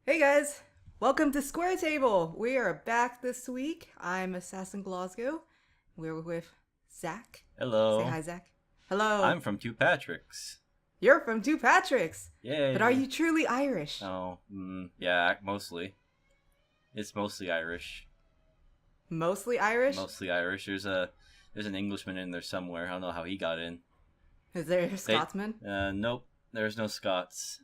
Hey guys, welcome to SquareTable. We are back this week. I'm AssassinGlasgow. We're with Zach. Say Hello. hi, Zach. Hello. I'm from Two Patricks. You're from Two Patricks, but are Yay. you truly Irish? Oh, yeah, mostly. It's mostly Irish. Mostly Irish? Mostly Irish. There's an Englishman in there somewhere. I don't know how he got in. Is there a They Scotsman? nope, there's no Scots.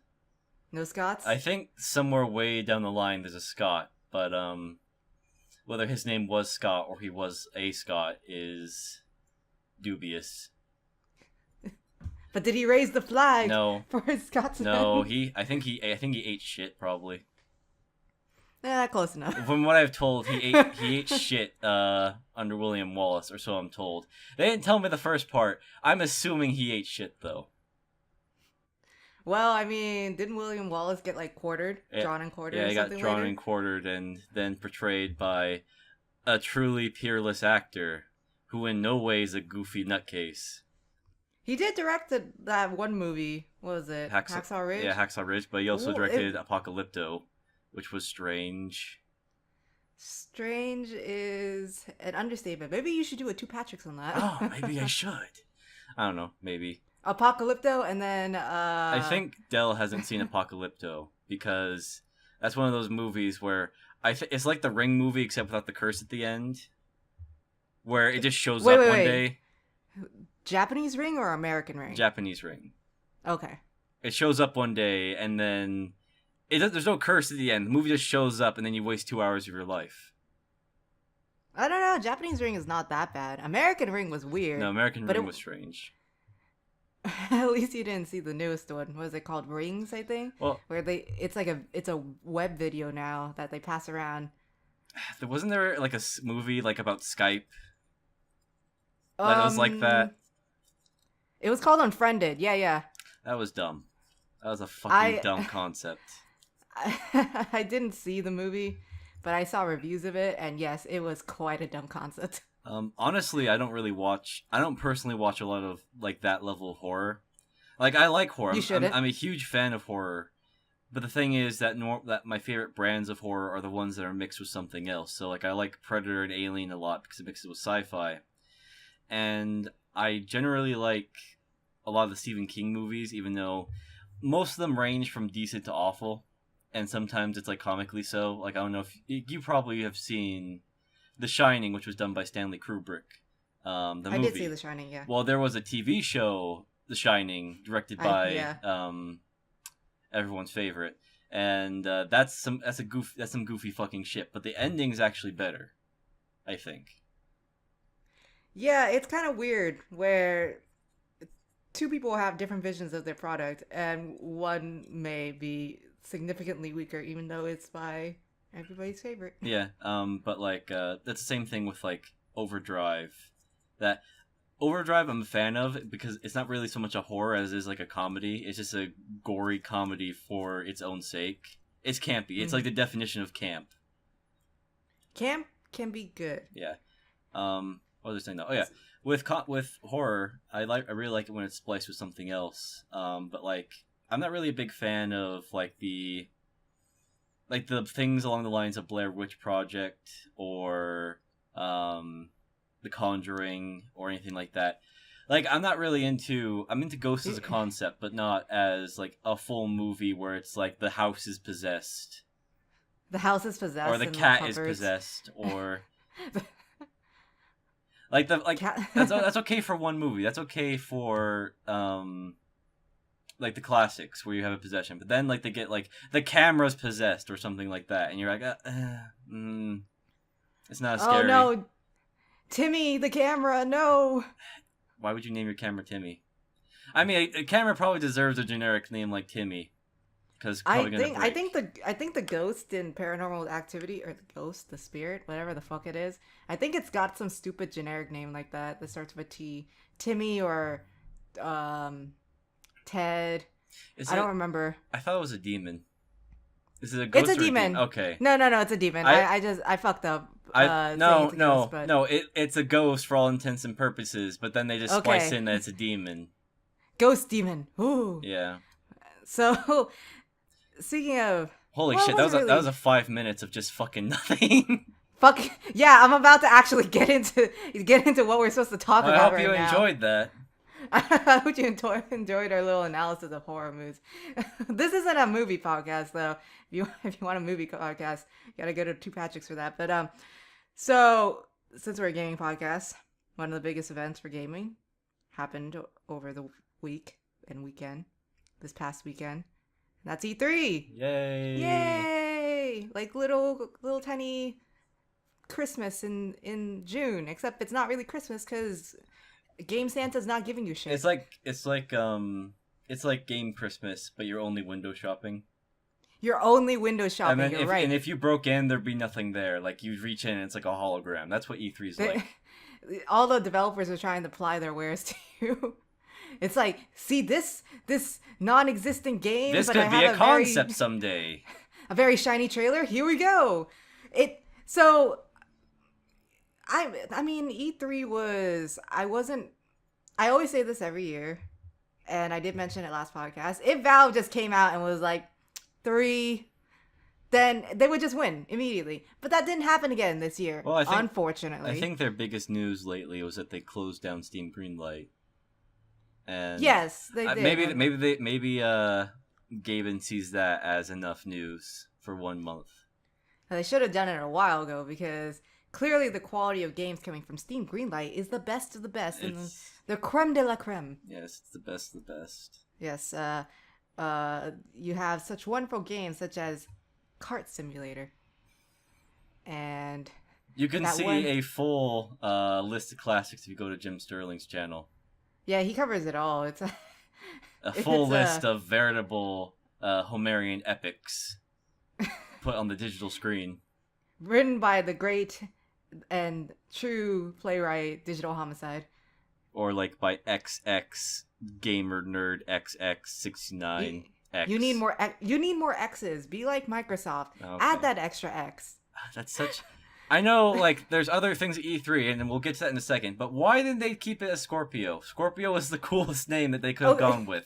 No Scots? I think somewhere way down the line there's a Scot, but whether his name was Scott or he was a Scot is dubious. But did he raise the flag No. for his Scotsman? No, I think he ate shit probably. Close enough. From what I've told, he ate shit under William Wallace, or so I'm told. They didn't tell me the first part. I'm assuming he ate shit though. Well, I mean, didn't William Wallace get quartered? Yeah, Drawn and quartered yeah, or he got something drawn later? and quartered, and then portrayed by a truly peerless actor who in no way is a goofy nutcase. He did direct that one movie. What was it? Hacksaw Ridge? Yeah, Hacksaw Ridge, but he also Well, directed Apocalypto, which was strange. Strange is an understatement. Maybe you should do a two Patricks on that. Oh, maybe I should. I don't know, maybe. Apocalypto and then I think Dell hasn't seen Apocalypto because that's one of those movies where it's like the Ring movie except without the curse at the end, where it just shows up one day. Japanese Ring or American Ring? Japanese Ring. Okay. It shows up one day and then there's no curse at the end. The movie just shows up and then you waste 2 hours of your life. I don't know. Japanese Ring is not that bad. American Ring was weird. No, American Ring was strange. At least you didn't see the newest one. What is it called? Rings, I think. Well, where it's a web video now that they pass around. Wasn't there like a movie like about Skype? That was like that. It was called Unfriended. Yeah. That was dumb. That was a fucking dumb concept. I didn't see the movie, but I saw reviews of it, and yes, it was quite a dumb concept. Honestly, I don't personally watch a lot of like that level of horror. Like I like horror. You shouldn't. I'm a huge fan of horror, but the thing is that that my favorite brands of horror are the ones that are mixed with something else. So like I like Predator and Alien a lot because it mixes with sci-fi, and I generally like a lot of the Stephen King movies, even though most of them range from decent to awful, and sometimes it's like comically so. Like I don't know if you probably have seen The Shining, which was done by Stanley Kubrick. The movie. I did see The Shining, yeah. Well, there was a TV show, The Shining, directed by everyone's favorite, and that's some goofy fucking shit. But the ending's actually better, I think. Yeah, it's kind of weird where two people have different visions of their product, and one may be significantly weaker, even though it's by everybody's favorite. Yeah, but like that's the same thing with like Overdrive. That Overdrive I'm a fan of because it's not really so much a horror as it is like a comedy. It's just a gory comedy for its own sake. It's campy. It's like the definition of camp. Camp can be good. Yeah. What was I saying though? Oh yeah, with horror, I really like it when it's spliced with something else. But like I'm not really a big fan of like the things along the lines of Blair Witch Project or The Conjuring or anything like that. Like I'm into ghosts as a concept, but not as like a full movie where it's like the house is possessed. The house is possessed. Or the cat is possessed, or that's okay for one movie. That's okay for like the classics where you have a possession, but then like they get like the camera's possessed or something like that, and you're like, it's not as scary. Oh no, Timmy, the camera, no. Why would you name your camera Timmy? I mean, a camera probably deserves a generic name like Timmy, because I think the ghost in Paranormal Activity, or the spirit, whatever the fuck it is, I think it's got some stupid generic name like that starts with a T, Timmy or Ted. I don't remember. I thought it was a demon. Is it a ghost? It's a demon. Okay. No, it's a demon. I fucked up. It's a ghost for all intents and purposes, but then they just splice in that it's a demon. Ghost demon. Ooh. Yeah. So, speaking of Holy Well, it shit, wasn't that was really. a 5 minutes of just fucking nothing. Fuck yeah! I'm about to actually get into what we're supposed to talk Well, I about hope you right now. enjoyed that. I hope you enjoyed our little analysis of horror movies. This isn't a movie podcast, though. If you want a movie podcast, you gotta go to Two Patrick's for that. But so since we're a gaming podcast, one of the biggest events for gaming happened over the week and weekend. This past weekend, and that's E3. Yay! Yay! Like little tiny Christmas in June, except it's not really Christmas because Game Santa's not giving you shit. It's like Game Christmas, but you're only window shopping. You're only window And shopping. then You're right. if you broke in, there'd be nothing there. Like you reach in, and it's like a hologram. That's what E3's They- like. all the developers are trying to ply their wares to you. It's like, see this non-existent game, This but I could be have a concept someday. a very shiny trailer. Here we go. It so I mean E3 was I always say this every year, and I did mention it last podcast. If Valve just came out and was like 3, then they would just win immediately. But that didn't happen again this year, Well, unfortunately. I think their biggest news lately was that they closed down Steam Greenlight. And yes, they did. maybe Gaben sees that as enough news for 1 month. They should have done it a while ago because clearly the quality of games coming from Steam Greenlight is the best of the best and It's the creme de la creme. yes, it's the best of the best. Yes, you have such wonderful games such as Kart Simulator, and You can that see one- a full list of classics if you go to Jim Sterling's channel. yeah, he covers it all. It's A full It's, list of veritable Homerian epics put on the digital screen. written by the great and true playwright Digital Homicide. Or like by XX Gamer Nerd XX69 X. You need more. You need more X's. Be like Microsoft. Okay. Add that extra X. That's such. I know, like, there's other things at E3, and we'll get to that in a second. But why didn't they keep it as Scorpio? Scorpio was the coolest name that they could have gone with.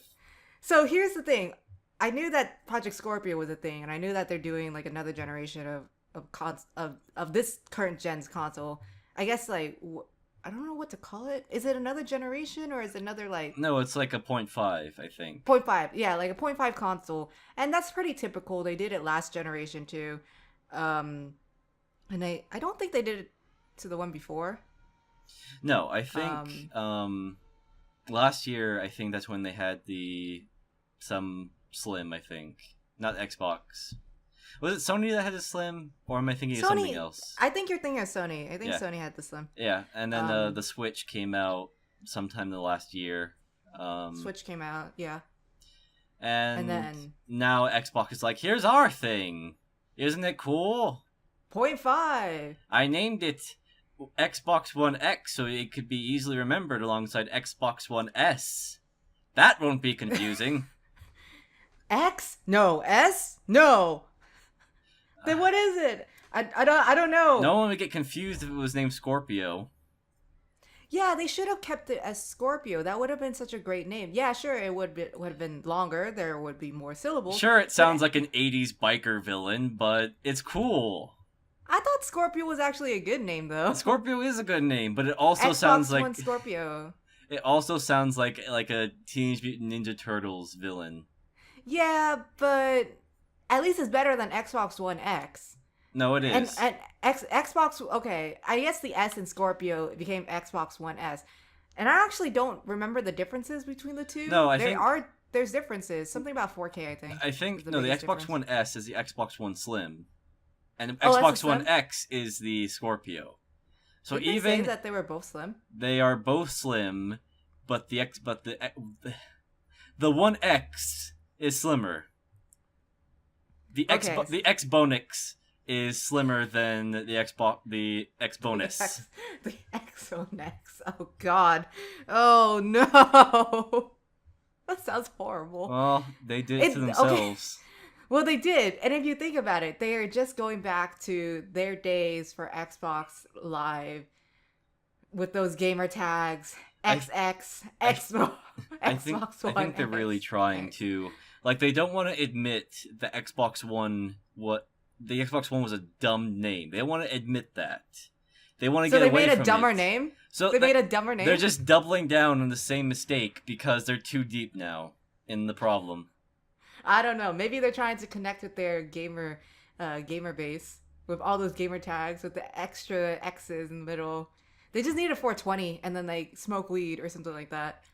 So here's the thing. I knew that Project Scorpio was a thing, and I knew that they're doing like another generation of this current gen's console. I guess like I don't know what to call it. Is it another generation or is it another like No, it's like a 0.5, I think. 0.5? Yeah, like a 0.5 console, and that's pretty typical. They did it last generation too, and I don't think they did it to the one before. No, I think last year, I think that's when they had some Slim, I think. Not Xbox. Was it Sony that had a Slim? Or am I thinking of something else? I think you're thinking of Sony. I think Yeah. Sony had the Slim. Yeah, and then the Switch came out sometime in the last year. Switch came out, yeah. And then now Xbox is like, here's our thing. Isn't it cool? 0.5. I named it Xbox One X so it could be easily remembered alongside Xbox One S. That won't be confusing. X? No. S? No. Then what is it? I don't know. No one would get confused if it was named Scorpio. Yeah, they should have kept it as Scorpio. That would have been such a great name. Yeah, sure, it would have been longer. There would be more syllables. Sure, it sounds like an 80s biker villain, but it's cool. I thought Scorpio was actually a good name though. Scorpio is a good name, but it also Xbox sounds like One Scorpio. it also sounds like a Teenage Mutant Ninja Turtles villain. Yeah, but at least it's better than Xbox One X. No, it is. And Xbox, okay, I guess the S in Scorpio became Xbox One S. And I actually don't remember the differences between the two. No, there's differences. Something about 4K, I think. I think the no, the biggest Xbox difference. One S is the Xbox One Slim, and Oh, that's Xbox the One Slim? X is the Scorpio. So Didn't they even say that they were both slim? they are both slim, but the One X is slimmer. The Okay. The X Bonix is slimmer than the X Bonus. The X1 X. Oh God. Oh no. That sounds horrible. Well, they did it to It's- okay. themselves. Well, they did. And if you think about it, they are just going back to their days for Xbox Live with those gamer tags. XX, Xbox, I think Xbox One. I think they're really X, trying X. to Like they don't want to admit the Xbox One the Xbox One was a dumb name. They don't want to admit that. They want to So get they away made a from dumber it. name? So They made a dumber name? they're just doubling down on the same mistake because they're too deep now in the problem. I don't know. Maybe they're trying to connect with their gamer base with all those gamer tags with the extra X's in the middle. They just need a 420 and then like smoke weed or something like that.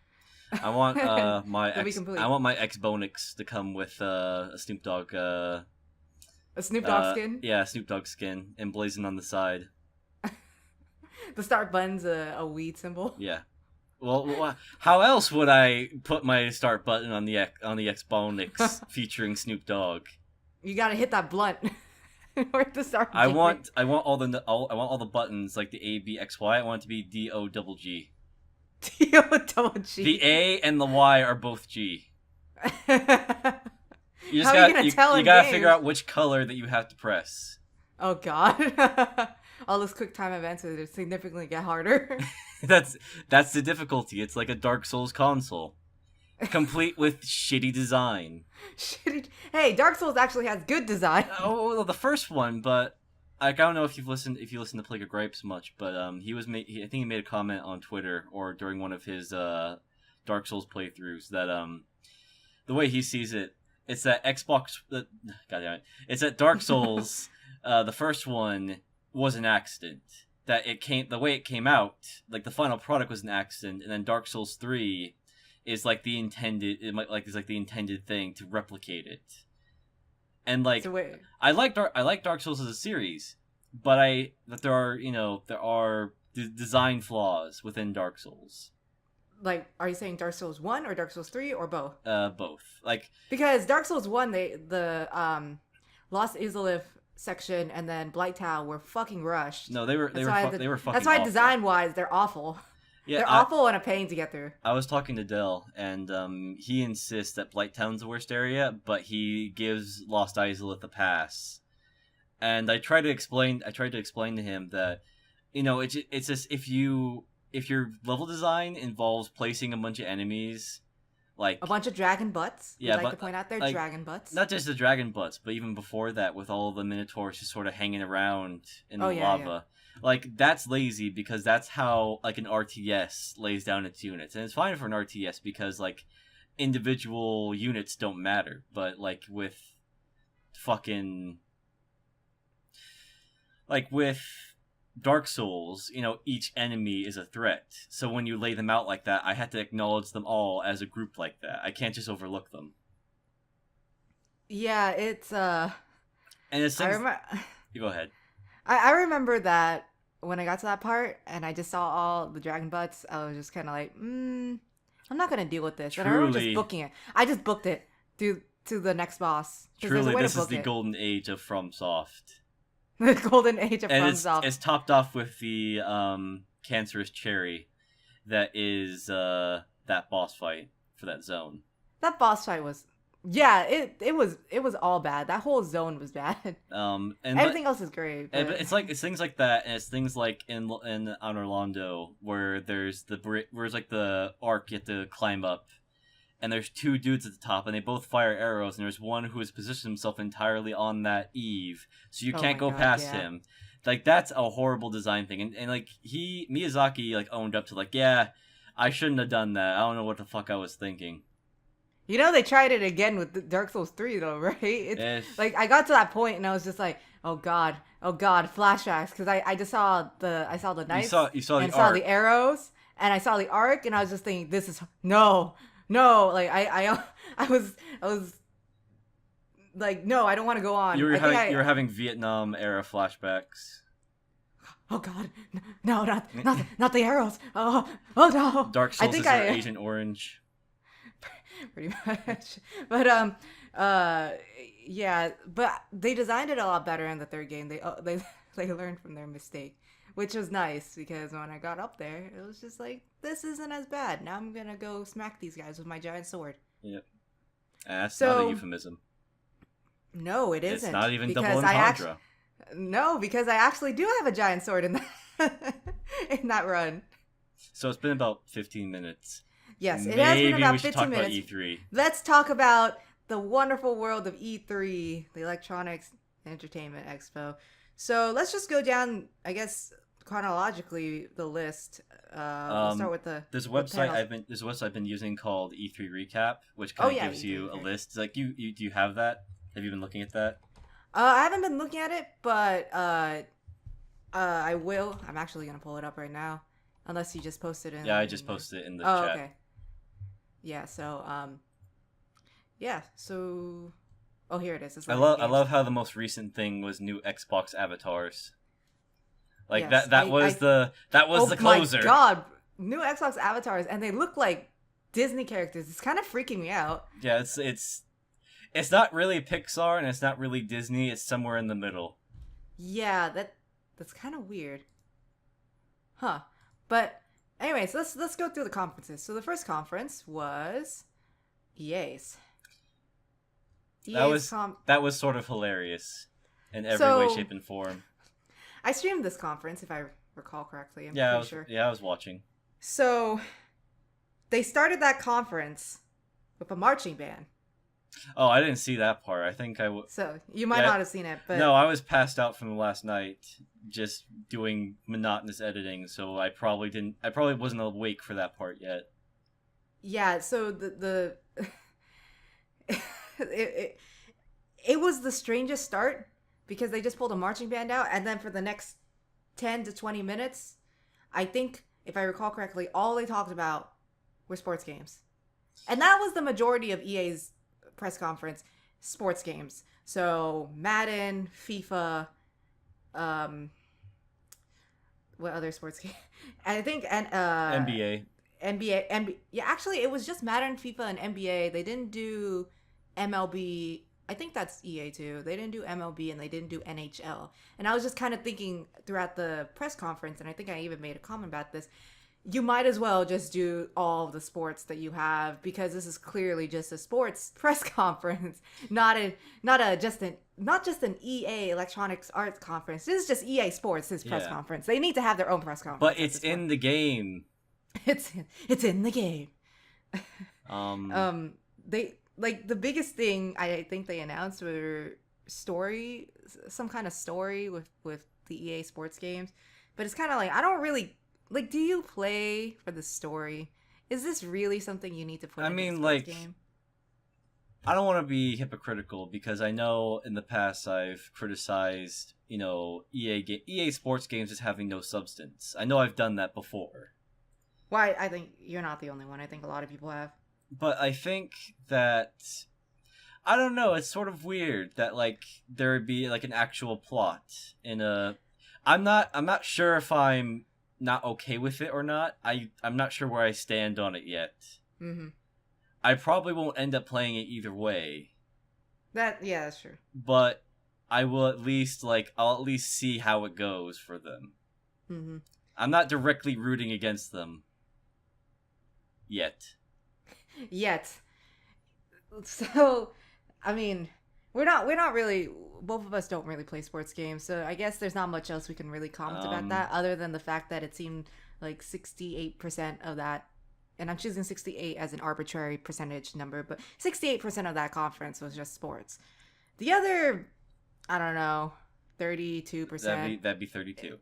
I want They'll be complete. I want my Xbonix to come with a Snoop Dogg A Snoop Dogg skin. Yeah, Snoop Dogg skin emblazoned on the side. The start button's a weed symbol. Yeah. Well, how else would I put my start button on the Xbonix featuring Snoop Dogg? You gotta hit that blunt in order to start. I want all the buttons like the A, B, X, Y. I want it to be D, O, double G. D O double G. The A and the Y are both G. You just How are you gonna tell you in gotta games? figure out which color that you have to press. Oh god. All those quick time events are significantly get harder. That's the difficulty. It's like a Dark Souls console, complete with shitty design. Shitty. Hey, Dark Souls actually has good design. Oh, well, the first one, but I don't know if you listen to Plague of Gripes much, but I think he made a comment on Twitter or during one of his Dark Souls playthroughs that the way he sees it, it's that it's that Dark Souls, the first one was an accident. That the way it came out, like the final product was an accident, and then Dark Souls 3 is like the intended thing to replicate it. And like So wait. I like Dark Souls as a series, but there are design flaws within Dark Souls. Like, are you saying Dark Souls 1 or Dark Souls 3 or both? Both. Like Because Dark Souls 1, the Lost Izalith section and then Blighttown were fucking rushed. no, they were fucking. That's why awful. design-wise, they're awful. Yeah, They're awful and a pain to get through. I was talking to Dell, and he insists that Blighttown's the worst area, but he gives Lost Izalith a pass. And I tried to explain to him that, it's just if your level design involves placing a bunch of enemies, like A bunch of dragon butts. Yeah, We'd like but, to point out their like, dragon butts. not just the dragon butts, but even before that, with all the minotaurs just sort of hanging around in the yeah, lava. Like, that's lazy because that's how, like, an RTS lays down its units. And it's fine for an RTS because, like, individual units don't matter. But, like, with fucking... Like, with Dark Souls, each enemy is a threat. So when you lay them out like that, I had to acknowledge them all as a group like that. I can't just overlook them. Yeah, it's And it's I things... remember. You go ahead. I remember that when I got to that part and I just saw all the dragon butts, I was just kind of like, I'm not gonna deal with this. And I remember just booking it. I just booked it to the next boss. Truly, this is the golden age of FromSoft. The golden age of And FromSoft. it's topped off with the cancerous cherry that is that boss fight for that zone. That boss fight was, yeah, it was all bad. That whole zone was bad. And Everything else is great. But... But it's things like that, and it's things like in Orlando where there's like the arc you have to climb up, and there's two dudes at the top, and they both fire arrows, and there's one who has positioned himself entirely on that eave, so you can't go past him. Like, that's a horrible design thing, and like Miyazaki like owned up to like, yeah, I shouldn't have done that. I don't know what the fuck I was thinking. They tried it again with Dark Souls 3 though, right? It's like I got to that point and I was just like, oh god, flashbacks, because I just saw the knights, you saw and the saw arc. the arrows, and I saw the arc, and I was just thinking, this is no, like I was like, no, I don't want to go on. You were having Vietnam era flashbacks. Oh god, no, not the arrows. Oh no. Dark Souls is I Agent Orange. Pretty much. But yeah, but they designed it a lot better in the third game. They learned from their mistake, which was nice, because when I got up there, it was just like, this isn't as bad. Now I'm gonna go smack these guys with my giant sword. Yep. That's not a euphemism. No, it isn't. It's not even because double entendre. No, because I actually do have a giant sword in in that run. So it's been about 15 minutes. Yes, it has been about we should 15 talk minutes. about E3. Let's talk about the wonderful world of E3, the Electronics Entertainment Expo. So let's just go down, I guess, chronologically the list. We'll start with the There's a with website panels. I've been using called E3 Recap, which Oh kind of yeah, gives E3. you a list. Like you do you have that? Have you been looking at that? I haven't been looking at it, but I will. I'm actually gonna pull it up right now, unless you just posted it Yeah, I in just there. posted it in the Oh, chat. okay. Yeah. So yeah. So oh, here it is. It's loading the I games. love how the most recent thing was new Xbox avatars. Like Yes, that was oh the my closer. god, new Xbox avatars, and they look like Disney characters. It's kind of freaking me out. Yeah, it's not really Pixar and it's not really Disney. It's somewhere in the middle. Yeah, that's kind of weird, huh? But anyways, let's go through the conferences. So the first conference was EA's. That EA's was com. that was sort of hilarious in every way, So shape, and form. I streamed this conference, if I recall correctly. I'm Yeah, pretty sure. I was watching. So they started that conference with a marching band. Oh, I didn't see that part. I think So you might yeah. not have seen it, but No, I was passed out from the last night, just doing monotonous editing. So I probably didn't. I probably wasn't awake for that part yet. yeah. So the it, it it was the strangest start because they just pulled a marching band out, and then for the next 10 to 20 minutes, I think if I recall correctly, all they talked about were sports games, and that was the majority of EA's press conference. Sports games. So Madden, FIFA, um, what other sports game? I think and NBA. NBA. Yeah, actually, it was just Madden, FIFA, and NBA. They didn't do MLB. I think that's EA too. They didn't do MLB and they didn't do NHL. And I was just kind of thinking throughout the press conference, and I think I even made a comment about this. You might as well just do all of the sports that you have because this is clearly just a sports press conference, not just an EA Electronics Arts conference. This is just EA Sports. This press Yeah, conference. They need to have their own press but conference at it's this point. in the game. It's in the game. Um, They like the biggest thing I think they announced were story, some kind of story with the EA Sports games, but it's kind of like I don't really like. Do you play for the story? Is this really something you need to put I into a mean, sports like, game? I don't want to be hypocritical because I know in the past I've criticized, EA sports games as having no substance. I know I've done that before. Why? I think you're not the only one. I think a lot of people have. But I think that I don't know, it's sort of weird that like there would be like an actual plot in a I'm not sure if I'm not okay with it or not. I'm not sure where I stand on it yet. Mm-hmm. I probably won't end up playing it either way, Yeah, that's true. but I'll at least see how it goes for them. Mm-hmm. I'm not directly rooting against them yet. Yet. So, I mean, we're not really, both of us don't really play sports games, so I guess there's not much else we can really comment about Um, that other than the fact that it seemed like 68% of that, and I'm choosing 68 as an arbitrary percentage number, but 68% of that conference was just sports. The other, I don't know, 32%. that'd be 32.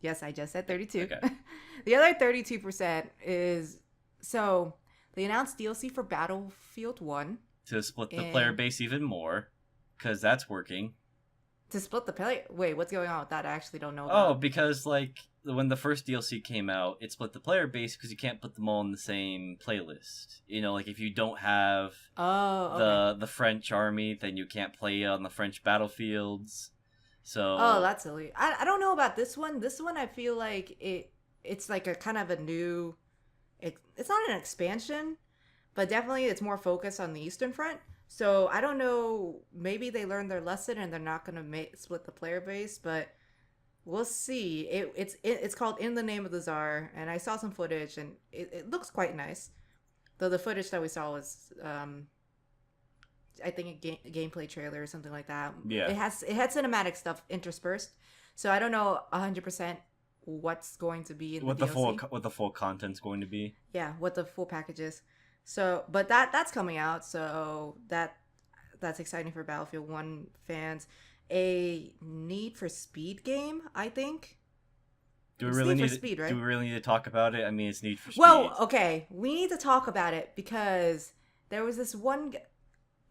Yes, I just said 32. Okay. The other 32% is, so they announced DLC for Battlefield 1 To split the and player base even more, because that's working. to split the play. Wait, what's going on with that? I actually don't know Oh, about. because like when the first DLC came out, it split the player base because you can't put them all in the same playlist. Like if you don't have Oh, okay. the French army, then you can't play on the French battlefields. Oh, So that's silly. I don't know about this one. This one I feel like it's like a kind of a new. It's not an expansion, but definitely it's more focused on the Eastern Front. So I don't know. Maybe they learned their lesson and they're not gonna split the player base, but we'll see. It's called In the Name of the Czar, and I saw some footage and it looks quite nice. Though the footage that we saw was I think a gameplay trailer or something like that. yeah, It had cinematic stuff interspersed, so I don't know 100% what's going to be in the DLC. what the full content's going to be. Yeah, what the full package is. So, but that's coming out, so that's exciting for Battlefield 1 fans. A Need for Speed game, I think. Do we It's really Need for need Speed, do right? we really need to talk about it? I mean, it's Need for Well, Speed. okay, we need to talk about it because there was this one.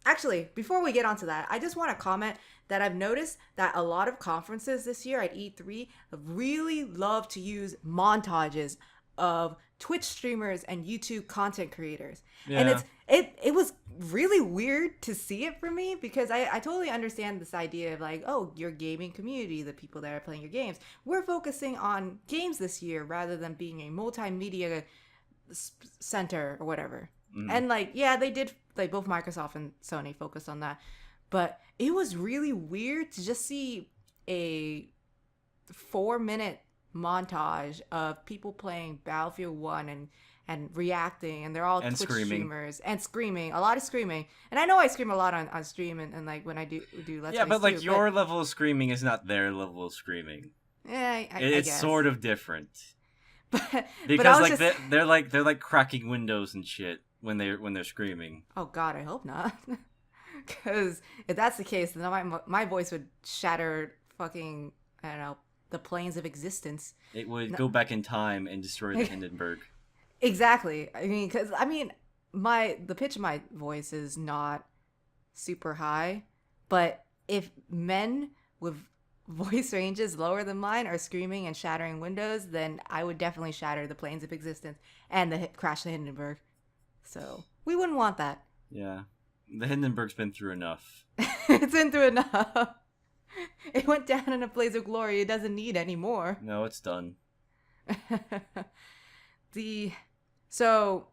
Actually, before we get onto that, I just want to comment that I've noticed that a lot of conferences this year at E3 really love to use montages of Twitch streamers and YouTube content creators. And Yeah. it was really weird to see it for me because I totally understand this idea of like, oh, your gaming community, the people that are playing your games. We're focusing on games this year rather than being a multimedia center or whatever. Mm. And like, yeah, they did, like both Microsoft and Sony focused on that. But it was really weird to just see a 4 minute montage of people playing Battlefield 1 and reacting, and they're all And Twitch screaming. streamers and screaming, a lot of screaming. And I know I scream a lot on stream and like when I do Let's Yeah, Plays but too, like but your level of screaming is not their level of screaming. yeah, I It's guess. sort of different But I because was like just, they're like cracking windows and shit when they're screaming. oh God, I hope not. Because if that's the case, then my voice would shatter fucking, I don't know, the planes of existence. It would No, go back in time and destroy the Hindenburg. exactly. I mean, because I mean, the pitch of my voice is not super high, but if men with voice ranges lower than mine are screaming and shattering windows, then I would definitely shatter the planes of existence and crash the Hindenburg. So we wouldn't want that. Yeah, the Hindenburg's been through enough. It's been through enough. It went down in a blaze of glory. It doesn't need any more. No, it's done. the so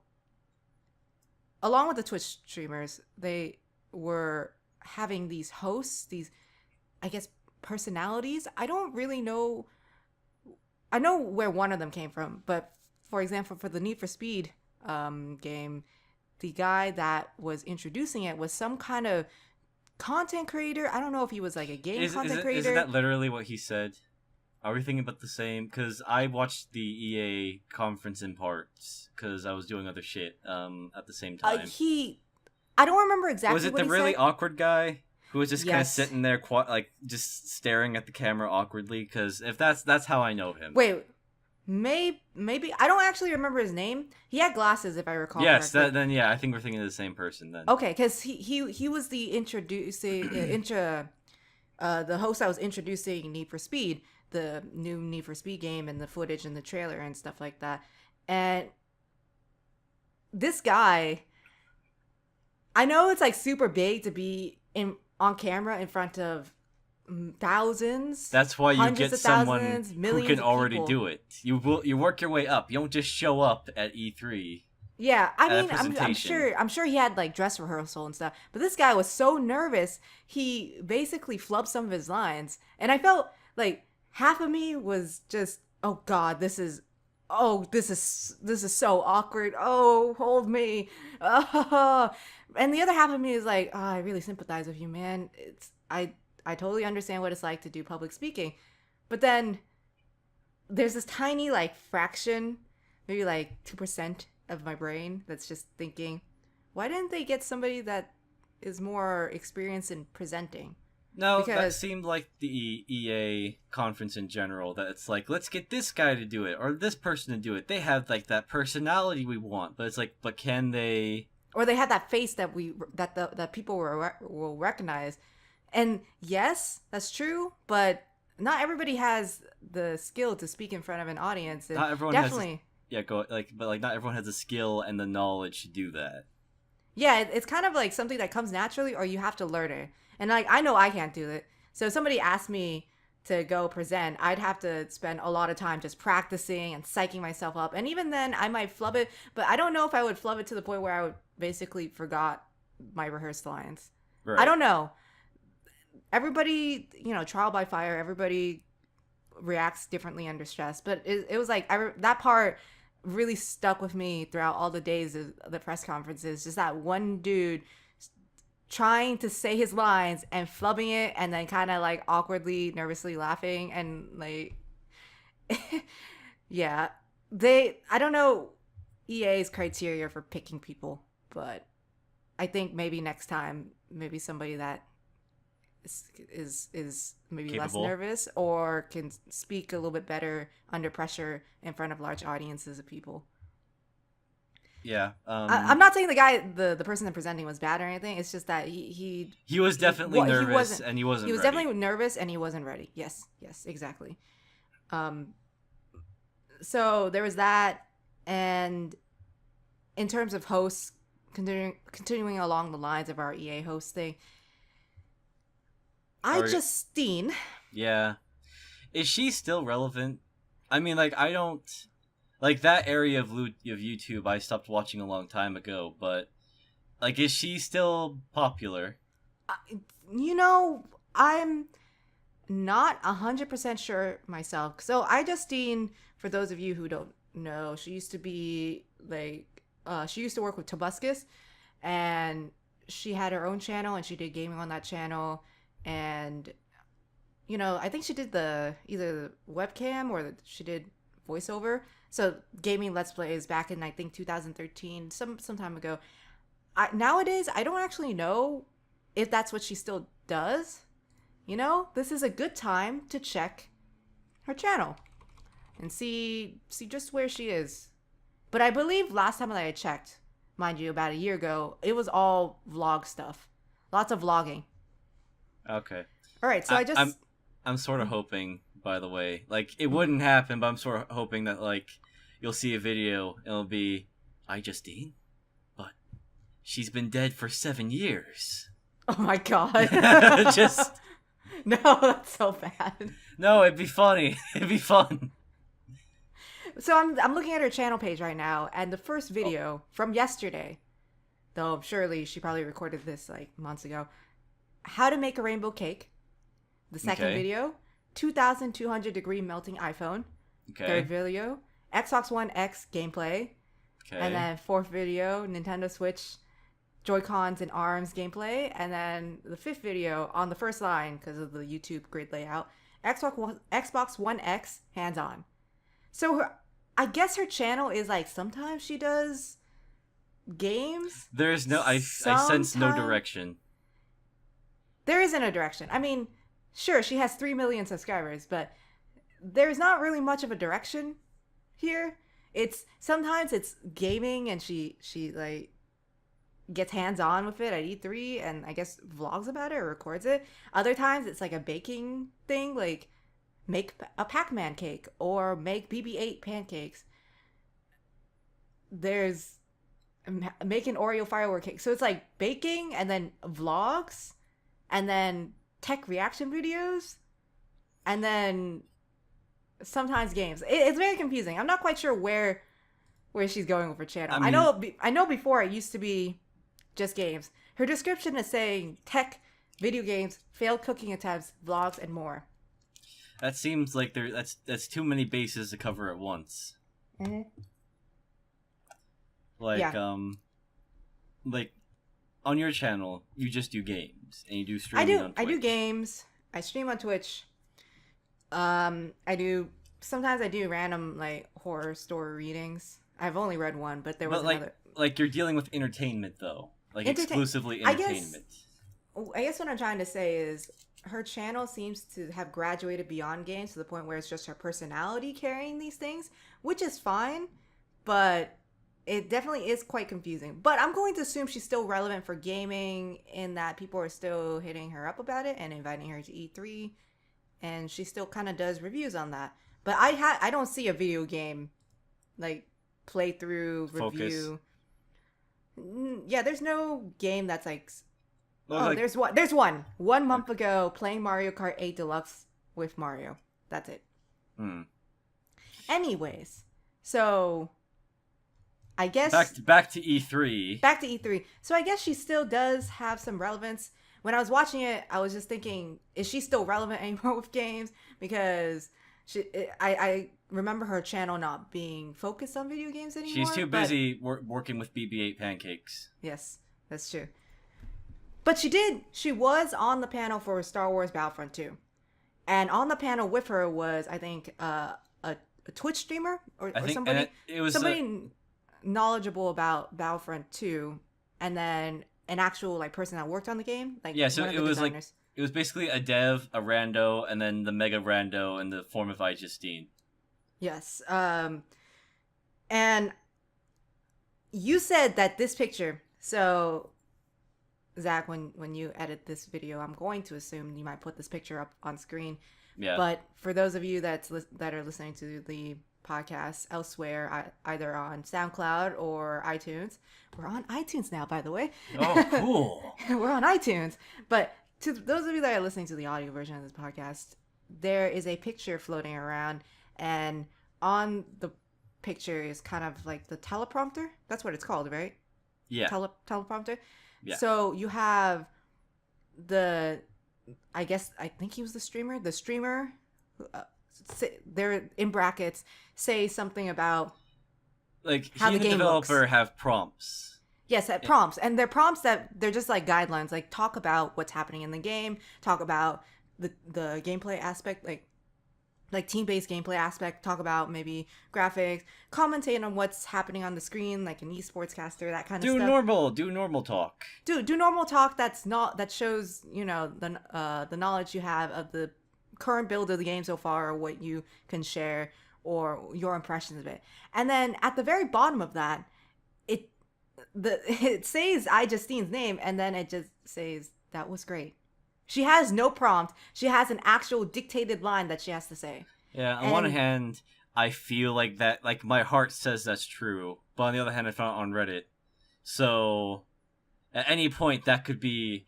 along with the Twitch streamers, they were having these hosts, these I guess personalities. I don't really know. I know where one of them came from, but for example, for the Need for Speed game, the guy that was introducing it was some kind of content creator. I don't know if he was like a game Is content isn't creator. that literally what he said? Are we thinking about the same? Because I watched the EA conference in parts because I was doing other shit at the same time. I don't remember Was exactly it what the he really said. awkward guy who was just kind of Yes. sitting there, like just staring at the camera awkwardly? Because if that's how I know him. Wait, maybe I don't actually remember his name. He had glasses, if I recall Yes, correctly. then yeah, I think we're thinking of the same person then. Okay, because he was the introducing the host that was introducing Need for Speed, the new Need for Speed game, and the footage and the trailer and stuff like that. And this guy, I know it's like super big to be in on camera in front of thousands, That's why you hundreds get of someone thousands, who millions can of already people. do it. You work your way up. You don't just show up at E3 Yeah, I at a mean, presentation. I'm sure he had like dress rehearsal and stuff. But this guy was so nervous, he basically flubbed some of his lines, and I felt like half of me was just, oh God, this is so awkward. Oh, hold me. Oh. And the other half of me is like, oh, I really sympathize with you, man. I totally understand what it's like to do public speaking, but then there's this tiny like fraction, maybe like 2% of my brain that's just thinking, why didn't they get somebody that is more experienced in presenting? No, that Because seemed like the EA conference in general. That it's like, let's get this guy to do it or this person to do it. They have like that personality we want, but it's like, but can they? or they had that face that people will recognize. And yes, that's true, but not everybody has the skill to speak in front of an audience, and Not everyone has. definitely, Yeah, go like, but like, not everyone has the skill and the knowledge to do that. yeah, it's kind of like something that comes naturally, or you have to learn it. And like I know I can't do it. So if somebody asked me to go present, I'd have to spend a lot of time just practicing and psyching myself up. And even then, I might flub it, but I don't know if I would flub it to the point where I would basically forgot my rehearsed lines. I Right. don't know. Everybody, trial by fire. Everybody reacts differently under stress. But it was like that part really stuck with me throughout all the days of the press conferences. Just that one dude trying to say his lines and flubbing it and then kind of like awkwardly, nervously laughing. And like, yeah, I don't know EA's criteria for picking people. but I think maybe next time, maybe somebody that is maybe less Capable. nervous or can speak a little bit better under pressure in front of large audiences of people. Yeah. I'm not saying the guy, the person that presenting was bad or anything. It's just that He was definitely he nervous wasn't and he he wasn't was ready. definitely nervous and he wasn't ready. Yes, yes, exactly. Um, so there was that, and in terms of hosts, continuing along the lines of our EA host thing, Or Justine. yeah, is she still relevant? I mean, like I don't like that area of YouTube. I stopped watching a long time ago, but like, is she still popular? You know, I'm not 100% sure myself. So Justine, for those of you who don't know, she used to be like, she used to work with Tobuscus, and she had her own channel and she did gaming on that channel. And I think she did either the webcam or she did voiceover. So gaming let's plays back in, I think, 2013, some time ago. Nowadays I don't actually know if that's what she still does. This is a good time to check her channel and see just where she is. But I believe last time that I checked, mind you, about a year ago, it was all vlog stuff. Lots of vlogging. Okay. All right, so I, I I'm just I'm sort of hoping, by the way, like it wouldn't happen, but I'm sort of hoping that like you'll see a video and it'll be Justine, but she's been dead for 7 years. Oh my god. Just No, that's so bad. no, it'd be funny. It'd be fun. So I'm looking at her channel page right now, and the first Oh, video from yesterday, though surely she probably recorded this like months ago, how to make a rainbow cake. The second okay. video, 2,200-degree melting iPhone. Third Okay. video, Xbox One X gameplay. And Okay. then fourth video, Nintendo Switch Joy-Cons and ARMS gameplay. And then the fifth video on the first line, because of the YouTube grid layout, Xbox One X hands-on. So I guess her channel is like, sometimes she does games. There's no I sense no Sometimes direction. there isn't a direction. I mean, sure, she has 3 million subscribers, but there's not really much of a direction here. Sometimes it's gaming and she like gets hands on with it at E3 and I guess vlogs about it or records it. Other times it's like a baking thing, like make a Pac-Man cake or make BB-8 pancakes. There's make an Oreo firework cake. So it's like baking and then vlogs and then tech reaction videos and then sometimes games. It's very confusing. I'm not quite sure where she's going with her channel. I mean, I know before it used to be just games. Her description is saying tech, video games, failed cooking attempts, vlogs, and more. that seems like that's too many bases to cover at once. Mm-hmm. Like Yeah, like on your channel, you just do games and you do streaming on I do Twitch. games. I stream on Twitch. Sometimes I do random like horror story readings. I've only read one, but there was But another. like you're dealing with entertainment though, like Entertain. exclusively I guess. entertainment. I guess what I'm trying to say is her channel seems to have graduated beyond games to the point where it's just her personality carrying these things, which is fine, but it definitely is quite confusing. But I'm going to assume she's still relevant for gaming in that people are still hitting her up about it and inviting her to E3, and she still kind of does reviews on that. But I don't see a video game like playthrough Focus. review. Yeah, there's no game that's like, Well, oh, like there's one. There's one. 1 month ago, playing Mario Kart 8 Deluxe with Mario. That's it. hmm. Anyways, so I guess back to E3. back to E3. So I guess she still does have some relevance. When I was watching it, I was just thinking, is she still relevant anymore with games? Because I remember her channel not being focused on video games anymore. She's too but busy working with BB-8 pancakes. yes, that's true. But she was on the panel for Star Wars Battlefront 2. And on the panel with her was, I think, a Twitch streamer I or think, and somebody it was somebody knowledgeable about Battlefront 2. and then an actual like person that worked on the game, like Yeah, so one of it the was like designers. it was basically a dev, a rando, and then the mega rando in the form of iJustine. Yes. And you said that this picture. So Zach, when you edit this video, I'm going to assume you might put this picture up on screen. Yeah. But for those of you that are listening to the podcast elsewhere, either on SoundCloud or iTunes, we're on iTunes now, by the way. Oh, cool. We're on iTunes. But to those of you that are listening to the audio version of this podcast, there is a picture floating around, and on the picture is kind of like the teleprompter. That's what it's called, right? Yeah. Teleprompter. Yeah. So you have the, I think he was the streamer. The streamer, they're in brackets, say something about Like, how he the and the game developer looks. have prompts. Yes, prompts, and they're prompts that they're just like guidelines. Like talk about what's happening in the game, talk about the gameplay aspect, like team-based gameplay aspect, talk about maybe graphics, commentate on what's happening on the screen, like an esports caster, that kind of stuff. Do normal talk. Do normal talk that shows, the knowledge you have of the current build of the game so far, or what you can share, or your impressions of it. And then at the very bottom of that, it says iJustine's name, and then it just says that was great. She has no prompt. She has an actual dictated line that she has to say. Yeah, on one hand, I feel like that, like, my heart says that's true, but on the other hand, I found it on Reddit. So, at any point, that could be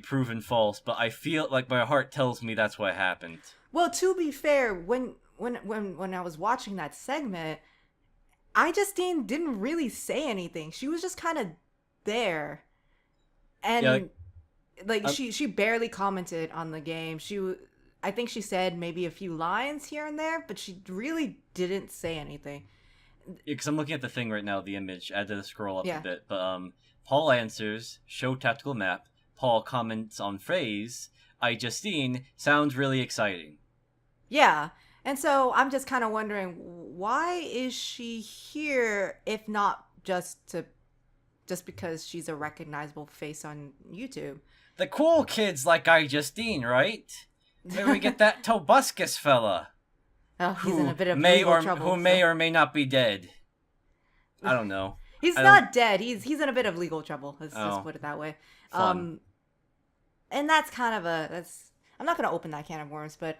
proven false, but I feel like my heart tells me that's what happened. Well, to be fair, when I was watching that segment, iJustine didn't really say anything. She was just kind of there. And... Yeah, she barely commented on the game. I think she said maybe a few lines here and there, but she really didn't say anything. because I'm looking at the thing right now, the image. I had to scroll up Yeah. a bit, but Paul answers, show tactical map. Paul comments on phrase. iJustine sounds really exciting. Yeah. And so I'm just kind of wondering, why is she here if not just because she's a recognizable face on YouTube? The cool kids like iJustine, right? Maybe we get that Tobuscus fella. Oh, he's in a bit of may legal or trouble. who may or may not be dead. I don't know. He's not dead. He's in a bit of legal trouble. Let's just put it that way. Fun. And that's kind of I'm not going to open that can of worms, but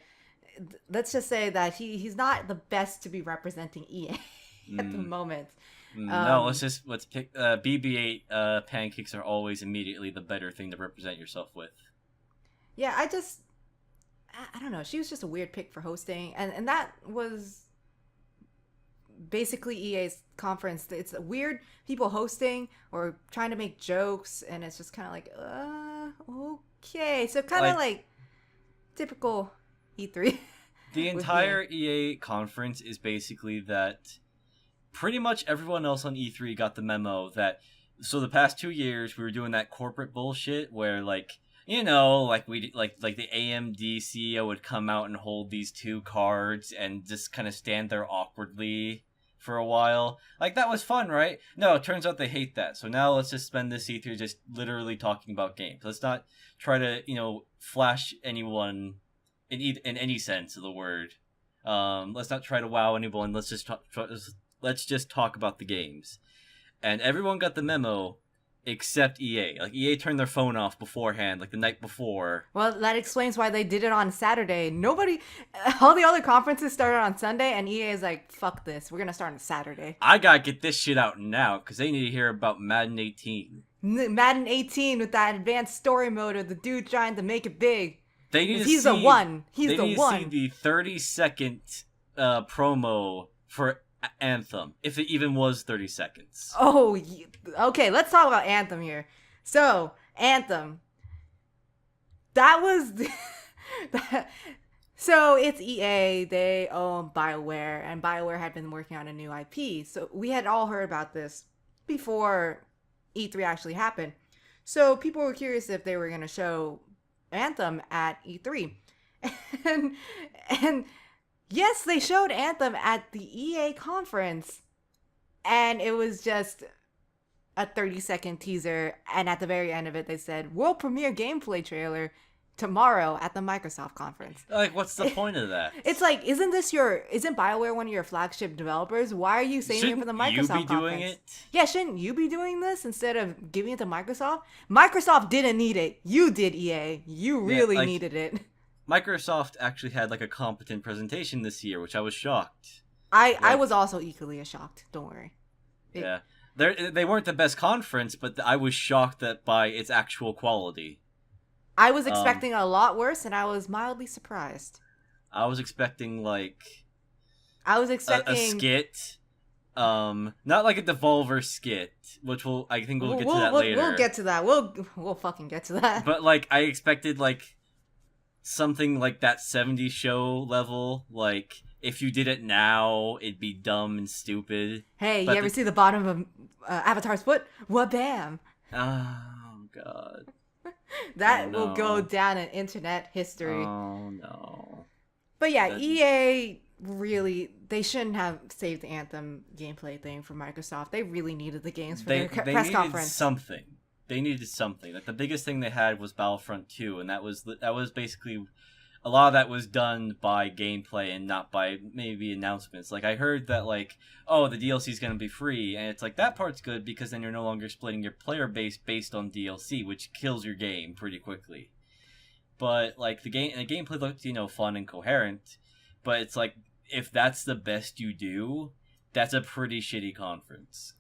let's just say that he's not the best to be representing EA at the moment. No, let's pick BB-8 pancakes are always immediately the better thing to represent yourself with. Yeah, I don't know. She was just a weird pick for hosting, and that was basically EA's conference. It's weird people hosting or trying to make jokes, and it's just kind of like, okay. So kind of like typical E3. The entire EA conference is basically that pretty much everyone else on E3 got the memo that, so the past 2 years we were doing that corporate bullshit where, like, like we like the AMD CEO would come out and hold these 2 cards and just kind of stand there awkwardly for a while. Like, that was fun, right? No, it turns out they hate that. So now let's just spend this E3 just literally talking about games. Let's not try to, flash anyone in any sense of the word. Let's not try to wow anyone. Let's just talk about the games. And everyone got the memo except EA. Like, EA turned their phone off beforehand, like the night before. Well, that explains why they did it on Saturday. All the other conferences started on Sunday, and EA is like, fuck this, we're gonna start on Saturday. I gotta get this shit out now, because they need to hear about Madden 18. Madden 18 with that advanced story mode of the dude trying to make it big. They need to He's see, the one. They need to see the 30-second promo for Anthem, if it even was 30 seconds. Oh, okay, let's talk about Anthem here. So, Anthem. That was... So, it's EA, they own BioWare, and BioWare had been working on a new IP. So, we had all heard about this before E3 actually happened. So, people were curious if they were going to show Anthem at E3. And yes, they showed Anthem at the EA conference, and it was just a 30-second teaser, and at the very end of it, they said world premiere gameplay trailer tomorrow at the Microsoft conference. Like, what's the point of that? It's like, isn't BioWare one of your flagship developers? Why are you saving it for Shouldn't the you be Microsoft doing conference? it? Yeah, shouldn't you be doing this instead of giving it to Microsoft? Microsoft didn't need it. You did, EA. You Yeah, really like needed it. Microsoft actually had like a competent presentation this year, which I was shocked. I Like, was also equally as shocked. Don't worry. yeah, they weren't the best conference, but I was shocked that by its actual quality. I was Um, expecting a lot worse, and I was mildly surprised. I was expecting like I was a expecting. skit, not like a Devolver skit, which I think we'll get to that later. We'll get to that. We'll fucking get to that. But like I expected like something like that 70s show level, like if you did it now, it'd be dumb and stupid. Hey, you But ever see the bottom of Avatar's foot? What bam! oh god. That Oh will go no. down in internet history. Oh no. But yeah, That, EA really, they shouldn't have saved the Anthem gameplay thing for Microsoft. They really needed the games for their they press needed conference. something. They needed something. Like the biggest thing they had was Battlefront 2, and that was basically a lot of that was done by gameplay and not by maybe announcements. Like I heard that like, oh, the DLC is going to be free, and it's like that part's good because then you're no longer splitting your player base based on DLC, which kills your game pretty quickly. But like the gameplay looked, fun and coherent, but it's like if that's the best you do, that's a pretty shitty conference.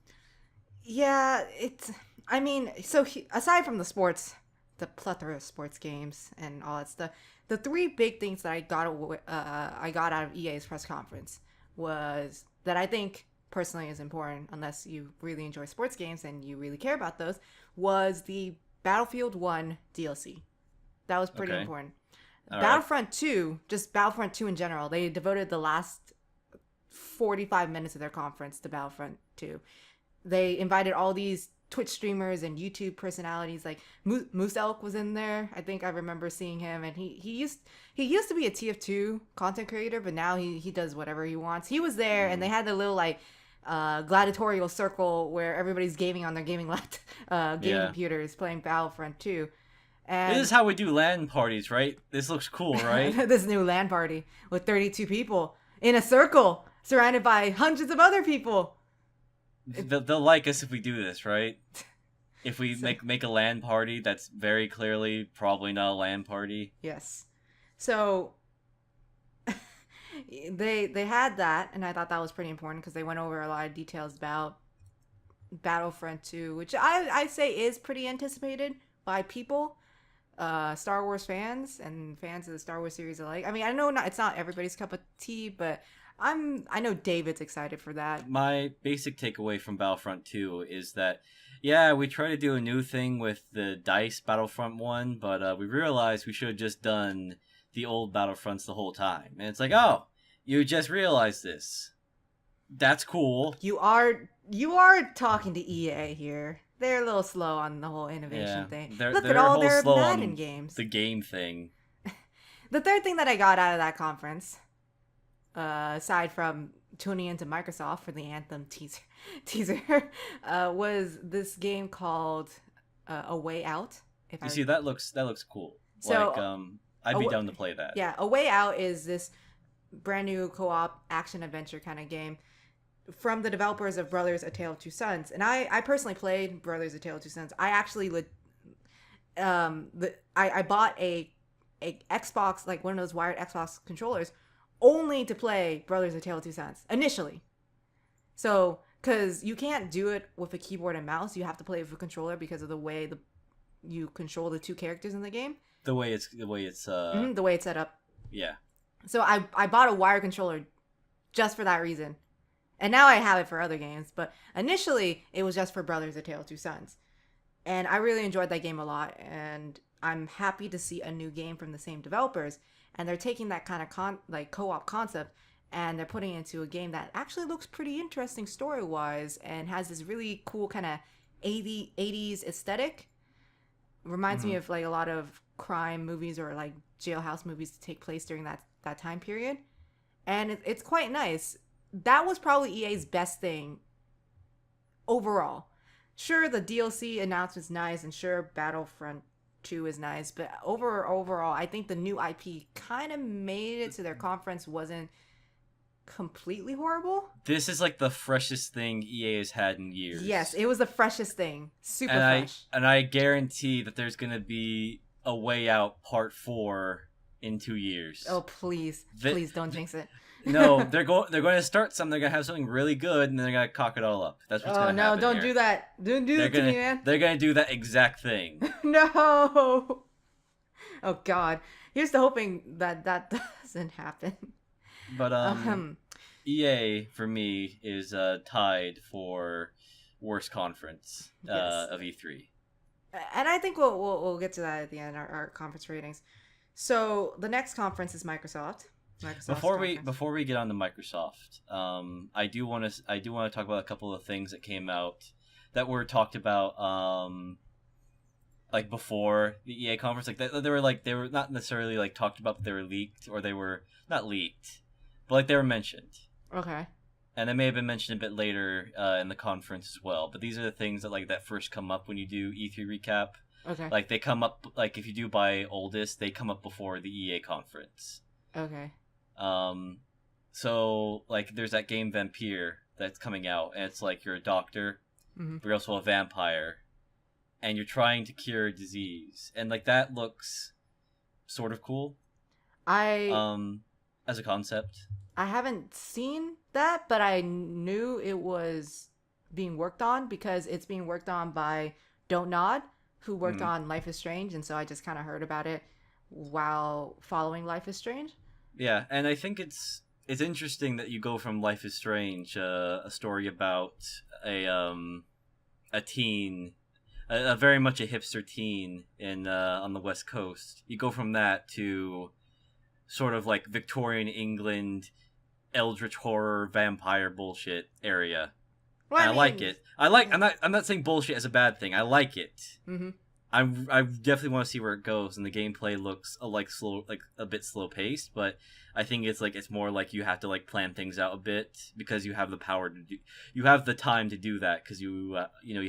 Yeah, it's. I mean, so aside from the plethora of sports games and all that stuff, the three big things that I got out of EA's press conference was that I think personally is important, unless you really enjoy sports games and you really care about those, was the Battlefield 1 DLC. That was pretty Okay. important. All right. Battlefront 2, just Battlefront 2 in general, they devoted the last 45 minutes of their conference to Battlefront 2. They invited all these Twitch streamers and YouTube personalities. Like Moose Elk was in there. I think I remember seeing him, and he used to be a TF2 content creator, but now he does whatever he wants. He was there, and they had the little like gladiatorial circle where everybody's gaming on their gaming gaming computers playing Battlefront 2. And This is how we do LAN parties, right? This looks cool, right? this new LAN party with 32 people in a circle surrounded by hundreds of other people. They'll like us if we do this, right? If we make a LAN party that's very clearly probably not a LAN party. Yes. So they had that, and I thought that was pretty important because they went over a lot of details about Battlefront 2, which I say is pretty anticipated by people, Star Wars fans and fans of the Star Wars series alike. I mean, I know it's not everybody's cup of tea, but I know David's excited for that. My basic takeaway from Battlefront 2 is that, yeah, we try to do a new thing with the DICE Battlefront 1, but we realized we should have just done the old Battlefronts the whole time. And it's like, oh, you just realized this. That's cool. You are talking to EA here. They're a little slow on the whole innovation thing. Look at all their Madden games. The game thing. The third thing that I got out of that conference, aside from tuning into Microsoft for the Anthem teaser, was this game called A Way Out. See, that looks cool. So, like, I'd be down to play that. Yeah, A Way Out is this brand new co-op action adventure kind of game from the developers of Brothers: A Tale of Two Sons. And I personally played Brothers: A Tale of Two Sons. I actually I bought a Xbox, like one of those wired Xbox controllers, only to play Brothers: A Tale of Two Sons initially. So, because you can't do it with a keyboard and mouse, you have to play with a controller because of the way you control the two characters in the game. The way it's the way it's set up. Yeah. So I bought a wired controller just for that reason. And now I have it for other games, but initially it was just for Brothers: A Tale of Two Sons. And I really enjoyed that game a lot, and I'm happy to see a new game from the same developers. And they're taking that kind of co-op concept, and they're putting it into a game that actually looks pretty interesting story-wise and has this really cool kind of 80s aesthetic. Reminds me of like a lot of crime movies or like jailhouse movies to take place during that time period. And it's quite nice. That was probably EA's best thing overall. Sure, the DLC announcement's nice, and sure, Battlefront 2 is nice, but overall, I think the new IP kind of made it so their conference wasn't completely horrible. This is like the freshest thing EA has had in Yes, years. it was the freshest thing. Super And I fresh. and I guarantee that there's gonna be a Way Out Part 4 in 2 years. Oh, please. That Please don't jinx it. no, they're going to start something. They're gonna have something really good, and then they're gonna cock it all up. That's what's Oh, gonna no, happen don't here. do that. Don't do They're that to me, gonna man. they're gonna do that exact thing. No. Oh, God. Here's to hoping that that doesn't happen. But Um, EA for me is tied for worst conference yes. of E3. And I think we'll get to that at the end, our conference ratings. So the next conference is Microsoft's conference. Before we get on to Microsoft, I do want to talk about a couple of things that came out that were talked about like before the EA conference. They were not necessarily like talked about, but they were leaked, or they were not leaked, but like they were mentioned. Okay. And they may have been mentioned a bit later in the conference as well. But these are the things that like that first come up when you do E3 recap. Okay. Like they come up, like if you do by oldest, they come up before the EA conference. Okay. So like there's that game Vampire that's coming out, and it's like you're a doctor, Mm-hmm. but you're also a vampire, and you're trying to cure a disease, and like that looks sort of cool. I As a concept. I haven't seen that, but I knew it was being worked on because it's being worked on by Don't Nod, who worked Mm. on Life is Strange, and so I just kind of heard about it while following Life is Strange. Yeah, and I think it's interesting that you go from Life is Strange, a story about a teen, a very much a hipster teen in on the West Coast. You go from that to sort of like Victorian England, eldritch horror, vampire bullshit area. Well, And I I like mean, it. I'm not saying bullshit is a bad thing. I like it. mm-hmm. I definitely want to see where it goes, and the gameplay looks like a bit slow paced, but I think it's more like you have to like plan things out a bit because you have the power to do, you have the time to do that because you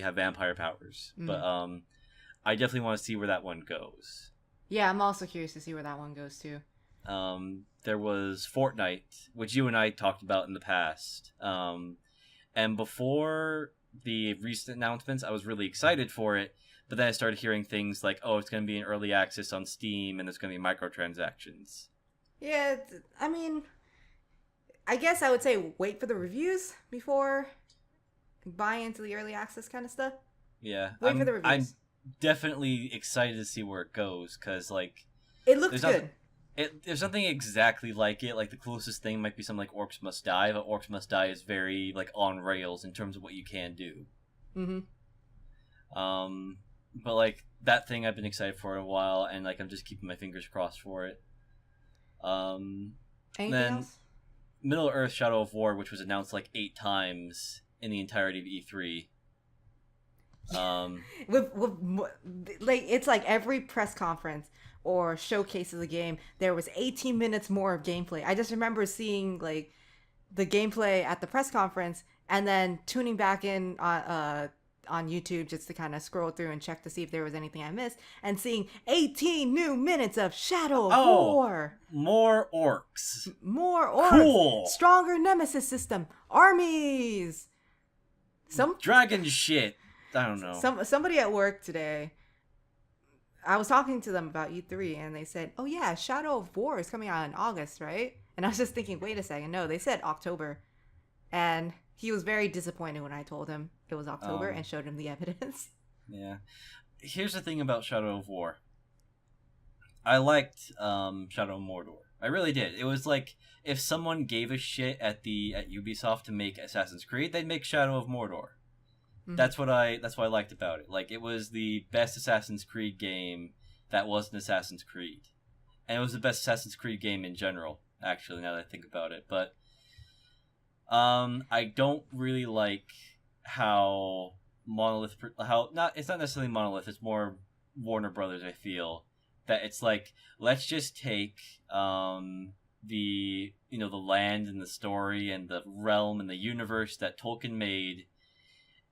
have vampire powers. Mm. But I definitely want to see where that one goes. Yeah, I'm also curious to see where that one goes too. There was Fortnite, which you and I talked about in the past, and before the recent announcements, I was really excited for it. But then I started hearing things like, oh, it's going to be in early access on Steam, and there's going to be microtransactions. Yeah, I mean, I guess I would say wait for the reviews before buying into the early access kind of stuff. Yeah, Wait for the I'm reviews. definitely excited to see where it goes, because, like, It looks there's not, good. there's nothing exactly like it. Like, the closest thing might be something like Orcs Must Die, but Orcs Must Die is very, like, on rails in terms of what you can do. Mm-hmm. But, like, that thing I've been excited for a while, and, like, I'm just keeping my fingers crossed for it. Anything Then else? Middle Earth Shadow of War, which was announced, like, 8 times in the entirety of E3. Like it's like every press conference or showcase of the game, there was 18 minutes more of gameplay. I just remember seeing like the gameplay at the press conference and then tuning back in on YouTube just to kind of scroll through and check to see if there was anything I missed, and seeing 18 new minutes of Shadow of War. More orcs. More orcs. Cool. Stronger nemesis system. Armies. Some Dragon shit. I don't know. Somebody at work today, I was talking to them about E3 and they said, "Oh yeah, Shadow of War is coming out in August, right?" And I was just thinking, "Wait a second. No, they said October." And he was very disappointed when I told him it was October and showed him the evidence. Yeah. Here's the thing about Shadow of War. I liked Shadow of Mordor. I really did. It was like if someone gave a shit at Ubisoft to make Assassin's Creed, they'd make Shadow of Mordor. Mm-hmm. That's what I liked about it. Like, it was the best Assassin's Creed game that wasn't Assassin's Creed. And it was the best Assassin's Creed game in general, actually, now that I think about it. But I don't really like how it's not necessarily Monolith, it's more Warner Brothers, I feel. That it's like, let's just take the land and the story and the realm and the universe that Tolkien made,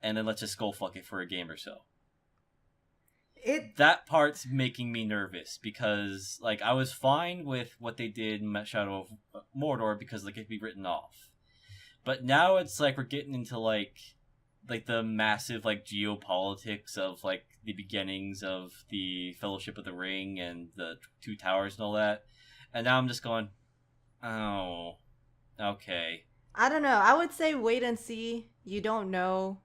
and then let's just skull fuck it for a game or so. It That part's making me nervous because like I was fine with what they did in Shadow of Mordor because like it could be written off, but now it's like we're getting into like the massive like geopolitics of like the beginnings of the Fellowship of the Ring and the Two Towers and all that, and now I'm just going, oh, okay. I don't know. I would say wait and see. You don't know.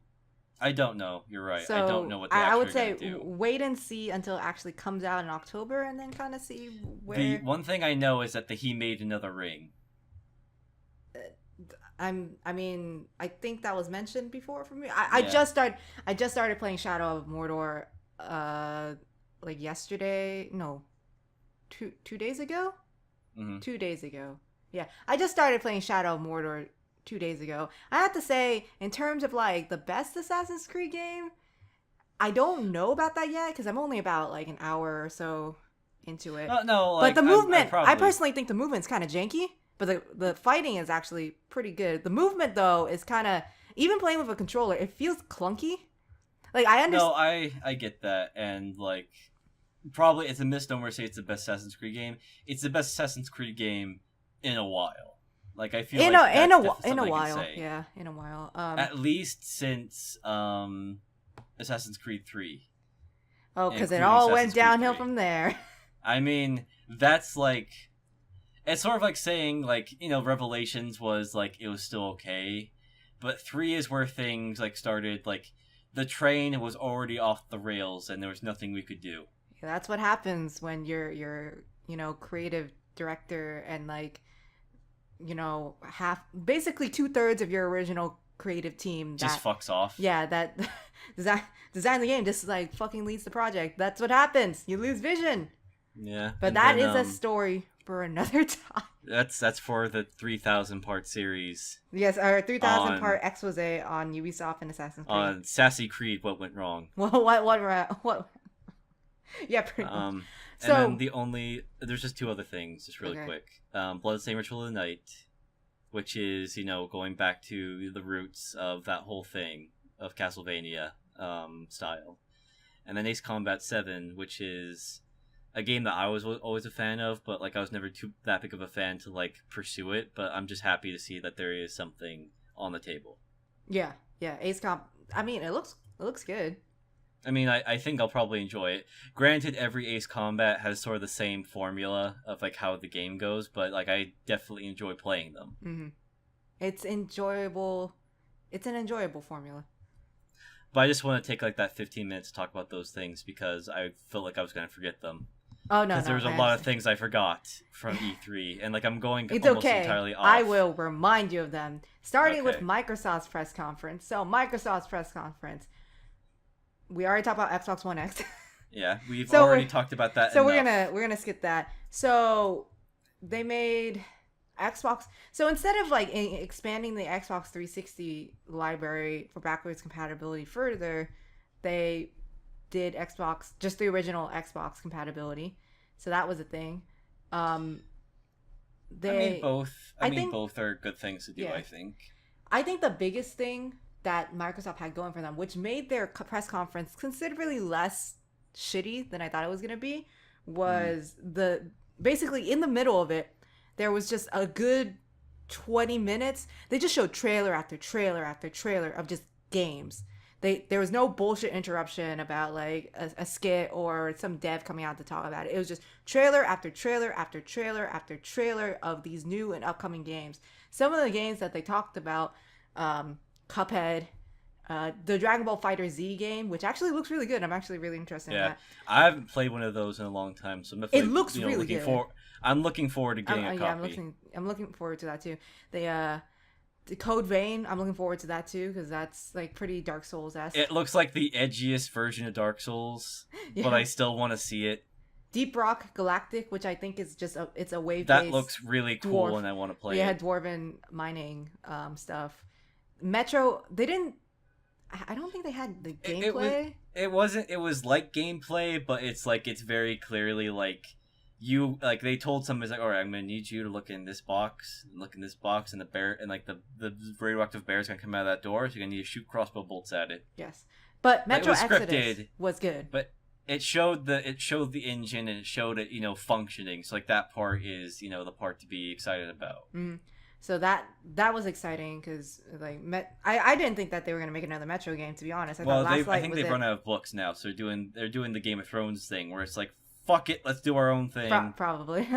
I don't know. You're right. I don't know So what they I actually would are say going to do. wait and see until it actually comes out in October, and then kind of see where. The one thing I know is that he made another ring. I mean, I think that was mentioned before for me. I Yeah. just started playing Shadow of Mordor, like yesterday. No, 2 days ago. Mm-hmm. 2 days ago. Yeah, I just started playing Shadow of Mordor 2 days ago. I have to say, in terms of like the best Assassin's Creed game, I don't know about that yet because I'm only about like an hour or so into it. No, like, But the movement, probably... I personally think the movement's kind of janky. But the fighting is actually pretty good. The movement though is kind of, even playing with a controller, it feels clunky. Like I understand. No, I get that, and like probably it's a misnomer to say it's the best Assassin's Creed game. It's the best Assassin's Creed game in a while. Like I feel in like a that's definitely in a something I can while, say. yeah, in a while. At least since Assassin's Creed 3. Oh, because it including all Assassin's went Creed downhill 3. from there. I mean, that's like, it's sort of like saying like, you know, Revelations was like it was still okay, but 3 is where things like started, like the train was already off the rails and there was nothing we could do. Yeah, that's what happens when you're creative director and like basically 2/3 of your original creative team Just fucks off. Yeah, that design the game just like fucking leads the project. That's what happens. You lose vision. Yeah. But that is a story for another time. That's for the 3,000 part series. Yes, our 3,000 part expose on Ubisoft and Assassin's Creed. On Sassy Creed, what went wrong? Well, what? Yeah, pretty much. And So then there's just 2 other things, just really quick. Bloodstained Ritual of the Night, which is, you know, going back to the roots of that whole thing of Castlevania style. And then Ace Combat 7, which is a game that I was always a fan of, but like I was never that big of a fan to like pursue it, but I'm just happy to see that there is something on the table. yeah, Ace Comp. I mean, it looks good. I mean, I think I'll probably enjoy it. Granted, every Ace Combat has sort of the same formula of like how the game goes, but like I definitely enjoy playing them. Mm-hmm. It's enjoyable. It's an enjoyable formula. But I just want to take like that 15 minutes to talk about those things because I felt like I was going to forget them. Oh no, because there was a lot of things I forgot from E3, and like I'm going it's almost okay. entirely off. I will remind you of them, starting with Okay. Microsoft's press conference. So Microsoft's press conference. We already talked about Xbox One X. Yeah, we've So already we're- talked about that. So enough. we're gonna skip that. So they made Xbox. So instead of like expanding the Xbox 360 library for backwards compatibility further, they did Xbox, just the original Xbox compatibility. So that was a thing. I mean both. I mean think- both are good things to do. Yeah. I think. I think the biggest thing that Microsoft had going for them, which made their press conference considerably less shitty than I thought it was going to be, was basically in the middle of it, there was just a good 20 minutes. They just showed trailer after trailer after trailer of just games. There was no bullshit interruption about like a skit or some dev coming out to talk about it. It was just trailer after trailer after trailer after trailer of these new and upcoming games. Some of the games that they talked about, Cuphead, the Dragon Ball Fighter Z game, which actually looks really good. I'm actually really interested in Yeah, that. I haven't played one of those in a long time, so I'm definitely, It looks really looking good. I'm looking forward to getting a copy. Yeah, I'm looking forward to that too. The Code Vein, I'm looking forward to that too because that's like pretty Dark Souls-esque. It looks like the edgiest version of Dark Souls, Yeah. but I still want to see it. Deep Rock Galactic, which I think is just it's a wave. That looks really cool, dwarf. and I want to play Yeah, it. had dwarven mining stuff. Metro, they didn't. I don't think they had the gameplay. It wasn't. It was like gameplay, but it's like it's very clearly like you like they told somebody like, all right, I'm gonna need you to look in this box, and the bear and like the radioactive bear is gonna come out of that door, so you're gonna need to shoot crossbow bolts at it. Yes. But Like, it Metro was Exodus scripted, was good. but it showed the engine, and it showed it, functioning. So like that part is, the part to be excited about. Mm. So that was exciting because like I didn't think that they were gonna make another Metro game, to be honest. I Well, thought Last Light I think was they've it. run out of books now, so they're doing the Game of Thrones thing where it's like, fuck it, let's do our own thing. Probably.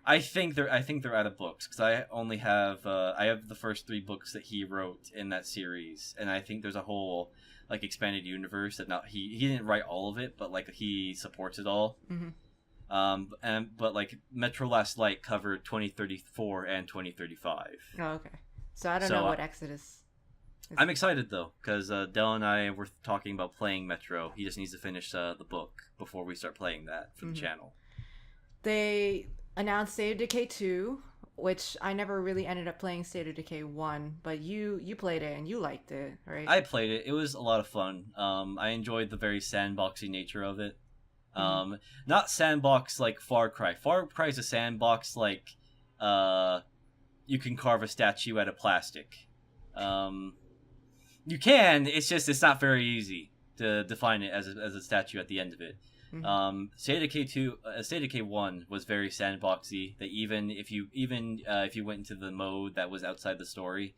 I think they're out of books because I only have I have the first 3 books that he wrote in that series, and I think there's a whole like expanded universe that not he didn't write all of it, but like he supports it all. Mm-hmm. But like Metro Last Light covered 2034 and 2035. Oh, okay. So I don't know what Exodus is. I'm excited though because Dell and I were talking about playing Metro. He just needs to finish the book before we start playing that for the channel. They announced State of Decay 2, which I never really ended up playing State of Decay 1, but you played it and you liked it, right? I played it. It was a lot of fun. I enjoyed the very sandboxy nature of it. Not sandbox like Far Cry. Far Cry is a sandbox like you can carve a statue out of plastic. You can. It's not very easy to define it as a statue at the end of it. Mm-hmm. State of Decay 2, State of Decay 1 was very sandboxy. That even if you went into the mode that was outside the story,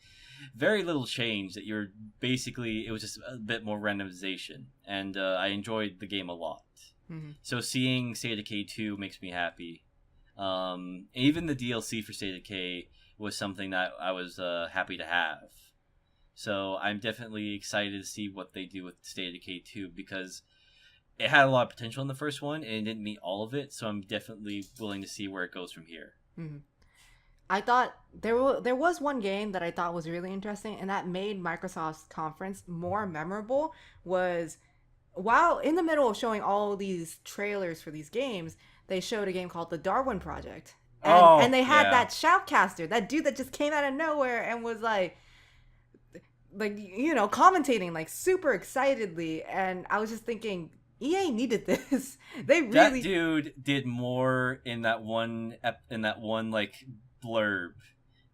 very little change. That you're basically it was just a bit more randomization, and I enjoyed the game a lot. Mm-hmm. So seeing State of Decay 2 makes me happy. Even the DLC for State of Decay was something that I was happy to have. So I'm definitely excited to see what they do with State of Decay 2 because it had a lot of potential in the first one and it didn't meet all of it. So I'm definitely willing to see where it goes from here. Mm-hmm. I thought there was one game that I thought was really interesting and that made Microsoft's conference more memorable was while in the middle of showing all these trailers for these games, they showed a game called The Darwin Project. And they had that shoutcaster, that dude that just came out of nowhere and was like commentating like super excitedly, and I was just thinking EA needed this. They really that dude did more in that one like blurb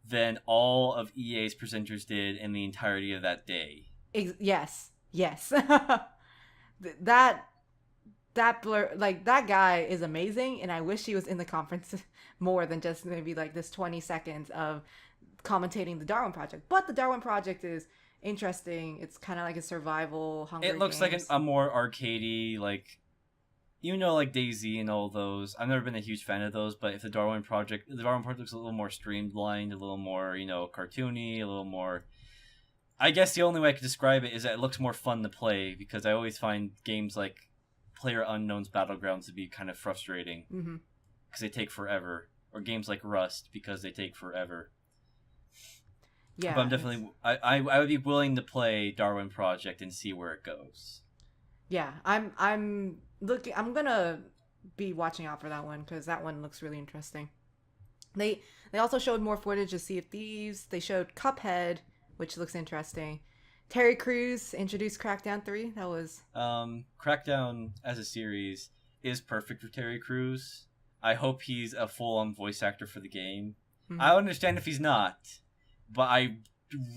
than all of EA's presenters did in the entirety of that day. Yes. that blur, like that guy is amazing, and I wish he was in the conference more than just maybe like this 20 seconds of commentating the Darwin Project. But the Darwin Project is interesting. It's kind of like a survival Hunger It looks Games. like a more arcadey, like like DayZ and all those. I've never been a huge fan of those, but if the Darwin Project looks a little more streamlined, a little more cartoony, a little more. I guess the only way I could describe it is that it looks more fun to play because I always find games like PlayerUnknown's Battlegrounds to be kind of frustrating because they take forever, or games like Rust because they take forever. Yeah, but I'm definitely I would be willing to play Darwin Project and see where it goes. Yeah, I'm gonna be watching out for that one because that one looks really interesting. They also showed more footage of Sea of Thieves. They showed Cuphead, which looks interesting. Terry Crews introduced Crackdown 3. That was Crackdown as a series is perfect for Terry Crews. I hope he's a full-on voice actor for the game. Mm-hmm. I understand if he's not. But I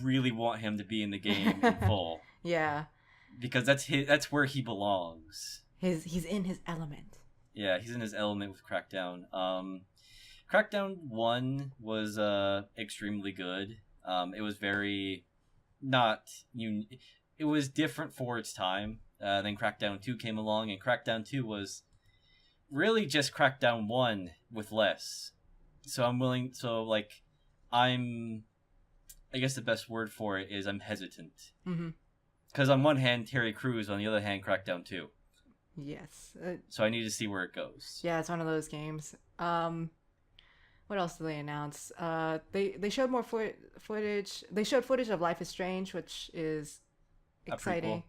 really want him to be in the game in full. Yeah. Because that's where he belongs. He's in his element. Yeah, he's in his element with Crackdown. Crackdown 1 was extremely good. It was very it was different for its time. Then Crackdown 2 came along, and Crackdown 2 was really just Crackdown 1 with less. I guess the best word for it is I'm hesitant. Because on one hand, Terry Crews, on the other hand, Crackdown 2. Yes. So I need to see where it goes. Yeah, it's one of those games. What else did they announce? They showed more footage. They showed footage of Life is Strange, which is exciting.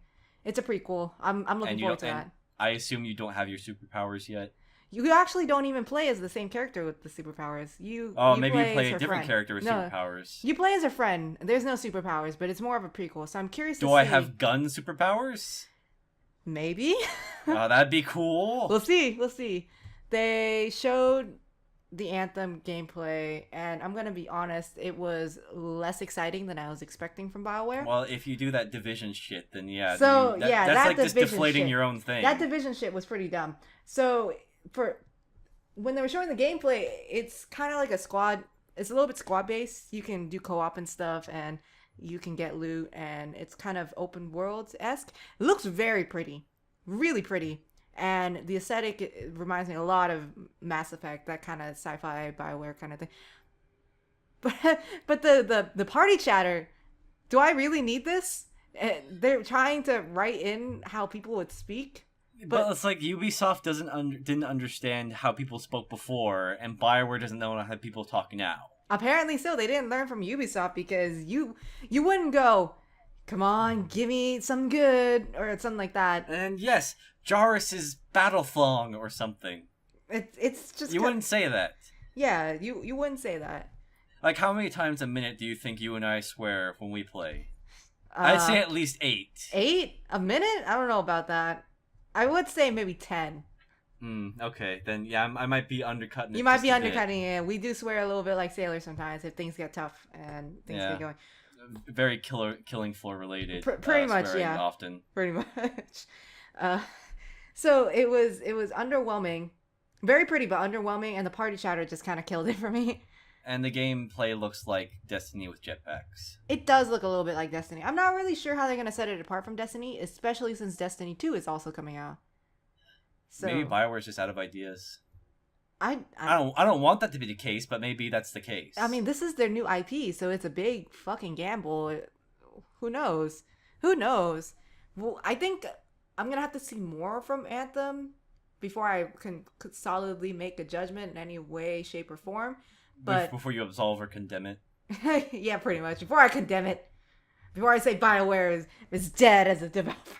It's a prequel. I'm looking forward to that. I assume you don't have your superpowers yet. You actually don't even play as the same character with the superpowers. Maybe you play a different character with superpowers. You play as a friend. There's no superpowers, but it's more of a prequel. So I'm curious to see. Do I have gun superpowers? Maybe. That'd be cool. We'll see. They showed the Anthem gameplay, and I'm gonna be honest, it was less exciting than I was expecting from BioWare. Well, if you do that division shit, then yeah, So yeah, that's that like just division deflating shit, your own that thing. division shit was pretty dumb. So for when they were showing the gameplay, it's kind of like a squad. It's a little bit squad based. You can do co-op and stuff, and you can get loot, and it's kind of open worlds esque. It looks very pretty, really pretty, and the aesthetic it reminds me a lot of Mass Effect, that kind of sci-fi Bioware kind of thing. But the party chatter. Do I really need this? They're trying to write in how people would speak, But but it's like Ubisoft didn't understand how people spoke before, and Bioware doesn't know how people talk now. apparently so. They didn't learn from Ubisoft because you wouldn't go, come on, give me some good or something like that. And yes, Jarrus is Battleflong or something. It's just You wouldn't say that. yeah, you wouldn't say that. Like, how many times a minute do you think you and I swear when we play? I'd say at least 8. 8 a minute. I don't know about that. I would say maybe 10. Okay, then yeah, I might be undercutting it. You might just be a undercutting it. We do swear a little bit like sailors sometimes if things get tough and things Yeah. get going. Very killing floor related. Pretty much, swearing yeah. Often. Pretty much. Uh, so it was underwhelming, very pretty but underwhelming, and the party chatter just kind of killed it for me. And the gameplay looks like Destiny with jetpacks. It does look a little bit like Destiny. I'm not really sure how they're gonna set it apart from Destiny, especially since Destiny 2 is also coming out. So Maybe Bioware's just out of ideas. I I don't want that to be the case, but maybe that's the case. I mean, this is their new IP, so it's a big fucking gamble. Who knows? Who knows? Well, I think I'm gonna have to see more from Anthem before I could solidly make a judgment in any way, shape, or form. But before you absolve or condemn it. yeah, pretty much. Before I condemn it, before I say BioWare is dead as a developer.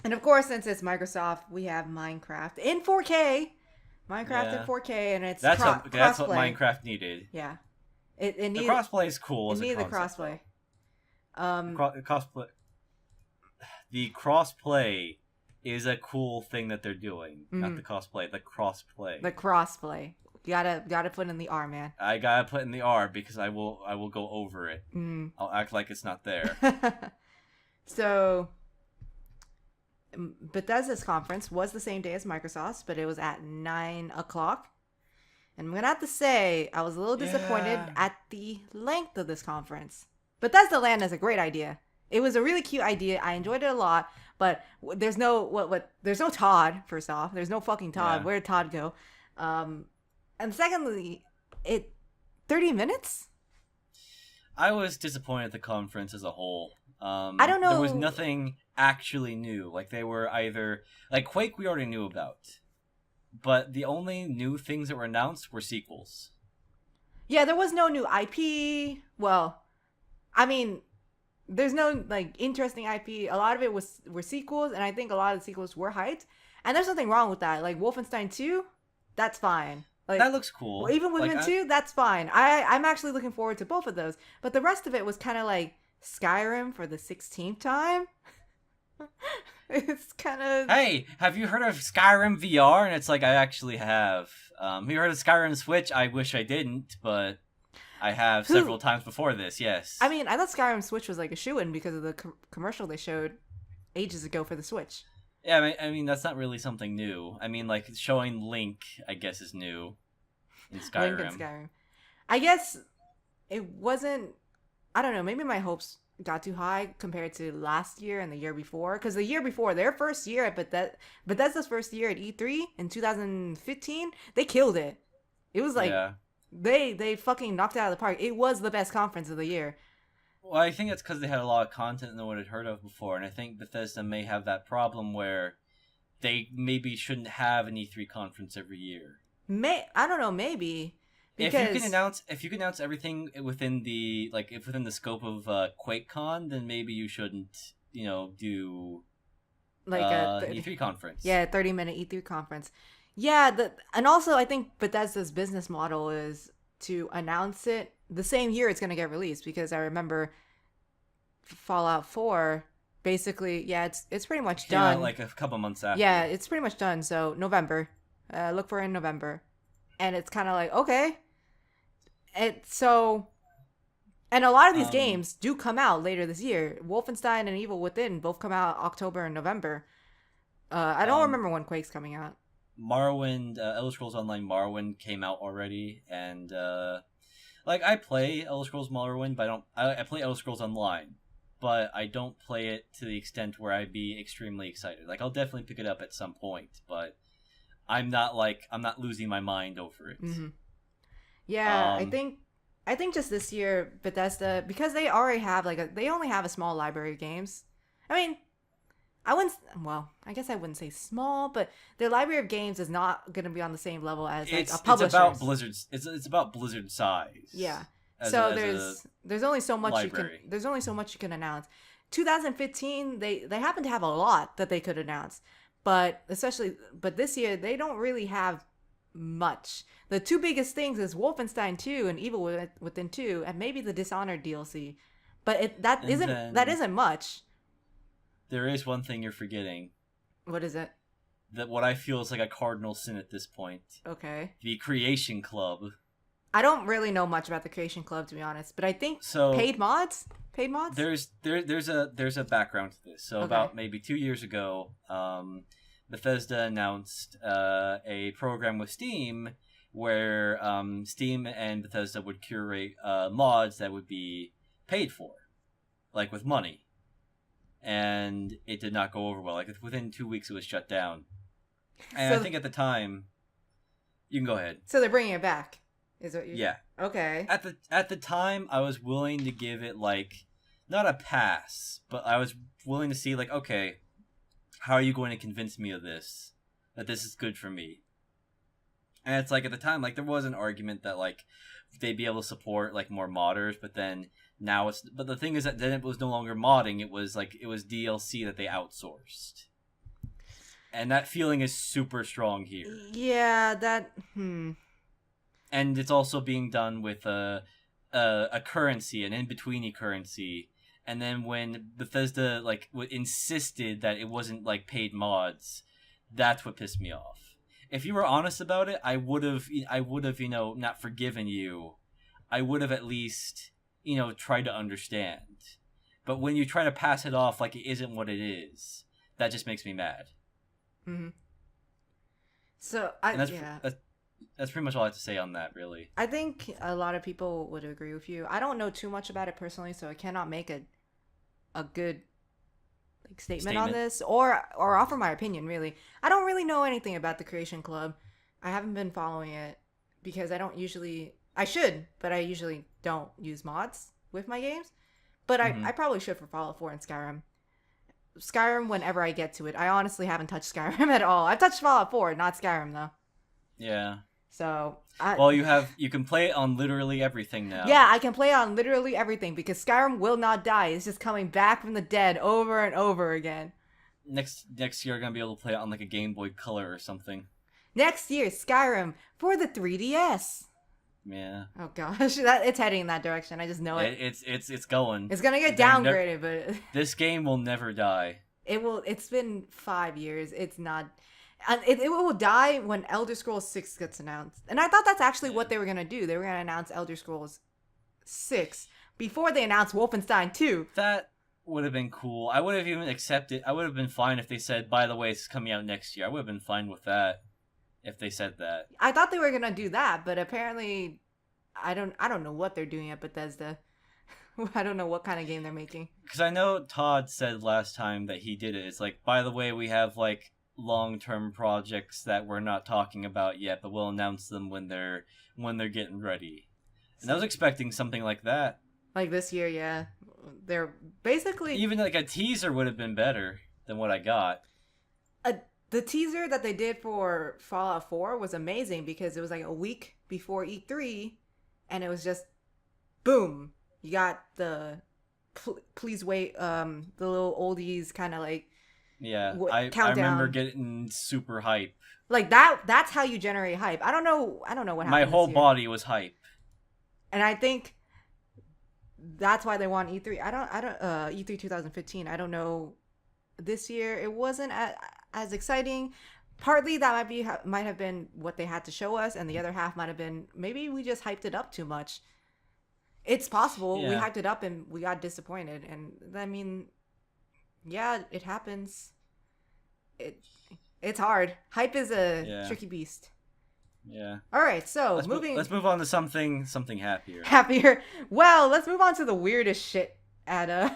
And of course, since it's Microsoft, we have Minecraft in 4K. Minecraft in 4K, and it's that's what crossplay. Minecraft needed. Yeah, it The needed crossplay is cool. it As a needed the concept, crossplay. Crossplay. The crossplay is a cool thing that they're doing. Not the cosplay, the crossplay. The crossplay. You gotta put in the R, man. I gotta put in the R because I will go over it. I'll act like it's not there. So Bethesda's conference was the same day as Microsoft's, but it was at 9 o'clock. And I'm gonna have to say I was a little disappointed at the length of this conference. Bethesda Land is a great idea. It was a really cute idea. I enjoyed it a lot, but there's no there's no Todd. First off, there's no fucking Todd. Yeah. Where'd Todd go? And secondly, 30 minutes. I was disappointed at the conference as a whole. I don't know. There was nothing actually new. Like, they were either like Quake we already knew about, but the only new things that were announced were sequels. Yeah, there was no new IP. Well, I mean, there's no like interesting IP. A lot of it were sequels, and I think a lot of the sequels were hyped. And there's nothing wrong with that. Like Wolfenstein 2, that's fine. Like, That looks cool. well, even Wolfenstein 2, that's fine. I'm actually looking forward to both of those. But the rest of it was kind of like Skyrim for the 16th time. It's kind of... Hey, have you heard of Skyrim VR? And it's like, I actually have. Have you heard of Skyrim Switch? I wish I didn't, but I have several times before this, yes. I mean, I thought Skyrim Switch was like a shoo-in because of the commercial they showed ages ago for the Switch. Yeah, I mean, that's not really something new. I mean, like, showing Link, I guess, is new in Skyrim. Link in Skyrim. I guess it wasn't... I don't know, maybe my hopes got too high compared to last year and the year before. Because the year before, their first year at Bethesda's first year at E3 in 2015, they killed it. It was like... Yeah. They fucking knocked it out of the park. It was the best conference of the year. Well, I think it's because they had a lot of content no one had heard of before, and I think Bethesda may have that problem where they maybe shouldn't have an E3 conference every year. I don't know, maybe because if you can announce everything within the if within the scope of QuakeCon, then maybe you shouldn't do like an E3 conference. Yeah, 30-minute E3 conference. Yeah, and also I think Bethesda's business model is to announce it the same year it's going to get released, because I remember Fallout 4, basically, yeah, it's pretty much Came out done. like a couple months Yeah, after. it's pretty much done. So November, look for it in November, and it's kind of like okay, so. And a lot of these Um, games do come out later this year. Wolfenstein and Evil Within both come out October and November. I don't um, remember when Quake's coming out. Morrowind, Elder Scrolls Online Morrowind came out already, and like I play Elder Scrolls Morrowind, but I don't. I play Elder Scrolls Online, but I don't play it to the extent where I'd be extremely excited. Like I'll definitely pick it up at some point, but I'm not losing my mind over it. Hmm. Yeah, Um, I think just this year Bethesda, because they already have they only have a small library of games. I mean, I wouldn't. Well, I guess I wouldn't say small, but their library of games is not going to be on the same level as like a it's about publisher's. Blizzard's. It's about Blizzard size Yeah. So as a there's only so much library. you can announce. 2015 they happen to have a lot that they could announce. But this year they don't really have much. The two biggest things is Wolfenstein 2 and Within 2 and maybe the Dishonored DLC. But And that then isn't much. there is one thing you're forgetting. What is it? That what I feel is like a cardinal sin at this point. Okay. The Creation Club. I don't really know much about the Creation Club to be honest, but I think So paid mods? there's a background to this. So Okay. about maybe 2 years ago, Bethesda announced a program with Steam where Steam and Bethesda would curate mods that would be paid for, like with money, and it did not go over well. Like within 2 weeks, it was shut down. And I So think at the time, you can go ahead. so they're bringing it back. Is what you Yeah, Okay. at the time, I was willing to give it like not a pass, but I was willing to see like, okay, how are you going to convince me of this? That this is good for me? And it's like at the time, like there was an argument that like they'd be able to support like more modders, but then now it's. But the thing is that then it was no longer modding; it was DLC that they outsourced, and that feeling is super strong here. Yeah, And it's also being done with a currency, an in betweeny currency. And then when Bethesda like insisted that it wasn't like paid mods, that's what pissed me off. If you were honest about it, I would have not forgiven you. I would have at least tried to understand. But when you try to pass it off like it isn't what it is, that just makes me mad. hmm So And that's pretty much all I have to say on that, really. I think a lot of people would agree with you. I don't know too much about it personally, so I cannot make a good like statement on this or offer my opinion really. I don't really know anything about the Creation Club. I haven't been following it because I should, but I usually don't use mods with my games. But Mm-hmm. I probably should for Fallout 4 and Skyrim. Skyrim whenever I get to it. I honestly haven't touched Skyrim at all. I've touched Fallout 4, not Skyrim though. Yeah. So Well, you can play it on literally everything now. yeah, I can play on literally everything because Skyrim will not die. It's just coming back from the dead over and over again. Next year, you're gonna be able to play it on like a Game Boy Color or something. Next year, Skyrim for the 3DS. Yeah. Oh gosh, it's heading in that direction. I just know it. It's going. It's gonna get They're downgraded, but This game will never die. it will. It's been 5 years. It's not. And it will die when Elder Scrolls 6 gets announced. And I thought that's actually what they were gonna do. They were gonna announce Elder Scrolls 6 before they announced Wolfenstein 2. That would have been cool. I would have even accepted. I would have been fine if they said, "By the way, it's coming out next year." I would have been fine with that if they said that. I thought they were gonna do that, but apparently, I don't know what they're doing at Bethesda. I don't know what kind of game they're making. Because I know Todd said last time that he did it. It's like, by the way, we have like long-term projects that we're not talking about yet, but we'll announce them when they're getting ready. And I was expecting something like that. Like this year, yeah. They're basically Even like a teaser would have been better than what I got. the teaser that they did for Fallout 4 was amazing because it was like a week before E3 and it was just boom. You got the please wait the little oldies kind of like Yeah, I countdown. remember getting super hype. Like that's how you generate hype. I don't know what happened My whole this year. body was hype. And I think that's why they want E3. I don't E3 2015. I don't know this year. It wasn't as exciting. Partly that might have been what they had to show us, and the other half might have been maybe we just hyped it up too much. It's possible we Yeah, hyped it up and we got disappointed, and I mean, yeah, it happens. It it's hard. Hype is a yeah, tricky beast. yeah. All right, so Let's moving move on to something happier. happier. Well, let's move on to the weirdest shit at Yeah,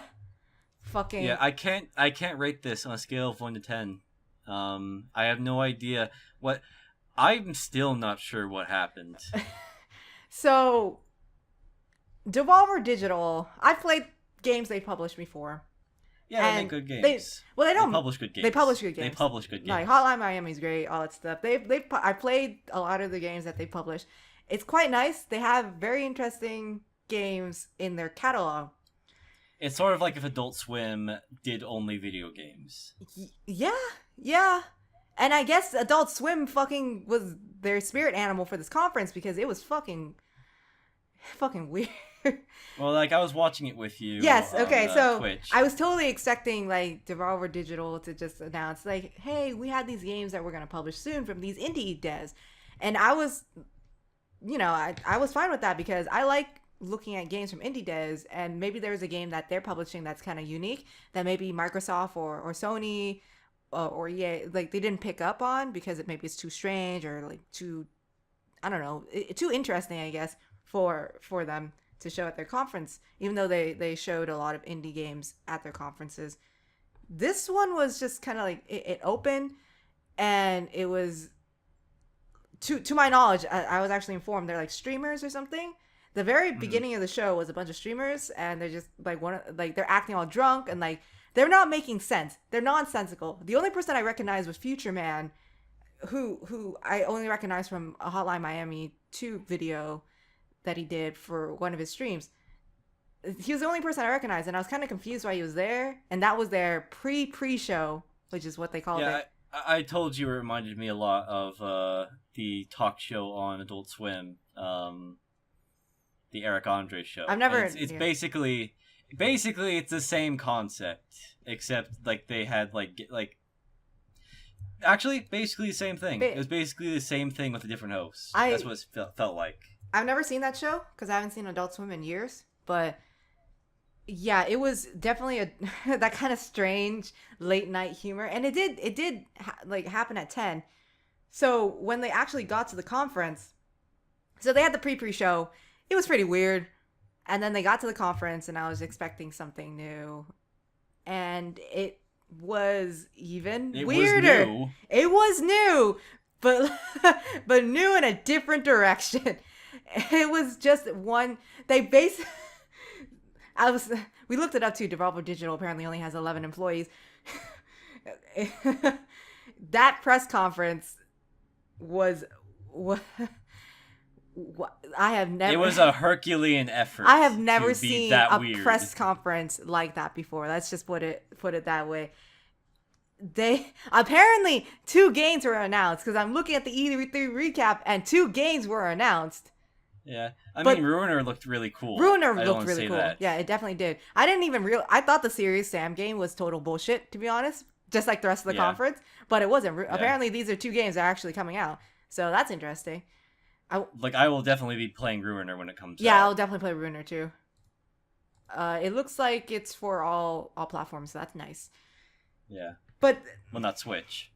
fucking. I can't rate this on a scale of 1 to 10. I have no idea what. I'm still not sure what happened. So Devolver Digital. I've played games they published before, Yeah, they make and good they games. well they They don't publish good games. they publish good They games. publish good Like games. Hotline Miami's great, all that stuff. I played a lot of the games that they publish. It's quite nice. They have very interesting games in their catalog. It's sort of like if Adult Swim did only video games. Yeah, yeah. And I guess Adult Swim fucking was their spirit animal for this conference because it was fucking weird. Well, like I was watching it with you. Yes, on, okay, so Twitch. I was totally expecting like Devolver Digital to just announce like, hey, we had these games that we're gonna publish soon from these indie devs. And I was I was fine with that because I like looking at games from indie devs, and maybe there's a game that they're publishing that's kind of unique that maybe Microsoft or Sony or EA like they didn't pick up on because maybe it's too strange or like too I don't know too interesting I guess for them to show at their conference, even though they showed a lot of indie games at their conferences. This one was just kind of like it opened, and it was to my knowledge, I was actually informed they're like streamers or something. The very Mhm. beginning of the show was a bunch of streamers, and they're just like like they're acting all drunk and like they're not making sense. They're nonsensical. The only person I recognized was Future Man, who I only recognized from a Hotline Miami 2 video that he did for one of his streams. He was the only person I recognized, and I was kind of confused why he was there. And that was their pre-show, which is what they called Yeah, it. I told you it reminded me a lot of the talk show on Adult Swim, the Eric Andre show. I've never. And it's Yeah. basically it's the same concept, except like they had like actually basically the same thing. It was basically the same thing with a different host. That's what it felt like. I've never seen that show because I haven't seen Adult Swim in years. But yeah, it was definitely a that kind of strange late night humor, and it did like happen at 10. So when they actually got to the conference, so they had the pre show. It was pretty weird, and then they got to the conference, and I was expecting something new, and it was even weirder. Was new. It was new, but but new in a different direction. It was just one. They base. I was. We looked it up too. Devolver Digital apparently only has 11 employees. That press conference was what I have never. It was a Herculean effort. I have never to be seen that a weird. press conference like that before. Let's just put it that way. They apparently 2 games were announced because I'm looking at the E3 recap and 2 games were announced. Yeah, I But mean Ruiner looked really cool. Ruiner I don't looked wanna really say cool. that. Yeah, it definitely did. I didn't even I thought the Serious Sam game was total bullshit, to be honest, just like the rest of the Yeah. conference. But it wasn't. Apparently, these are 2 games that are actually coming out, so that's interesting. I will definitely be playing Ruiner when it comes out. Yeah, I'll definitely play Ruiner too. It looks like it's for all platforms, so that's nice. Yeah. But Well, not Switch.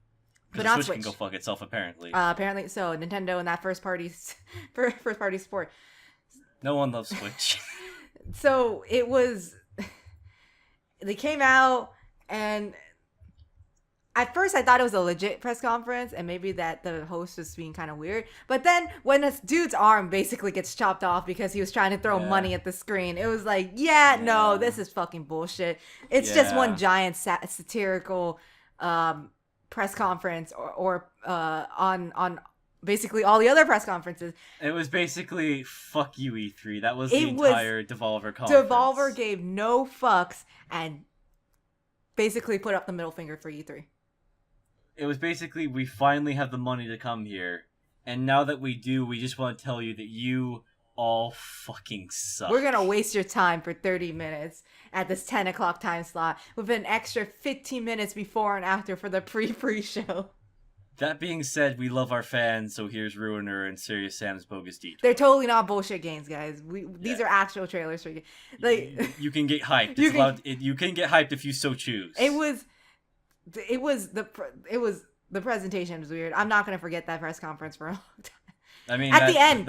But Because not Switch Switch. can go fuck itself, apparently. apparently, so Nintendo and that first party support. No one loves Switch. So it was. They came out, and at first I thought it was a legit press conference, and maybe that the host was being kind of weird. But then when this dude's arm basically gets chopped off because he was trying to throw Yeah. money at the screen, it was like, no, Yeah. this is fucking bullshit. It's just Yeah. one giant satirical press conference, or on basically all the other press conferences. It was basically fuck you, E3. That was the It was entire Devolver conference. Devolver gave no fucks and basically put up the middle finger for E3. It was basically, we finally have the money to come here, and now that we do, we just want to tell you that you all fucking We're suck. gonna waste your time for 30 minutes at this 10 o'clock time slot with an extra 15 minutes before and after for the pre-show. That being said, we love our fans, so here's Ruiner and Serious Sam's Bogus They're Detour. totally not bullshit games, guys. These Yeah. are actual trailers for you. Like You can get hyped. you It's can. allowed. You can get hyped if you so choose. It was. It was the presentation was weird. I'm not gonna forget that press conference for a long time. I mean, At the end,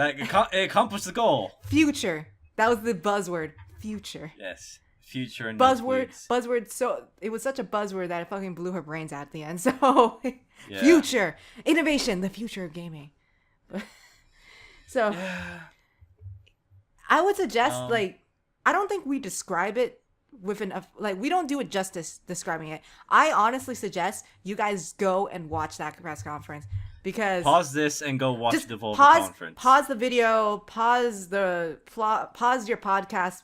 it accomplished the goal. future. That was the buzzword. Future. Yes, future and Buzzword. nosebleeds. Buzzword. So it was such a buzzword that it fucking blew her brains out at the end. So Yeah. future innovation, the future of gaming. So Yeah. I would suggest Um, like I don't think we describe it with enough like we don't do it justice describing it. I honestly suggest you guys go and watch that press conference because Pause this and go watch just the Volvo pause conference. pause the video, pause your podcast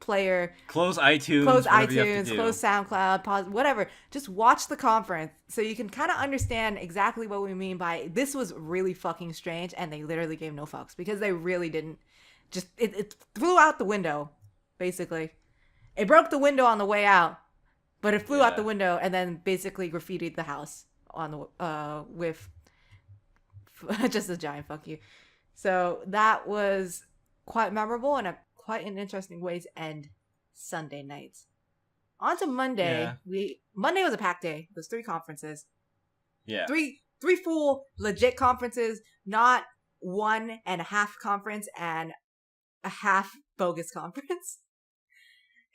player, Close iTunes. close whatever you have to iTunes, do. close SoundCloud, pause whatever. Just watch the conference so you can kind of understand exactly what we mean by this was really fucking strange and they literally gave no fucks because they really didn't. Just it flew out the window, basically. It broke the window on the way out, but it flew out the Yeah. window and then basically graffitied the house on the with just a giant fuck you. So that was quite memorable and quite an interesting way to end Sunday nights. On to Monday. Yeah. Monday was a packed day. There's 3 conferences. Yeah. Three full legit conferences, not 1.5 conference and a half bogus conference.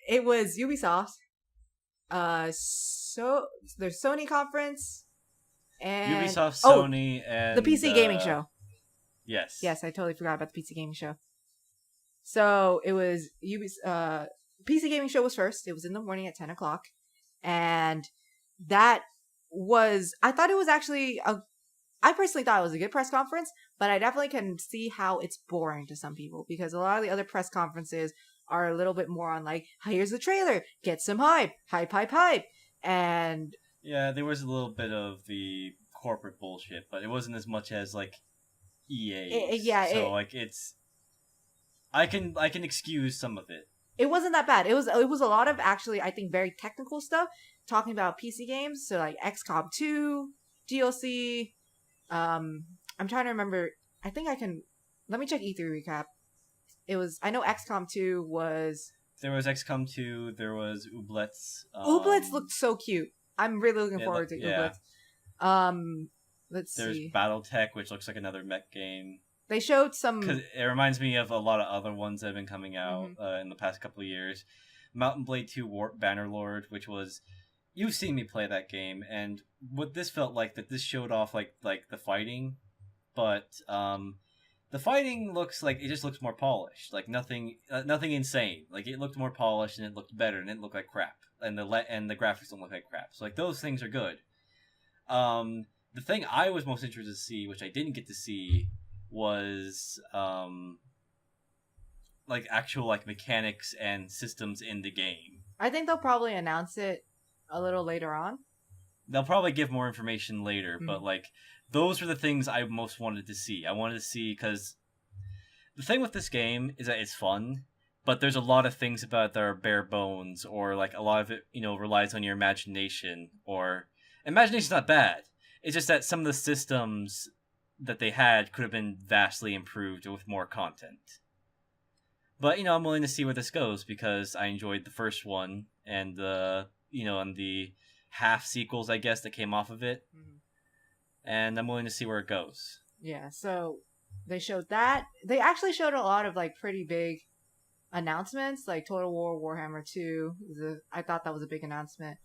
It was Ubisoft. So there's Sony conference and Ubisoft, Sony, and the PC gaming show. Yes. Yes, I totally forgot about the PC gaming show. So it was PC gaming show was first. It was in the morning at 10 o'clock, and that was I thought it was actually I personally thought it was a good press conference, but I definitely can see how it's boring to some people because a lot of the other press conferences are a little bit more on like, here's the trailer, get some hype, and Yeah, there was a little bit of the corporate bullshit, but it wasn't as much as like EA. So like it's I can excuse some of it. it wasn't that bad. It was a lot of actually I think very technical stuff talking about PC games, so like XCOM 2, DLC. I'm trying to remember. I think I can. Let me check E3 recap. It was. I know XCOM 2 was. There was XCOM 2. There was Ooblets. Ooblets looked so cute. I'm really looking forward to yeah. Ooblets. Let's There's see. BattleTech, which looks like another mech game. They showed some. Because it reminds me of a lot of other ones that have been coming out in the past couple of years. Mountain Blade 2 Warp Bannerlord, which was... You've seen me play that game, and what this felt like, that this showed off like the fighting, but the fighting looks like it just looks more polished, like nothing insane. Like it looked more polished and it looked better, and it didn't look like crap, and the graphics don't look like crap. So like those things are good. The thing I was most interested to see, which I didn't get to see, was like actual like mechanics and systems in the game. I think they'll probably announce it a little later on. They'll probably give more information later, but like those were the things I most wanted to see. I wanted to see because the thing with this game is that it's fun, but there's a lot of things about it that are bare bones, or like a lot of it, relies on your imagination. Or imagination's not bad. It's just that some of the systems that they had could have been vastly improved with more content. But I'm willing to see where this goes because I enjoyed the first one and and the half sequels, I guess, that came off of it. And I'm willing to see where it goes. Yeah, so they showed that. They actually showed a lot of like pretty big announcements, like Total War Warhammer 2. I thought that was a big announcement.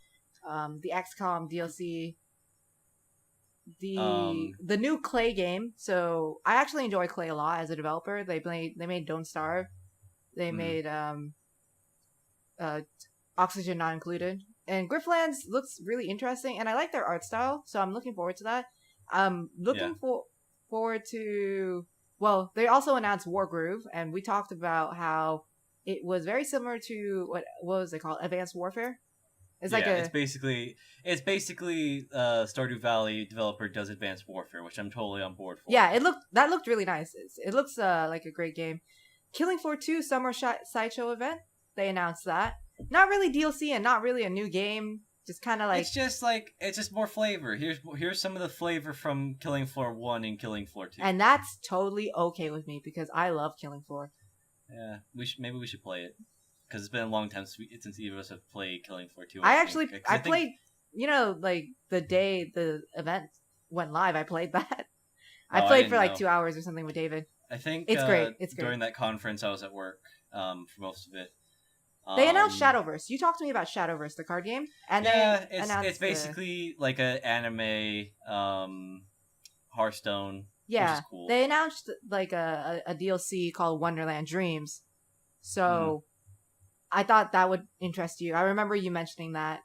The XCOM DLC, the new Clay game. So I actually enjoy Clay a lot as a developer. They made Don't Starve. They made Oxygen Not Included. And Grifflands looks really interesting, and I like their art style, so I'm looking forward to that. Looking forward to... Well, they also announced Wargroove, and we talked about how it was very similar to... What was it called? Advanced Warfare? It's basically Stardew Valley developer does Advanced Warfare, which I'm totally on board for. Yeah, that looked really nice. It looks like a great game. Killing Floor 2 Summer Sideshow event. They announced that. Not really DLC and not really a new game. Just kind of like... It's just more flavor. Here's some of the flavor from Killing Floor 1 and Killing Floor 2. And that's totally okay with me because I love Killing Floor. Yeah, maybe we should play it. Because it's been a long time since either of us have played Killing Floor 2. I played, like the day the event went live, I played that. I played for like 2 hours or something with David. I think it's great. It's great. During that conference, I was at work for most of it. They announced Shadowverse. You talked to me about Shadowverse, the card game, and it's basically like an anime Hearthstone. Yeah, which is cool. They announced like a DLC called Wonderland Dreams. So I thought that would interest you. I remember you mentioning that.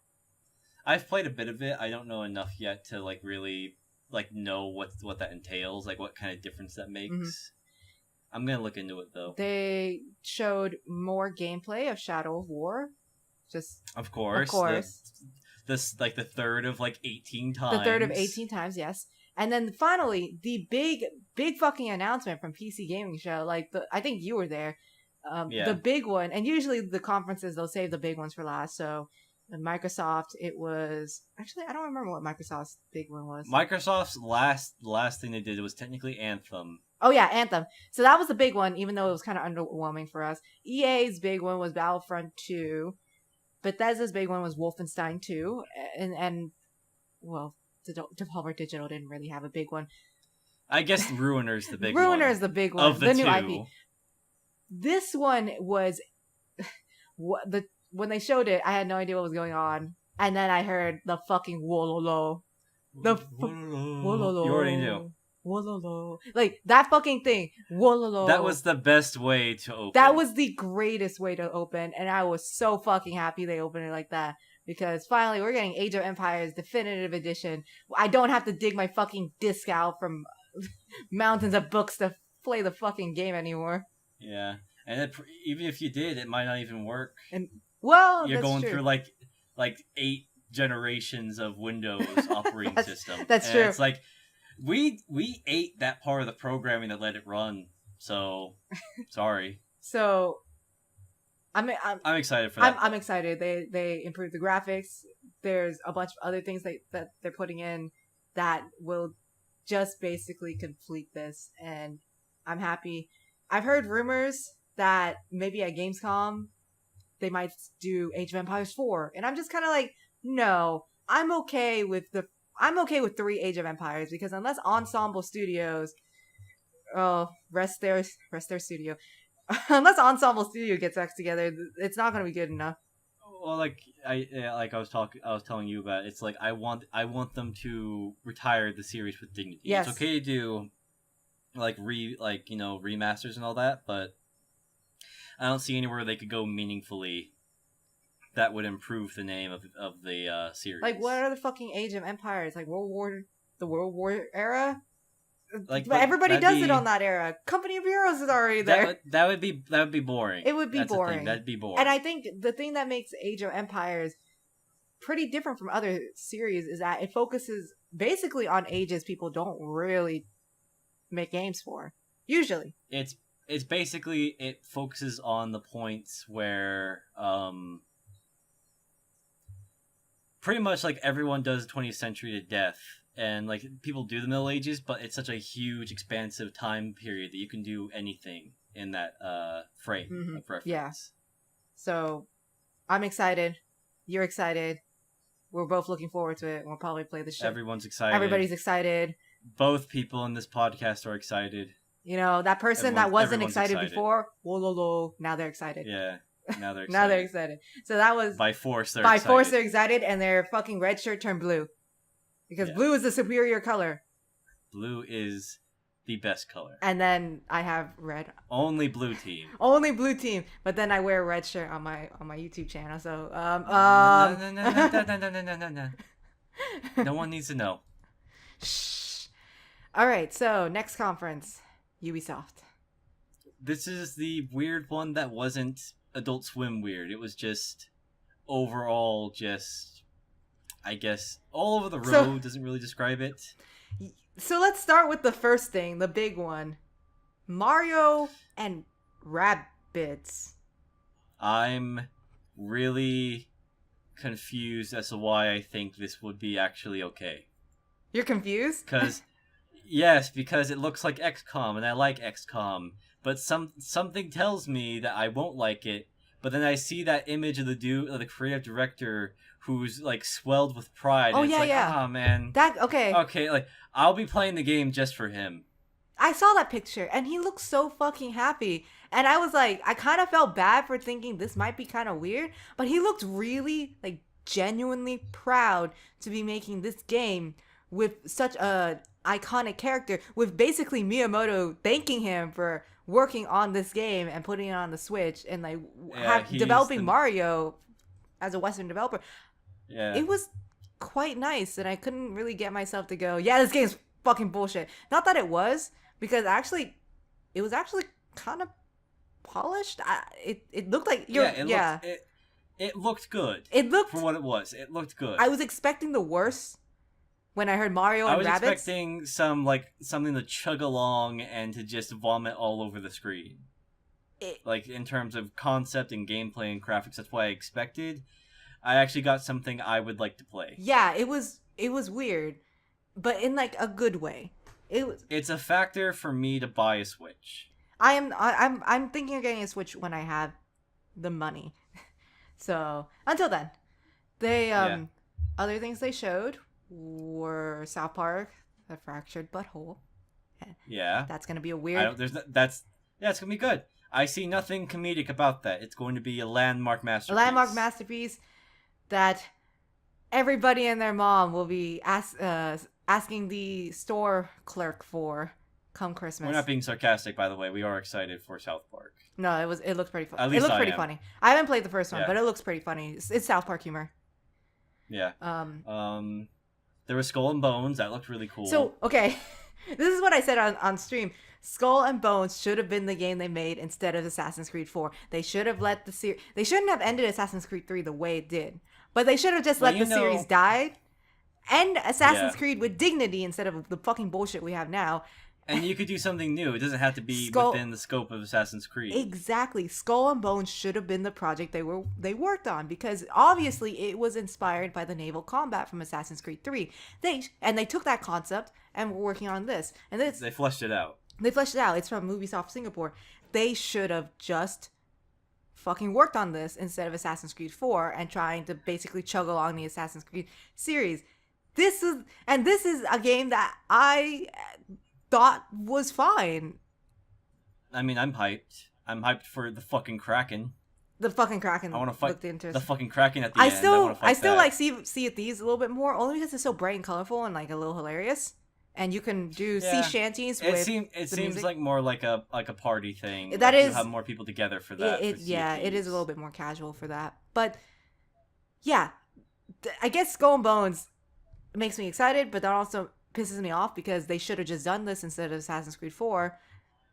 I've played a bit of it. I don't know enough yet to like really like know what that entails, like what kind of difference that makes. Mm-hmm. I'm gonna look into it though. They showed more gameplay of Shadow of War. Of course. This like the third of like 18 times. The third of 18 times, yes. And then finally, the big fucking announcement from PC Gaming Show. Like I think you were there. The big one, and usually the conferences they'll save the big ones for last. So Microsoft, it was actually I don't remember what Microsoft's big one was. Microsoft's last thing they did was technically Anthem. Oh yeah, Anthem. So that was the big one, even though it was kind of underwhelming for us. EA's big one was Battlefront 2. Bethesda's big one was Wolfenstein 2, and well, Devolver Digital didn't really have a big one. I guess Ruiner's the big one. Ruiner's the big one of the new two. IP. This one was when they showed it, I had no idea what was going on, and then I heard the fucking wololo. Wololo. You already knew. Wololo. Like that fucking thing. Wololo. That was the best way to open. That was the greatest way to open, and I was so fucking happy they opened it like that. Because finally we're getting Age of Empires Definitive Edition. I don't have to dig my fucking disc out from mountains of books to play the fucking game anymore. Yeah, and even if you did, it might not even work. And well, you're going true. through like 8 generations of Windows operating system. That's and true. It's like we ate that part of the programming that let it run. So sorry. So I'm excited for that. I'm excited. They improved the graphics. There's a bunch of other things that they're putting in that will just basically complete this, and I'm happy. I've heard rumors that maybe at Gamescom they might do Age of Empires 4, and I'm just kind of like, no, I'm okay with 3 Age of Empires, because unless Ensemble Studios, rest their studio, unless Ensemble Studio gets X together, it's not going to be good enough. Well, like I was telling you about, it's like I want them to retire the series with dignity. Yes. It's okay to do remasters and all that, but I don't see anywhere they could go meaningfully that would improve the name of the series. Like, what are the fucking Age of Empires? Like the World War era? Like, but everybody does it on that era. Company of Heroes is already there. That would be boring. It would be boring. That'd be boring. And I think the thing that makes Age of Empires pretty different from other series is that it focuses basically on ages people don't really make games for. Usually. It's basically, it focuses on the points where pretty much like everyone does 20th century to death, and like people do the Middle Ages, but it's such a huge expansive time period that you can do anything in that frame of reference. Yeah. So I'm excited. You're excited. We're both looking forward to it. We'll probably play the show. Everyone's excited. Everybody's excited. Both people in this podcast are excited. You know, that person that wasn't excited before, now they're excited. Yeah, now they're excited. Now they're excited. So that was... By force, they're excited, and their fucking red shirt turned blue. Because blue is the superior color. Blue is the best color. And then I have red. Only blue team. Only blue team. But then I wear a red shirt on my YouTube channel. So No. No one needs to know. Shh. All right. So next conference, Ubisoft. This is the weird one that wasn't Adult Swim weird. It was just overall I guess all over the road doesn't really describe it. So let's start with the first thing, the big one. Mario and Rabbids. I'm really confused as to why I think this would be actually okay. You're confused? Because yes, because it looks like XCOM, and I like XCOM, but something tells me that I won't like it. But then I see that image of the creative director, who's like swelled with pride, Oh and it's yeah, like, yeah. ah, man, Okay. okay, like I'll be playing the game just for him. I saw that picture and he looked so fucking happy. And I was like, I kind of felt bad for thinking this might be kind of weird, but he looked really like genuinely proud to be making this game with such a iconic character, with basically Miyamoto thanking him for working on this game and putting it on the Switch and like Yeah, developing Mario as a Western developer. yeah, It was quite nice, and I couldn't really get myself to go, yeah, this game's fucking bullshit. Not that it was, because it was actually kind of polished. It looked like it looked good. It looked for what it was. It looked good. I was expecting the worst when I heard Mario and I was rabbits. expecting something to chug along and to just vomit all over the screen. Like in terms of concept and gameplay and graphics, that's what I expected. I actually got something I would like to play. Yeah, it was weird, but in like a good way. It's a factor for me to buy a Switch. I'm thinking of getting a Switch when I have the money. So until then, they other things they showed were South Park, The Fractured Butthole. Yeah, that's gonna be a weird. It's gonna be good. I see nothing comedic about that. It's going to be a landmark masterpiece. A landmark masterpiece that everybody and their mom will be asking the store clerk for come Christmas. We're not being sarcastic, by the way. We are excited for South Park. No, it looked pretty funny. At least it looked pretty funny. I haven't played the first one, but it looks pretty funny. It's South Park humor. Yeah. There was Skull and Bones. That looked really cool. So, okay. This is what I said on stream. Skull and Bones should have been the game they made instead of Assassin's Creed 4. They should have let the series... They shouldn't have ended Assassin's Creed 3 the way it did. But they should have just let the series die. End Assassin's Creed with dignity instead of the fucking bullshit we have now. And you could do something new. It doesn't have to be within the scope of Assassin's Creed. Exactly. Skull and Bones should have been the project they worked on, because obviously it was inspired by the naval combat from Assassin's Creed 3. They took that concept and were working on this. And they fleshed it out. They fleshed it out. It's from Ubisoft Singapore. They should have just fucking worked on this instead of Assassin's Creed 4 and trying to basically chug along the Assassin's Creed series. This is a game that I thought was fine. I mean, I'm hyped. I'm hyped for the fucking Kraken. The fucking Kraken. I want to fight the fucking Kraken at the end. I still like Sea of Thieves a little bit more, only because it's so bright and colorful and like a little hilarious. And you can do sea shanties with it seems like more like a party thing. That is, you have more people together for that. It is a little bit more casual for that. But yeah, I guess Skull and Bones makes me excited, but that also pisses me off because they should have just done this instead of Assassin's Creed 4.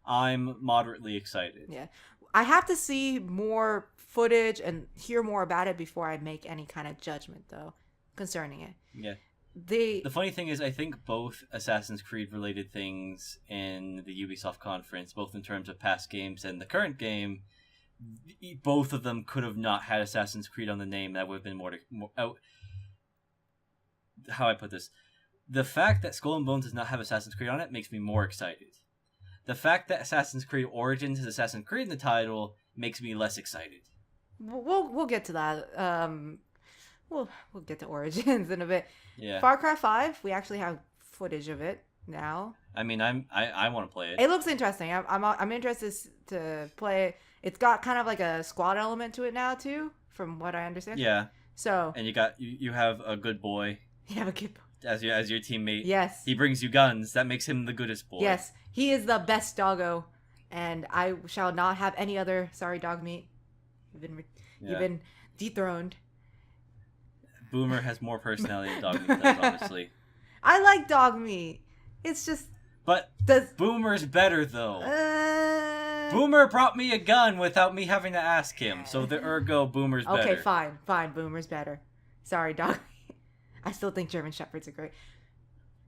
I'm moderately excited. Yeah. I have to see more footage and hear more about it before I make any kind of judgment, though, concerning it. Yeah. The funny thing is, I think both Assassin's Creed related things in the Ubisoft conference, both in terms of past games and the current game, both of them could have not had Assassin's Creed on the name. That would have been more how I put this. The fact that Skull and Bones does not have Assassin's Creed on it makes me more excited. The fact that Assassin's Creed Origins has Assassin's Creed in the title makes me less excited. We'll get to that. We'll get to Origins in a bit. Yeah. Far Cry 5, we actually have footage of it now. I mean, I want to play it. It looks interesting. I'm interested to play it. It's got kind of like a squad element to it now too, from what I understand. Yeah. So. And you have a good boy. You have a good boy. As your teammate. Yes. He brings you guns. That makes him the goodest boy. Yes. He is the best doggo, and I shall not have any other sorry dog meat. You've been dethroned. Boomer has more personality than dog meat does, honestly. I like dog meat. It's just... But Boomer's better, though. Boomer brought me a gun without me having to ask him, so the ergo Boomer's better. Okay, fine. Boomer's better. Sorry, dog. I still think German Shepherds are great.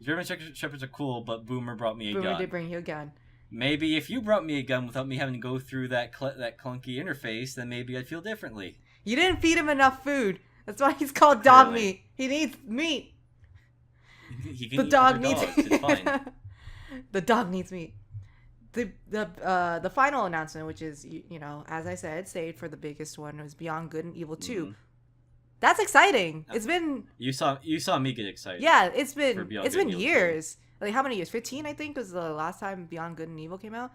German Shepherds are cool, but Boomer brought me a gun. Boomer did bring you a gun. Maybe if you brought me a gun without me having to go through that that clunky interface, then maybe I'd feel differently. You didn't feed him enough food. That's why he's called dog Clearly. meat. He needs meat. He can The eat other dog needs dogs. It's fine. The dog needs meat. The final announcement, which is as I said, saved for the biggest one, was Beyond Good and Evil 2. Mhm. That's exciting. It's been You saw me get excited. yeah, for it's been Beyond it's Good been and Evil 2. years. Like how many years? 15, I think, was the last time Beyond Good and Evil came out.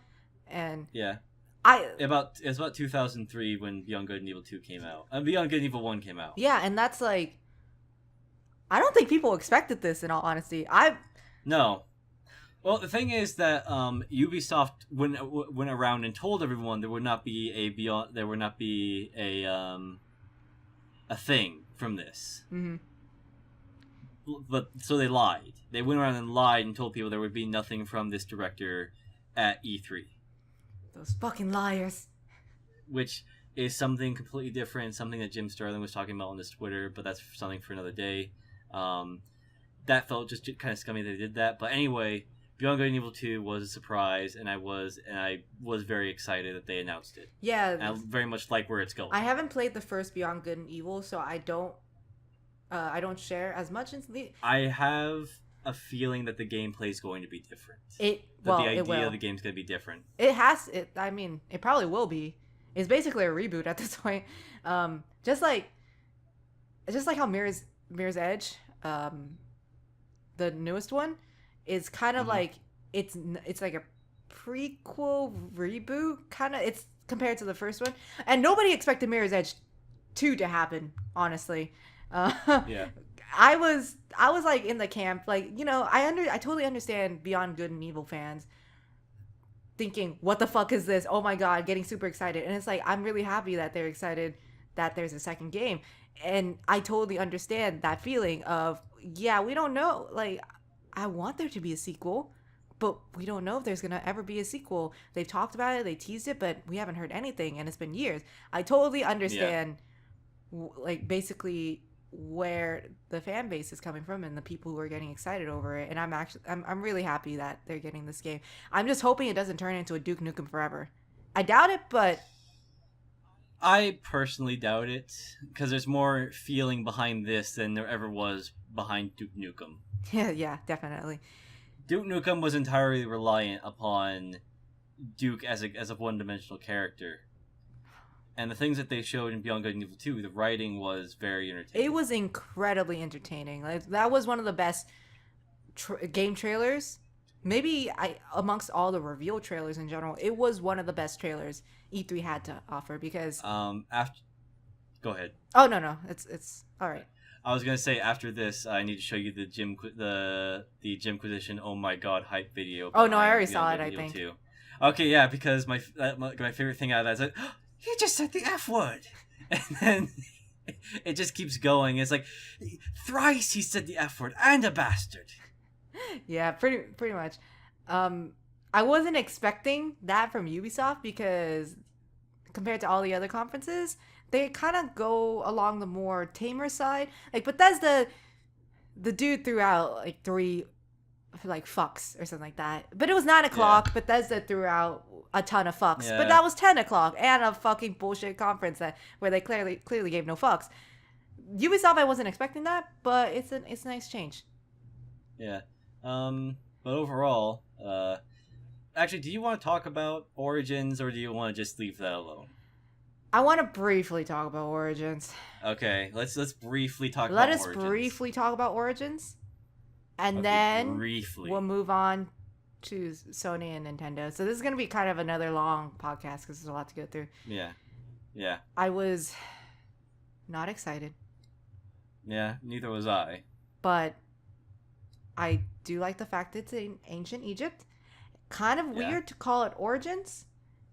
And Yeah. It's about 2003 when Beyond Good and Evil 2 came out. Beyond Good and Evil 1 came out. yeah, and that's like I don't think people expected this in all honesty. No. Well, the thing is that Ubisoft went around and told everyone there would not be a thing from this. Mhm. But so they lied. They went around and lied and told people there would be nothing from this director at E3, Those fucking liars. which is something completely different, something that Jim Sterling was talking about on his Twitter, but that's something for another day. That felt just kind of scummy they did that. But anyway, Beyond Good and Evil 2 was a surprise, and I was very excited that they announced it. Yeah, And I very much like where it's going. I haven't played the first Beyond Good and Evil, so I don't share as much in the I have a feeling that the gameplay is going to be different. it. That Well, the it idea will. of the game's going to be different. It has. I mean, it probably will be. It's basically a reboot at this point. Just like how Mirror's Edge, the newest one, is kind of Mhm. like it's like a prequel reboot kind of. It's compared to the first one, and nobody expected Mirror's Edge 2 to happen. Honestly, Yeah. I was like in the camp, like I totally understand Beyond Good and Evil fans thinking, what the fuck is this? Oh my god, getting super excited. And it's like, I'm really happy that they're excited that there's a second game. And I totally understand that feeling of, yeah, we don't know. Like, I want there to be a sequel, but we don't know if there's going to ever be a sequel. They've talked about it, they teased it, but we haven't heard anything, and it's been years. I totally understand, like, basically where the fan base is coming from and the people who are getting excited over it. And I'm really happy that they're getting this game. I'm just hoping it doesn't turn into a Duke Nukem Forever. I doubt it, but I personally doubt it, because there's more feeling behind this than there ever was behind Duke Nukem. yeah, definitely. Duke Nukem was entirely reliant upon Duke as a one-dimensional character. And the things that they showed in Beyond Good and Evil 2, the writing was very entertaining. It was incredibly entertaining. Like, that was one of the best game trailers. Maybe amongst all the reveal trailers in general, it was one of the best trailers E3 had to offer because. After, go ahead. Oh no, it's all right. I was gonna say after this, I need to show you the Jimquisition. Oh my god, hype video. Oh no, I already Beyond saw it. Good I and Evil think. 2. Okay, yeah, because my favorite thing out of that is like, oh, he just said the F word, and then it just keeps going. It's like thrice he said the F word and a bastard. Yeah, pretty much. I wasn't expecting that from Ubisoft because compared to all the other conferences, they kind of go along the more tamer side. Like Bethesda, the dude threw out like 3 like fucks or something like that. But it was 9 o'clock. Yeah. Bethesda threw out a ton of fucks. Yeah. But that was 10 o'clock and a fucking bullshit conference where they clearly gave no fucks. Ubisoft, I wasn't expecting that, but it's a nice change. Yeah. But overall, actually, do you want to talk about Origins or do you want to just leave that alone? I want to briefly talk about Origins. Okay, let's briefly talk Let about us Origins. briefly talk about Origins, and Okay, then briefly. we'll move on to Sony and Nintendo. So this is going to be kind of another long podcast because there's a lot to go through. Yeah. I was not excited, Yeah, neither was I. but I do like the fact it's in ancient Egypt. Kind of Yeah. weird to call it Origins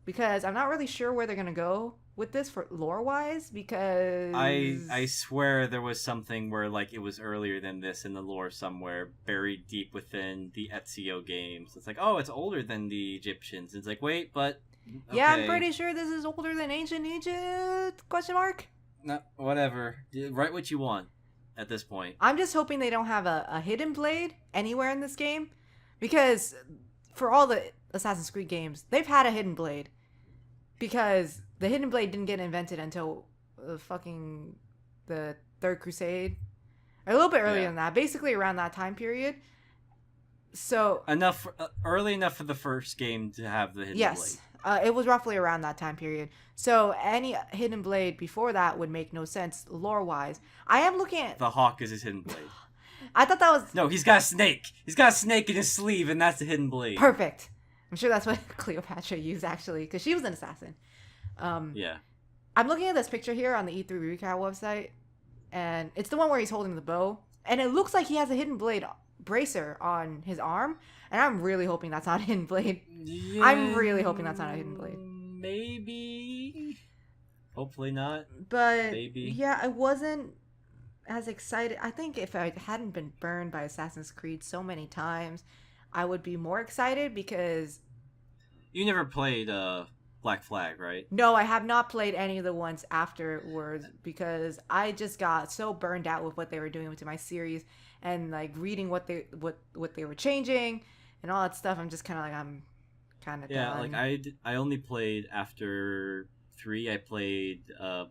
because I'm not really sure where they're going to go with this for lore-wise because... I swear there was something where like it was earlier than this in the lore somewhere, buried deep within the Ezio games. It's like, oh, it's older than the Egyptians. It's like, wait, but... Okay. Yeah, I'm pretty sure this is older than ancient Egypt? Question mark? No, whatever. Write what you want at this point. I'm just hoping they don't have a hidden blade anywhere in this game because for all the Assassin's Creed games, they've had a hidden blade because the hidden blade didn't get invented until the Third Crusade, or a little bit earlier Yeah. than that, basically around that time period. So Early enough for the first game to have the hidden blade. yes, it was roughly around that time period. So any hidden blade before that would make no sense lore wise. I am looking at. The hawk is his hidden blade. I thought that was No, he's got a snake. He's got a snake in his sleeve, and that's the hidden blade. perfect. I'm sure that's what Cleopatra used actually, because she was an assassin. Yeah. I'm looking at this picture here on the E3 Recap website, and it's the one where he's holding the bow, and it looks like he has a hidden blade bracer on his arm, and I'm really hoping that's not a hidden blade. Yeah, I'm really hoping that's not a hidden blade. Maybe. Hopefully not. But Maybe. yeah, I wasn't as excited. I think if I hadn't been burned by Assassin's Creed so many times, I would be more excited because You never played Black Flag, right? no, I have not played any of the ones afterwards because I just got so burned out with what they were doing to my series and like reading what they were changing and all that stuff. I'm just kind of like I'm kind of Yeah, done. like I only played after 3. I played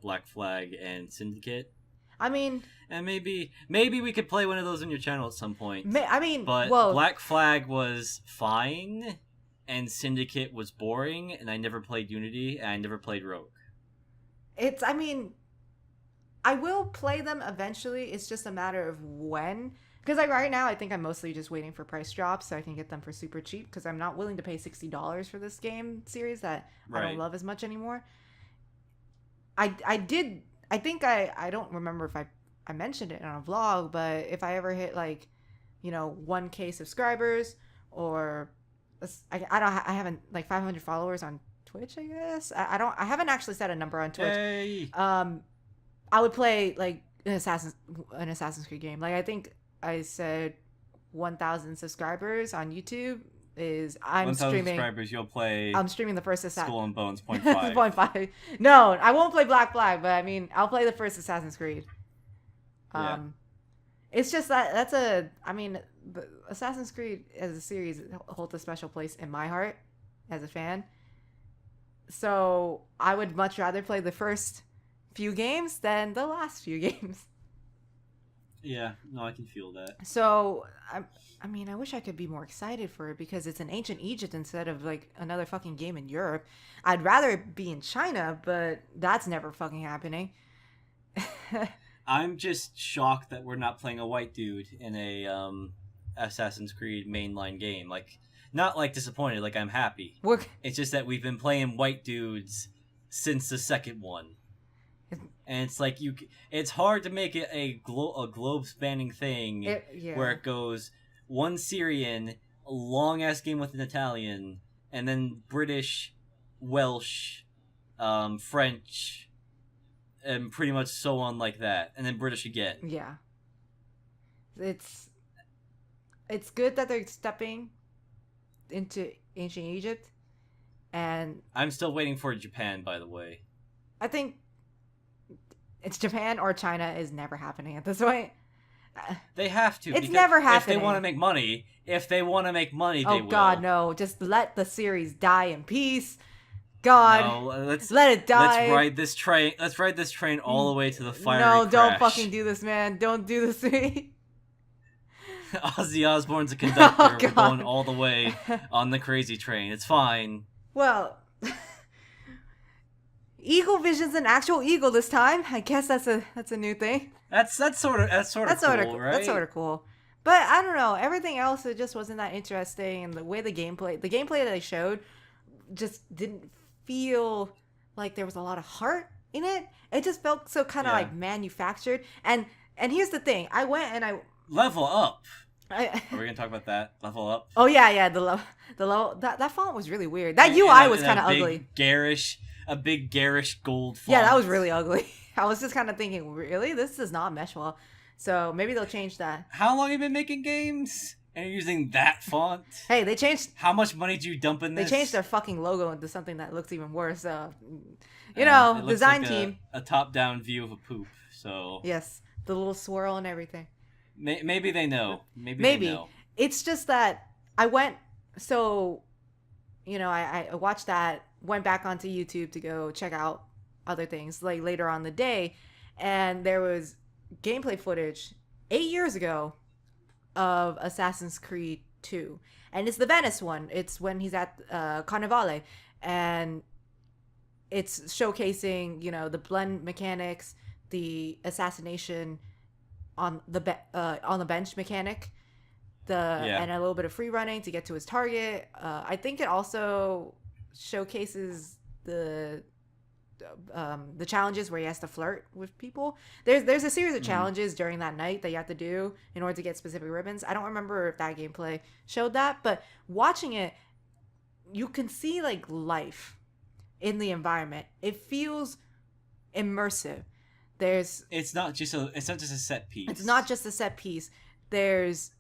Black Flag and Syndicate. I mean, And maybe we could play one of those on your channel at some point. But well, Black Flag was fine, and Syndicate was boring, and I never played Unity, and I never played Rogue. I mean, I will play them eventually. It's just a matter of when. Because like right now, I think I'm mostly just waiting for price drops so I can get them for super cheap. Because I'm not willing to pay $60 for this game series that I don't Right. love as much anymore. I did. I think I don't remember if I mentioned it on a vlog, but if I ever hit like, 1K subscribers or I haven't like 500 followers on Twitch. I guess I haven't actually set a number on Twitch. Yay! I would play like an Assassin's Creed game. Like I think I said 1,000 subscribers on YouTube is I'm 1,000 streaming. subscribers, you'll play I'm streaming the first Skull and Bones Point 0.5. 5. No, I won't play Black Flag, but I mean I'll play the first Assassin's Creed. Yeah. It's just the Assassin's Creed as a series holds a special place in my heart as a fan. So I would much rather play the first few games than the last few games. Yeah, no, I can feel that. So I mean, I wish I could be more excited for it because it's in ancient Egypt instead of like another fucking game in Europe. I'd rather it be in China, but that's never fucking happening. I'm just shocked that we're not playing a white dude in a Assassin's Creed mainline game. Like, not like disappointed, like I'm happy. It's just that we've been playing white dudes since the second one. And it's like it's hard to make it a globe spanning thing where it goes one Syrian, a long ass game with an Italian, and then British, Welsh, French, and pretty much so on like that, and then British again. Yeah, it's good that they're stepping into ancient Egypt, and I'm still waiting for Japan, by the way. I think it's Japan or China is never happening at this point. They have to. It's never happening. If they want to make money, they will. Oh God, no! Just let the series die in peace. God, no, let it die. Let's ride this train. Let's ride this train all the way to the fiery No, crash. don't fucking do this, man. Don't do this to me. Ozzy Osbourne's a conductor. Oh, We're going all the way on the crazy train. It's fine. Well, Eagle Vision's an actual eagle this time. I guess that's a new thing. That's sort of cool, right? That's sort of cool. But I don't know. Everything else, it just wasn't that interesting. And the way the gameplay that they showed just didn't feel like there was a lot of heart in it. It just felt so kind of like manufactured. And here's the thing. I went and I level up. Are we gonna talk about that? Level up. Oh yeah. The level that font was really weird. That UI was kind of ugly. A big garish gold font. Yeah, that was really ugly. I was just kind of thinking, really, this does not mesh well. So maybe they'll change that. How long have you been making games? And you're using that font? Hey, they changed. How much money do you dump in this? They changed their fucking logo into something that looks even worse. Design like team. A top-down view of a poop. So yes, the little swirl and everything. Maybe they know. Maybe they know. It's just that I went. So I watched that, went back onto YouTube to go check out other things like later on the day, and there was gameplay footage 8 years ago of Assassin's Creed 2. And it's the Venice one. It's when he's at Carnivale, and it's showcasing, the blend mechanics, the assassination on the bench mechanic, Yeah. and a little bit of free running to get to his target. I think it also showcases the challenges where he has to flirt with people. There's a series of challenges during that night that you have to do in order to get specific ribbons. I don't remember if that gameplay showed that, but watching it, you can see like life in the environment. It feels immersive. There's It's not just a set piece. It's not just a set piece. There's,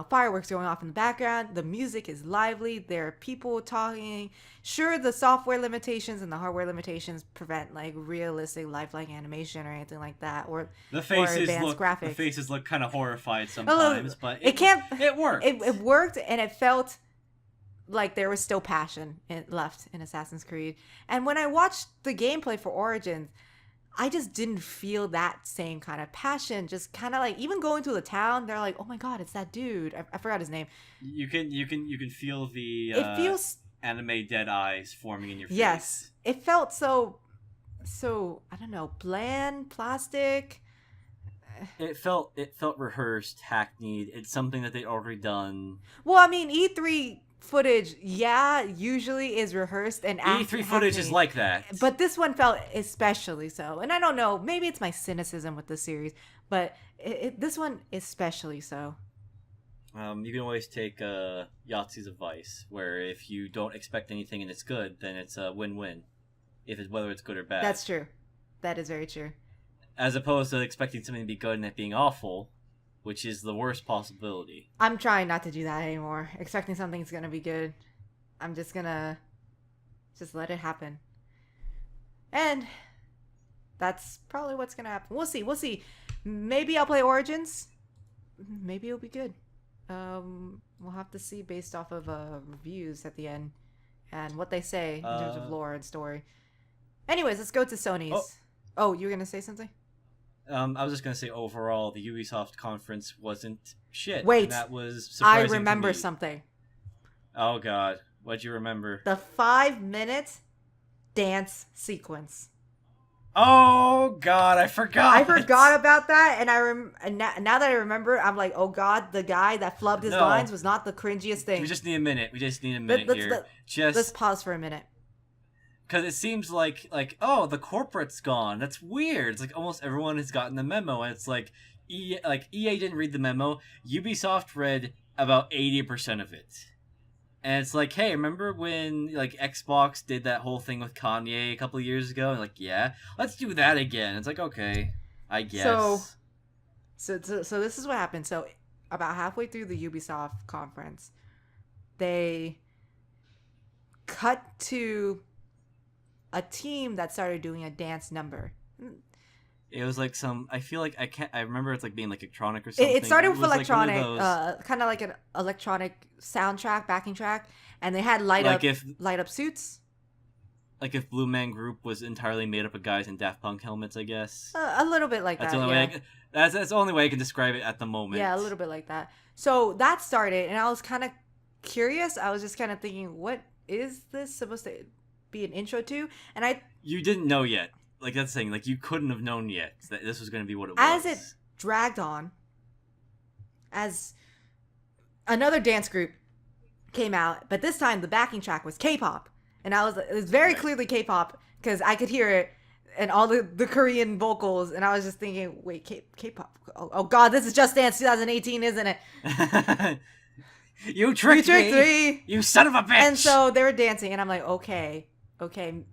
fireworks going off in the background. The music is lively. There are people talking. Sure, the software limitations and the hardware limitations prevent like realistic lifelike animation or anything like that, or advanced graphics. The faces look kind of horrified sometimes, but it worked. It worked, and it felt like there was still passion left in Assassin's Creed. And when I watched the gameplay for Origins, I just didn't feel that same kind of passion. Just kind of like, even going to the town, they're like, "Oh my god, it's that dude." I forgot his name. You can feel the It feels anime dead eyes forming in your face. Yes, it felt so I don't know, bland, plastic. It felt rehearsed, hackneyed. It's something that they'd already done. Well, I mean, E3 footage, usually is rehearsed and E3 footage is like that. But this one felt especially so. And I don't know, maybe it's my cynicism with the series, but this one especially so. You can always take Yahtzee's advice, where if you don't expect anything and it's good, then it's a win-win. Whether it's good or bad. That's true. That is very true. As opposed to expecting something to be good and it being awful, which is the worst possibility. I'm trying not to do that anymore. Expecting something's gonna be good. I'm just gonna let it happen. And that's probably what's gonna happen. We'll see. Maybe I'll play Origins. Maybe it'll be good. We'll have to see based off of reviews at the end and what they say in terms of lore and story. Anyways, let's go to Sony's. Oh, you were gonna say something? I was just gonna say overall, the Ubisoft conference wasn't shit. Wait, and that was surprising. I remember to me. something. Oh god, what'd you remember? The 5-minute dance sequence. Oh god, I forgot. I forgot about that, and now that I remember, I'm like, oh god, the guy that flubbed his lines was not the cringiest thing. We just need a minute. here. Let's pause for a minute. Because it seems like, oh, the corporate's gone. That's weird. It's like almost everyone has gotten the memo, and it's like EA didn't read the memo. Ubisoft read about 80% of it. And it's like, hey, remember when like Xbox did that whole thing with Kanye a couple of years ago? And like, yeah, let's do that again. It's like, okay, I guess. So this is what happened. So about halfway through the Ubisoft conference, they cut to a team that started doing a dance number. It was like I feel like I remember it's like being like electronic or something. It started with electronic, like kind of like an electronic soundtrack, backing track, and they had light up suits. Like if Blue Man Group was entirely made up of guys in Daft Punk helmets, I guess. A little bit like that's that. The only way that's the only way I can describe it at the moment. Yeah, a little bit like that. So that started, and I was kind of curious. I was just kind of thinking, what is this supposed to be an intro to? And you didn't know yet. Like that's the thing. Like you couldn't have known yet that this was going to be what it was. As it dragged on, as another dance group came out, but this time the backing track was K-pop, and it was very clearly K-pop because I could hear it and all the Korean vocals, and I was just thinking, wait, K-pop? Oh God, this is Just Dance 2018, isn't it? You tricked me, you son of a bitch! And so they were dancing, and I'm like, okay,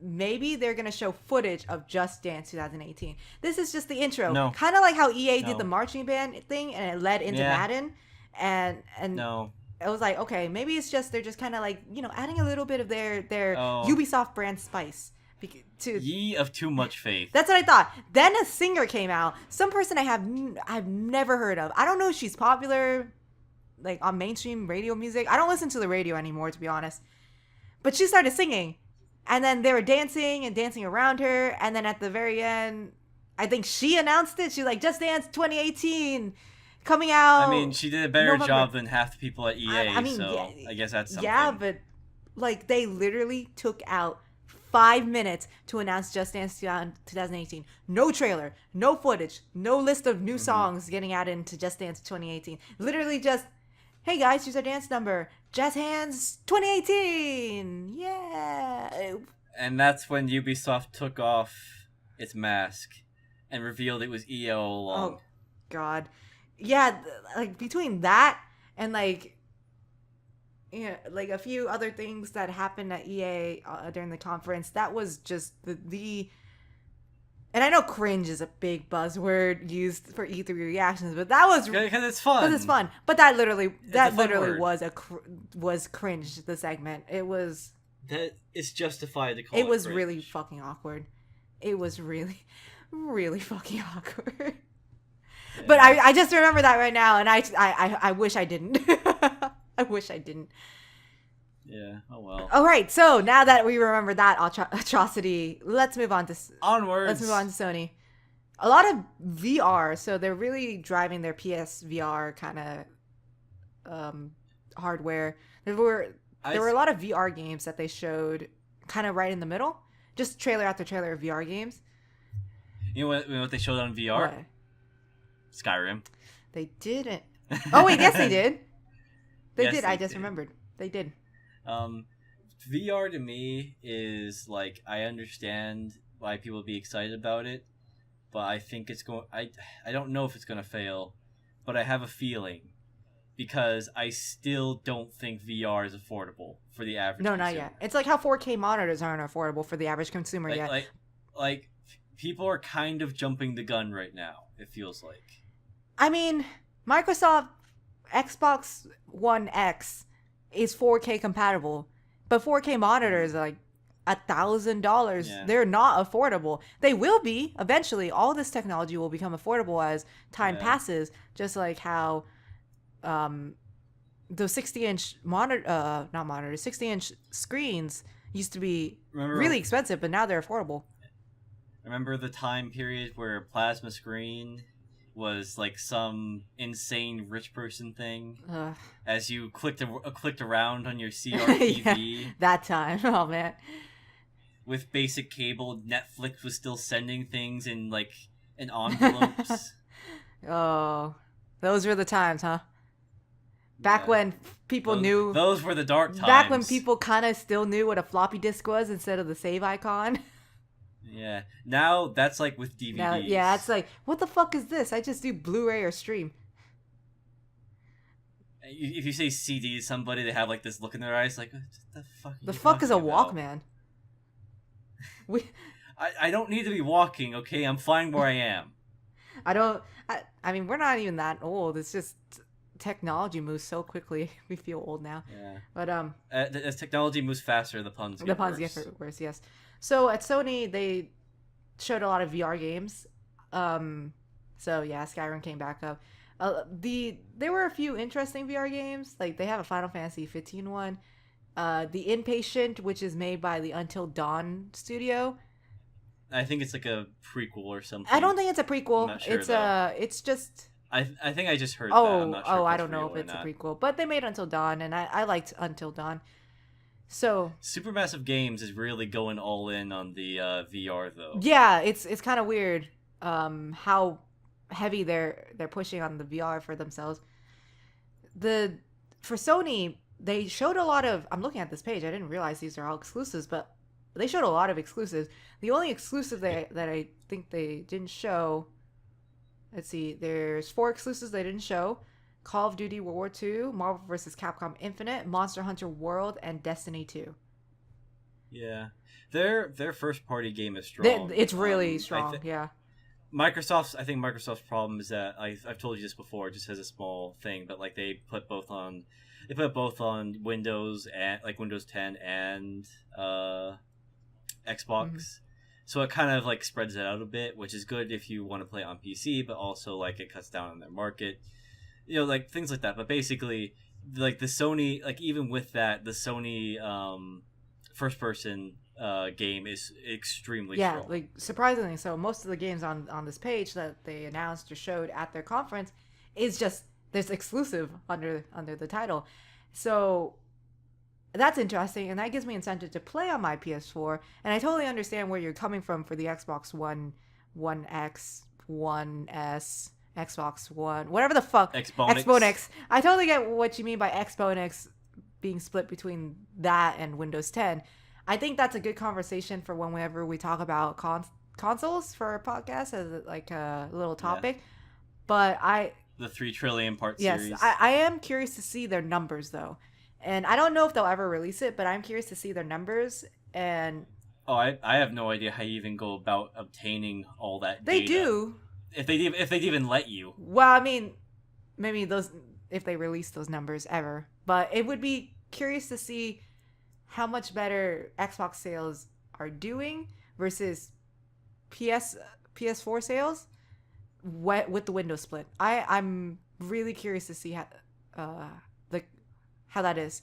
maybe they're going to show footage of Just Dance 2018. This is just the intro. No. Kind of like how EA did the marching band thing, and it led into Madden. And no. I was like, okay, maybe it's just, they're just kind of like, adding a little bit of their Ubisoft brand spice. Ye of too much faith. That's what I thought. Then a singer came out. Some person I've never heard of. I don't know if she's popular, like on mainstream radio music. I don't listen to the radio anymore, to be honest. But she started singing, and then they were dancing and dancing around her, and then at the very end, I think she announced it. She's like, "Just Dance 2018 coming I mean, out she did a better November." job than half the people at I EA, mean, yeah, so I guess that's yeah, something. but like they literally took out 5 minutes to announce Just Dance 2018. No trailer, no footage, no list of new Hmm. songs getting added into Just Dance 2018. Literally just, hey guys, here's our dance number. Jazz Hands 2018. Yeah. And that's when Ubisoft took off its mask and revealed it was EA all Oh along. God. Yeah, like between that and like yeah, like a few other things that happened at EA during the conference, that was just the and I know cringe is a big buzzword used for E3 reactions, but that was Because it's because it's fun. fun. But It's a that fun literally word. was was cringe. The segment That it's justified to it call it was really cringe. fucking awkward. It was really really fucking awkward. But Yeah. I just remember that right now, and I wish I didn't. I wish I didn't. Yeah. Oh well. All right, so now that we remember that atrocity, let's move on Onwards. to Sony. A lot of VR, so they're really driving their PSVR kind of hardware. I There were a lot of VR games that they showed kind of right in the middle, just trailer after trailer of VR games. you know what they showed on VR? What Skyrim. they didn't? Oh wait, yes they did. They Yes, did. I they just did. remembered. They did. Um, VR to me is like I understand why people would be excited about it, but I think it's going. I don't know if it's going to fail, but I have a feeling because I still don't think VR is affordable for the average No, not consumer. yet. It's like how 4K monitors aren't affordable for the average consumer Like yet. like like people are kind of jumping the gun right now. It feels like. I mean, Microsoft Xbox One X is 4K compatible, but 4K Mhm. monitors are like $1,000. Yeah, They're not affordable. They will be eventually. All this technology will become affordable as time yeah. passes. Just like how um, those 60-inch monitor, not monitors, 60-inch screens used to be Remember really expensive, but now they're affordable. remember the time period where a plasma screen was like some insane rich person thing Ugh. as you clicked around on your Yeah, CRTV that time. Oh man. with basic cable. Netflix was still sending things in envelopes. Oh, those were the times, huh? Back Yeah, when people those knew, those were the dark back when times. people kind of still knew what a floppy disk was instead of the save icon. Yeah, now that's like with Now, yeah, DVDs. it's like, what the fuck is this? I just do Blu-ray or stream. If you say CD to somebody, they have like this look in their eyes, like what the fuck are The you fuck is a talking about? Walkman? We, I don't need to be walking, okay? I'm fine where I am. I don't. I mean, we're not even that old. It's just technology moves so quickly. We feel old now. Yeah. But As technology moves faster, the puns the get puns get worse. worse. Yes. So at Sony, they showed a lot of VR games. So yeah, Skyrim came back up. There were a few interesting VR games. Like they have a Final Fantasy 15 one. The Inpatient, which is made by the Until Dawn studio. I think it's like a prequel or I something. don't think it's a I'm prequel. not sure though. It's just I think I just heard that. I'm oh not sure oh if I that's don't know real if or it's a not. prequel, but they made Until Dawn, and I liked Until Dawn. So Supermassive Games is really going all in on the VR though. yeah, it's kind of weird how heavy they're pushing on the VR for themselves. The For Sony, they showed a lot of. I'm looking at this page. I didn't realize these are all exclusives, but they showed a lot of exclusives. The only exclusive that I think they didn't show. Let's see. There's 4 exclusives they didn't show: Call of Duty World War II, Marvel vs. Capcom Infinite, Monster Hunter World, and Destiny 2. Yeah, their first party game is strong. It's really strong. Yeah. I think Microsoft's problem is that I've told you this before, just as a small thing, but like they put both on Windows and like Windows 10 and Xbox. Mm-hmm. So it kind of like spreads it out a bit, which is good if you want to play on PC, but also like it cuts down on their market. Like things like that. But basically, like the Sony, like even with that, the Sony first person game is extremely Yeah, strong. like surprisingly so. Most of the games on this page that they announced or showed at their conference is just there's exclusive under the title. So that's interesting, and that gives me incentive to play on my PS4. And I totally understand where you're coming from for the Xbox One, One X, One S, Xbox One, whatever the fuck, Xbone Xbox. X. I totally get what you mean by Xbone X being split between that and Windows 10. I think that's a good conversation for whenever we talk about consoles for a podcast as like a little Yeah, topic. But the 3 trillion part yes, series. I am curious to see their numbers though. And I don't know if they'll ever release it, but I'm curious to see their numbers. And Oh, I have no idea how you even go about obtaining all that they data. do. If they'd even let you. Well, I mean, maybe those if they release those numbers ever. But it would be curious to see how much better Xbox sales are doing versus PS PS4 sales with the Windows split. I'm really curious to see uh the how that is.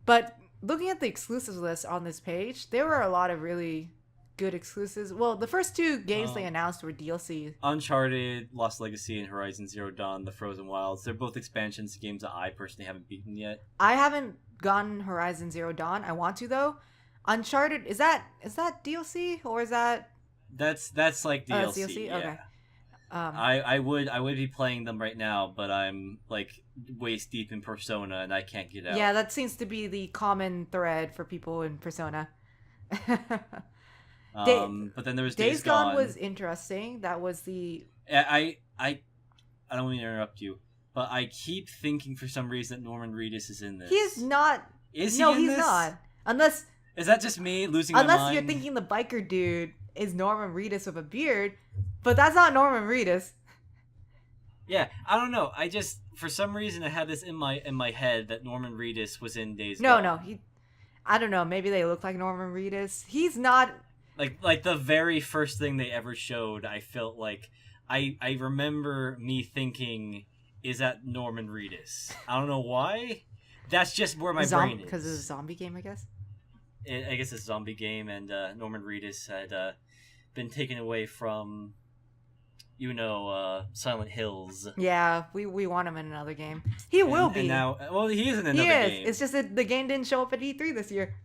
But looking at the exclusives list on this page, there were a lot of really good exclusives. Well, the first two games they Um, announced were DLC. Uncharted, Lost Legacy, and Horizon Zero Dawn: The Frozen Wilds. They're both expansions to games that I personally haven't beaten yet. I haven't gotten Horizon Zero Dawn. I want to though. Uncharted is that DLC or is that That's like oh that's DLC. DLC? Yeah. Okay. Um I would be playing them right now, but I'm like waist deep in Persona and I can't get out. yeah, that seems to be the common thread for people in Persona. Day, But then there was Days Days Gone Gone. was interesting. That was the I don't mean to interrupt you, but I keep thinking for some reason that Norman Reedus is in this. he is not. Is No, he in he's this? not. Unless Is that just me losing my mind? you're thinking the biker dude is Norman Reedus with a beard, but that's not Norman Reedus. Yeah, I don't know. I just for some reason I had this in my head that Norman Reedus was in Days No, Gone. no, he. I don't know. Maybe they look like Norman Reedus. He's not. Like the very first thing they ever showed, I felt like I remember me thinking, is that Norman Reedus? I don't know why. That's just where my brain is. Because it's a zombie game, I guess. I guess it's a zombie game, and Norman Reedus had been taken away from, Silent Hills. Yeah, we want him in another game. He will be. And now, well, he is in another he is. game. It's just that the game didn't show up at E3 this year.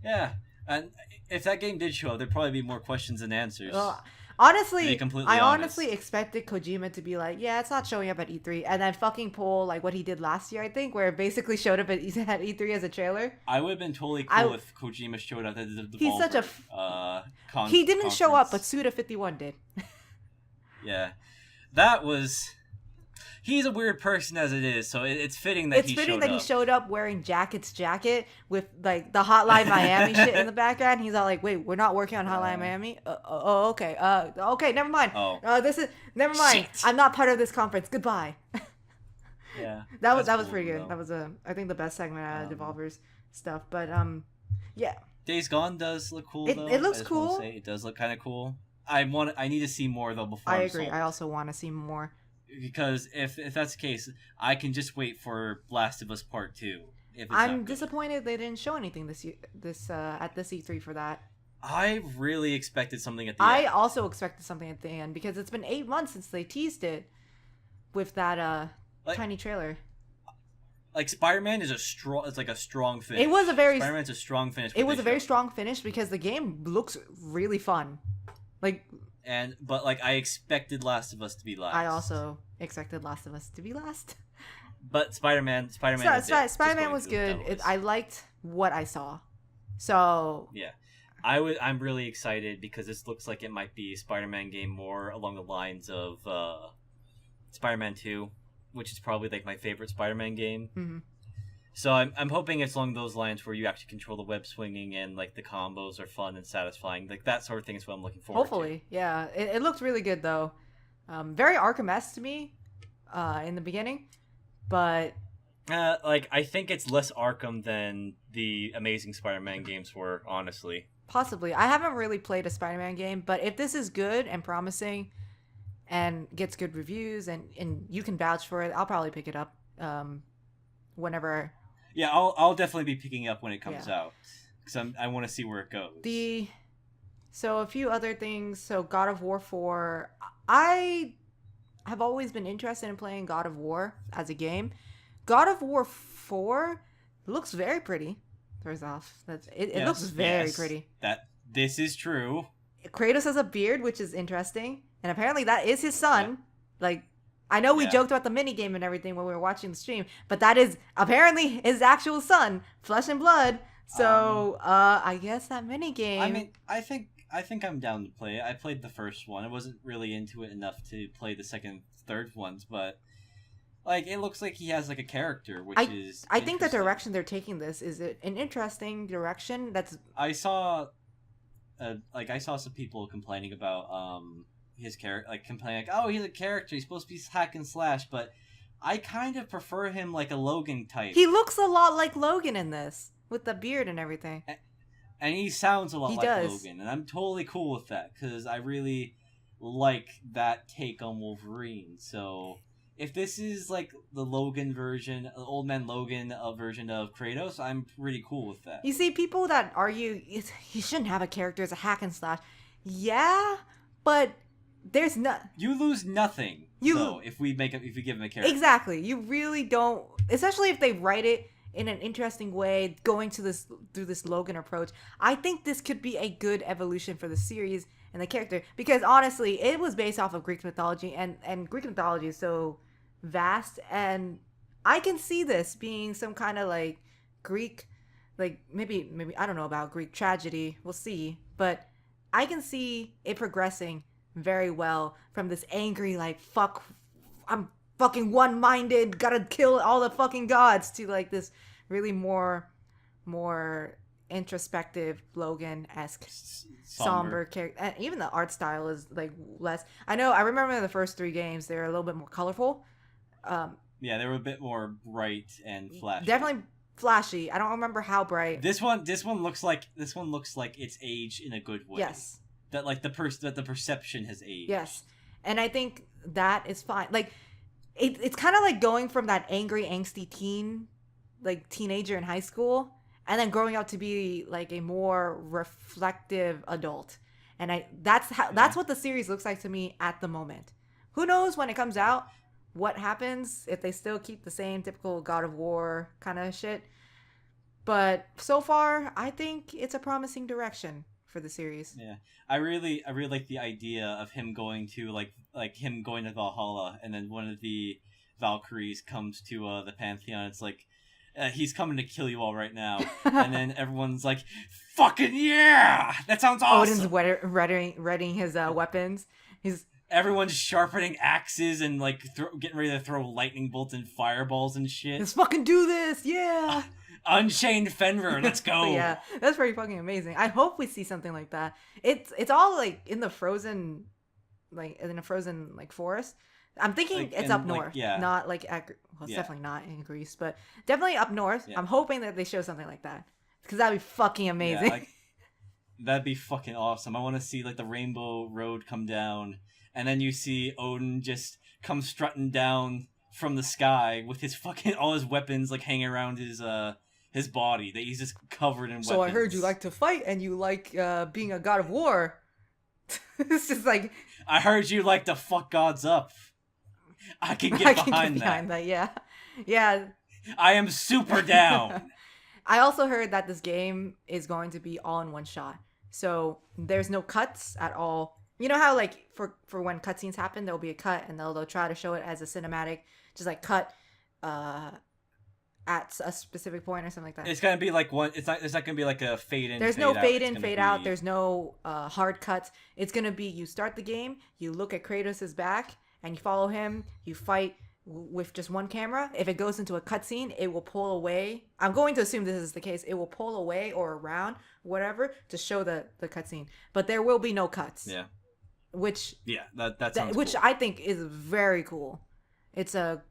Yeah, and if that game did show up, there'd probably be more questions than answers. Well, To honestly, be completely I honest. honestly expected Kojima to be like, yeah, it's not showing up at E3, and then fucking pull like what he did last year, I think, where it basically showed up at E3 as a trailer. I would have been totally cool if Kojima showed up at the Devolver. He's such a he didn't show up, but conference. Suda51 did. Yeah, that was. He's a weird person as it is, so it's fitting that It's he fitting showed that up. he showed up wearing Jacket's jacket with like the Hotline Miami shit in the background. He's all like, "Wait, we're not working on Hotline Miami." Okay. Okay, never mind. Oh. This is never mind. Shit. I'm not part of this conference. Goodbye. Yeah, that was that's pretty cool, good. though. That was I think the best segment out of Devolver's stuff. But yeah, Days Gone does look cool. It- though. it looks I just wanna cool. say it does look kind of cool. I need to see more though before I I'm agree. sold. I also want to see more. Because if that's the case, I can just wait for Last of Us Part 2. If it's I'm not good. disappointed they didn't show anything this year, at this E3 for that. I really expected something at the I end. also expected something at the end because it's been 8 months since they teased it with that Like- tiny trailer. Like Spider-Man is it's like a strong finish. It was a very Spider-Man's a strong finish. it was a very strong finish because the game looks really fun. Like But like I expected Last of Us to be last. I also expected Last of Us to be last. But Spider-Man was it. Just Spider-Man going was through the good. demo list. I liked what I saw. So Yeah. I'm really excited because this looks like it might be a Spider-Man game more along the lines of Spider-Man 2, which is probably like my favorite Spider-Man game. mhm. So I'm hoping it's along those lines where you actually control the web swinging and like the combos are fun and satisfying. Like that sort of thing is what I'm looking forward Hopefully, yeah. It looked really good though. Very Arkham-esque to me in the beginning, but to. Like I think it's less Arkham than the Amazing Spider-Man games were, honestly. possibly. I haven't really played a Spider-Man game, but if this is good and promising and gets good reviews and you can vouch for it, I'll probably pick it up whenever Yeah, I'll definitely be picking up when it comes Yeah. out because I want to see where it goes. The So a few other things. So God of War 4, I have always been interested in playing God of War as a game. God of War 4 looks very pretty. First off, it looks Yes, very yes, pretty. that this is true. Kratos has a beard, which is interesting, and apparently that is his Yeah, son. Like, I know we yeah. joked about the mini game and everything when we were watching the stream, but that is apparently his actual son, flesh and blood. Um, So, I guess that mini I game. mean, I think I'm down to play it. I played the first one. I wasn't really into it enough to play the second, third ones, but like it looks like he has like a character, which I is I think the interesting. direction they're taking this is an interesting direction. That's I saw, like I saw some people complaining about his character, like complaining like, oh, he's a character. He's supposed to be hack and slash, but I kind of prefer him like a Logan type, he looks a lot like Logan in this with the beard and everything. and he sounds a lot He like does. Logan, and I'm totally cool with that because I really like that take on Wolverine. So if this is like the Logan version, the Old Man Logan version of Kratos, I'm pretty cool with that. You see people that argue he shouldn't have a character as a hack and slash. Yeah, but there's not You lose nothing you though if we give him a character. exactly. You really don't, especially if they write it in an interesting way, going to this through this Logan approach. I think this could be a good evolution for the series and the character because honestly, it was based off of Greek mythology, and Greek mythology is so vast, and I can see this being some kind of like Greek, like maybe I don't know about Greek tragedy. We'll see, but I can see it progressing very well from this angry like fuck, I'm fucking one-minded, gotta kill all the fucking gods, to like this really more introspective Logan-esque somber character. And even the art style is like less. I know, I remember the first three games, they're a little bit more colorful. um Yeah, they were a bit more bright and flashy. Definitely flashy. I don't remember how bright. This one looks like it's aged in a good way. Yes. That like that the perception has aged. Yes. And I think that is fine. Like it's kind of like going from that angry, angsty teen, like teenager in high school, and then growing up to be like a more reflective adult. And that's what the series looks like to me at the moment. Who knows when it comes out what happens, if they still keep the same typical God of War kind of shit. But so far, I think it's a promising direction for the series. Yeah, I really like the idea of him going to like him going to Valhalla, and then one of the Valkyries comes to the Pantheon. It's like he's coming to kill you all right now, and then everyone's like, "Fucking yeah, that sounds Odin's awesome." readying his weapons. He's Everyone's sharpening axes and like getting ready to throw lightning bolts and fireballs and shit. let's fucking do this, yeah. Unchained Fenrir, let's go. Yeah, that's pretty fucking amazing. I hope we see something like that. It's all like in the frozen, like in a frozen like forest. I'm thinking Like, it's and, up like, north, yeah. not like well, it's Yeah. definitely not in Greece, but definitely up north. Yeah. I'm hoping that they show something like that because that'd be fucking amazing. Yeah, like that'd be fucking awesome. I want to see like the Rainbow Road come down, and then you see Odin just come strutting down from the sky with his fucking all his weapons like hanging around his body. That he's just covered in So weapons. I heard you like to fight and you like being a god of war. It's just like I heard you like to fuck gods up. I can get I can behind get behind that. Yeah, yeah. I am super down. I also heard that this game is going to be all in one shot. So there's no cuts at all. You know how like for when cutscenes happen, there'll be a cut and they'll try to show it as a cinematic, just like cut at a specific point or something like that. It's gonna be like one. It's not gonna be like a fade in. There's fade no out. fade It's in, gonna fade be... out. There's no hard cuts. It's gonna be you start the game, you look at Kratos' back, and you follow him. You fight with just one camera. If it goes into a cutscene, it will pull away. I'm going to assume this is the case. It will pull away or around, whatever, to show the cutscene. But there will be no cuts. Yeah. Which Yeah, that sounds which cool. I think is very cool. It's a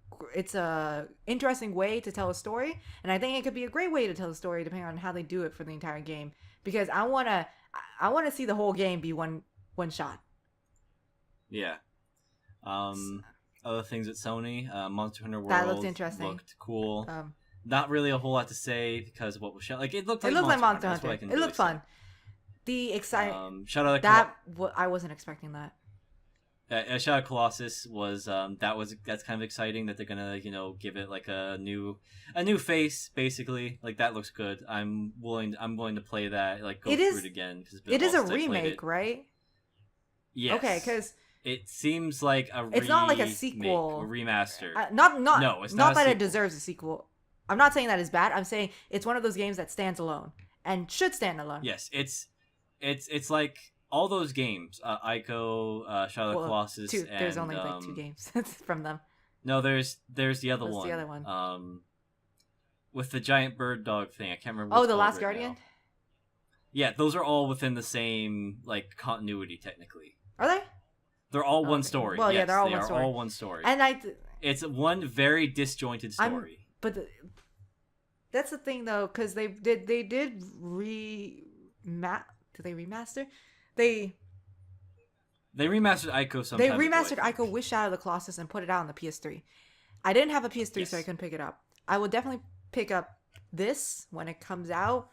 interesting way to tell a story, and I think it could be a great way to tell a story depending on how they do it for the entire game. Because I wanna see the whole game be one shot. Yeah. Other things at Sony, Monster Hunter World That looked interesting. looked cool. Not really a whole lot to say because of what was shown. Like it looked It like looked like Monster Monster Hunter. That's what I Hunter. can It really looked say. fun. The exciting Shadow of the I wasn't expecting that. Shadow of Colossus was that's kind of exciting that they're gonna give it like a new face basically. Like that looks good. I'm willing to play that, like go It through it is again because it's been a it is while a since I played it. remake, right? Okay, Yes, because it seems like a it's not like a remake or sequel. remaster. Not No, it's not not a that it sequel. deserves a sequel. I'm not saying that is bad. I'm saying it's one of those games that stands alone and should stand alone. Yes, it's like all those games, Shadow of the Well, Colossus, two. There's and only like two games from them. no, there's the other What's the one. other one? With the giant bird dog thing. I can't remember what Oh, it's The called Last right Guardian. now. Yeah, those are all within the same like continuity technically. Are they? They're all Oh, one okay. story. Well, yeah, Yes, they're all they one are story. all one story. And It's one very disjointed story. but that's the thing though, because they did did they remaster? They They remastered Ico some they time ago, I remastered think. Ico Wish Out of the Colossus and put it out on the PS3. I didn't have a PS3, so I Yes. couldn't pick it up. I will definitely pick up this when it comes out,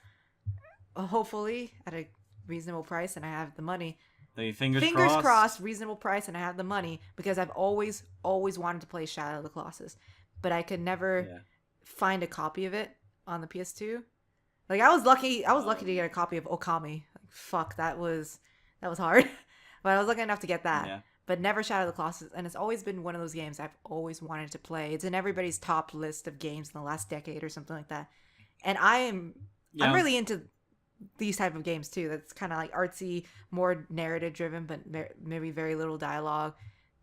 hopefully at a reasonable price, and I have the money. I mean, fingers Fingers crossed. reasonable price, and I have the money because I've always wanted to play Shadow of the Colossus, but I could never Yeah. find a copy of it on the PS2. Like I was lucky to get a copy of Okami. Like, fuck, that was hard, but I was lucky enough to get that. Yeah. But never Shadow of the Colossus, and it's always been one of those games I've always wanted to play. It's in everybody's top list of games in the last decade or something like that. And I'm really into these type of games too. That's kind of like artsy, more narrative driven, but maybe very little dialogue,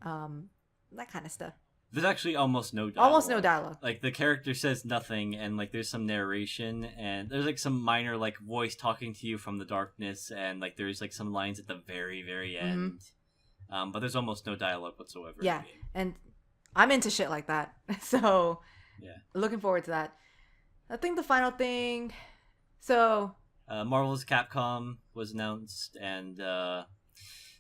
that kind of stuff. There's actually almost no dialogue. Almost no dialogue. Like the character says nothing, and like there's some narration, and there's like some minor like voice talking to you from the darkness, and like there's like some lines at the very very end. But there's almost no dialogue whatsoever. Yeah, in the game. and I'm into shit like that. So Yeah. looking forward to that. I think the final thing. So Marvel's Capcom was announced, and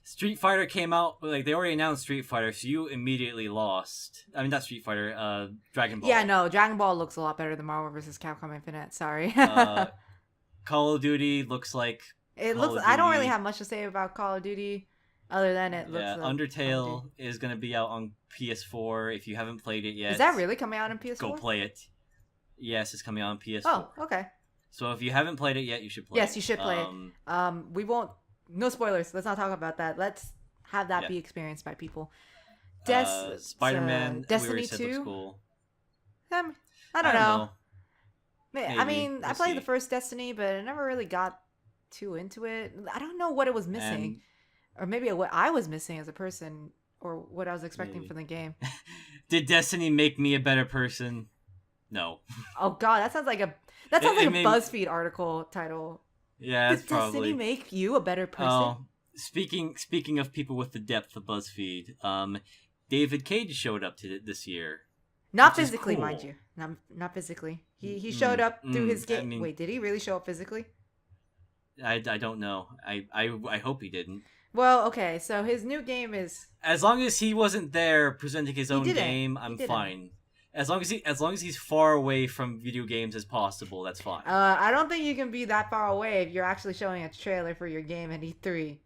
Street Fighter came out. Like they already announced Street Fighter, so you immediately lost. I mean, not Street Fighter. Dragon Ball. yeah, no, Dragon Ball looks a lot better than Marvel vs. Capcom Infinite. Sorry. Call of Duty looks like. It Call looks. of I don't really Duty. have much to say about Call of Duty, other than it looks. Yeah, Undertale is gonna be out on PS4. If you haven't played it yet, Is that really coming out on PS4? go play it. Yes, it's coming out on PS4. Oh, okay. So if you haven't played it yet, you should play it. Yes, you should play it. We won't. No spoilers. Let's not talk about that. Let's have that be experienced by people. Spider-Man. Destiny we already said 2. looks cool. I don't know. I Maybe. mean, I We'll played see. the first Destiny, but I never really got too into it. I don't know what it was missing, or maybe what I was missing as a person, or what I was expecting Maybe. from the game. Did Destiny make me a better person? No. Oh God, that sounds like a BuzzFeed article title. Yeah, that's Did probably. Destiny make you a better person? Oh, speaking of people with the depth of BuzzFeed, David Cage showed up to this year. Not which is physically, cool. mind you. Not physically. He showed up through his game. I mean- Wait, did he really show up physically? I don't know. I hope he didn't. Well, okay. So his new game is. As long as he wasn't there presenting his own didn't. game, He I'm didn't. fine. As long as he's far away from video games as possible, that's fine. I don't think you can be that far away if you're actually showing a trailer for your game at E3.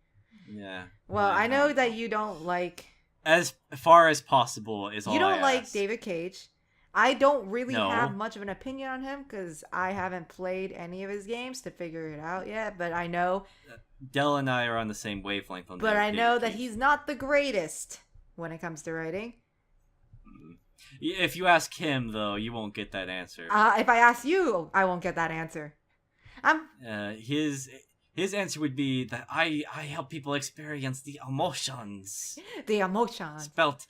Yeah. Well, Yeah, I know that you don't like. As far as possible is all You don't I like ask. David Cage. I don't really No. have much of an opinion on him because I haven't played any of his games to figure it out yet. But I know Dell and I are on the same wavelength on But I know David that Cage. he's not the greatest when it comes to writing. If you ask him, though, you won't get that answer. If I ask you, I won't get that answer. His answer would be that I help people experience the emotions. The emotions. Spelt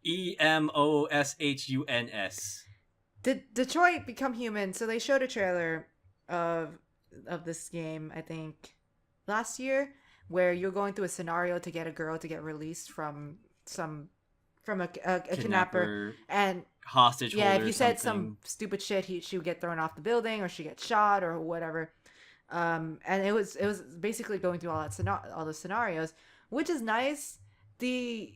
EMOSHUNS. Did Detroit Become Human? So they showed a trailer of this game, I think, last year, where you're going through a scenario to get a girl to get released from a kidnapper, and Hostage holder. if you said something. some stupid shit, she would get thrown off the building or she get shot or whatever. And it was basically going through all those scenarios, which is nice. The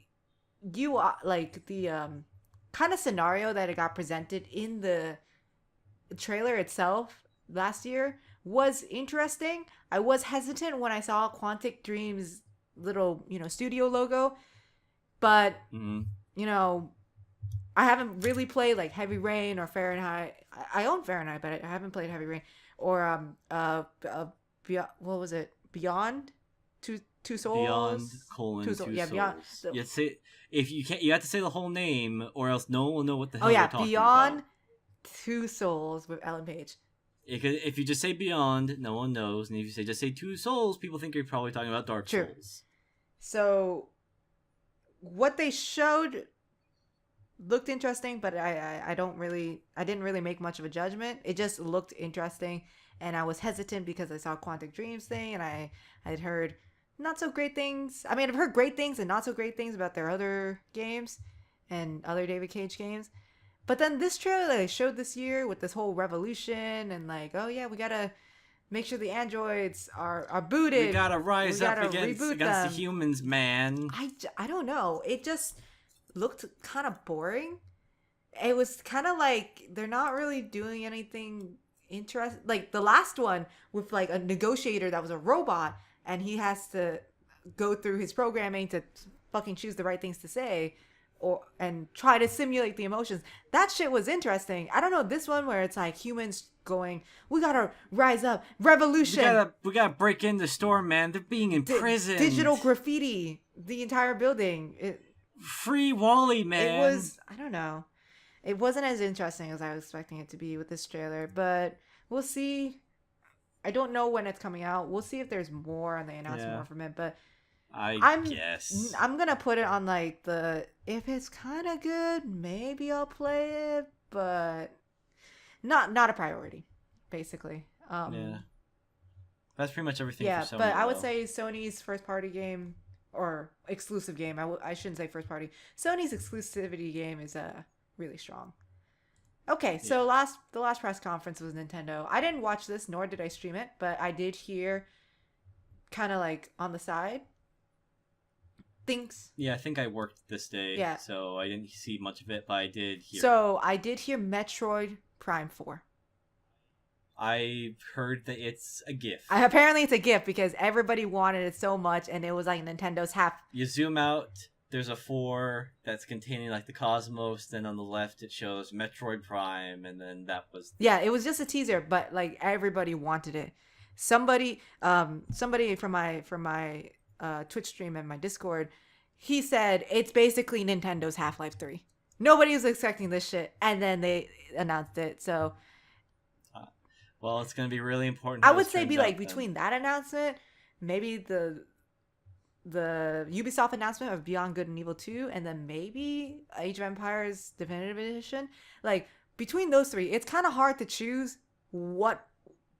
kind of scenario that it got presented in the trailer itself last year was interesting. I was hesitant when I saw Quantic Dream's little, studio logo, but Hmm. you know, I haven't really played like Heavy Rain or Fahrenheit. I own Fahrenheit, but I haven't played Heavy Rain or what was it? Beyond Two Beyond Souls, colon two Yeah, Beyond. souls. You say if you can't, you have to say the whole name, or else no one will know what the Oh hell they're yeah, talking Beyond about. Two Souls with Ellen Page. If you just say Beyond, no one knows, and if you say just say Two Souls, people think you're probably talking about Dark True. Souls. So what they showed looked interesting, but I didn't really make much of a judgment. It just looked interesting, and I was hesitant because I saw Quantic Dreams thing, and I had heard not so great things. I mean, I've heard great things and not so great things about their other games and other David Cage games. But then this trailer that they showed this year with this whole revolution and like, oh yeah, we gotta make sure the androids are We booted. gotta We rise up gotta against reboot the them. humans, man. I don't know. It just looked kind of boring. It was kind of like they're not really doing anything interesting. Like the last one with like a negotiator that was a robot and he has to go through his programming to fucking choose the right things to say or and try to simulate the emotions. That shit was interesting. I don't know this one where it's like humans going, we gotta rise up, revolution, We gotta break in the store, man. They're being imprisoned. digital graffiti, the entire building. Free Wally, It man. was, I don't know. It wasn't as interesting as I was expecting it to be with this trailer, but we'll see. I don't know when it's coming out. We'll see if there's more and they announce Yeah. more from it. But I I'm guess. I'm gonna put it on like the if it's kind of good, maybe I'll play it, but not a priority, basically. Yeah. That's pretty much everything Yeah, for Sony. but I would though. say Sony's first party game or exclusive game. I shouldn't say first party. Sony's exclusivity game is really strong. Okay, so Yeah. the last press conference was Nintendo. I didn't watch this, nor did I stream it, but I did hear kind of like on the side things. Yeah, I think I worked this day, Yeah. so I didn't see much of it, but I did hear. So I did hear Metroid Prime 4. I heard that it's a gift. Apparently it's a gift because everybody wanted it so much and it was like Nintendo's half. You zoom out, there's a 4 that's containing like the cosmos, then on the left it shows Metroid Prime, and then that was... Yeah, it was just a teaser, but like everybody wanted it. Somebody from my Twitch stream and my Discord, he said it's basically Nintendo's Half-Life 3. Nobody was expecting this shit, and then they announced it. So Well, it's going to be really important. I how would this say turns be out, like then. between that announcement, maybe the Ubisoft announcement of Beyond Good and Evil 2, and then maybe Age of Empires Definitive Edition. Like between those three, it's kind of hard to choose what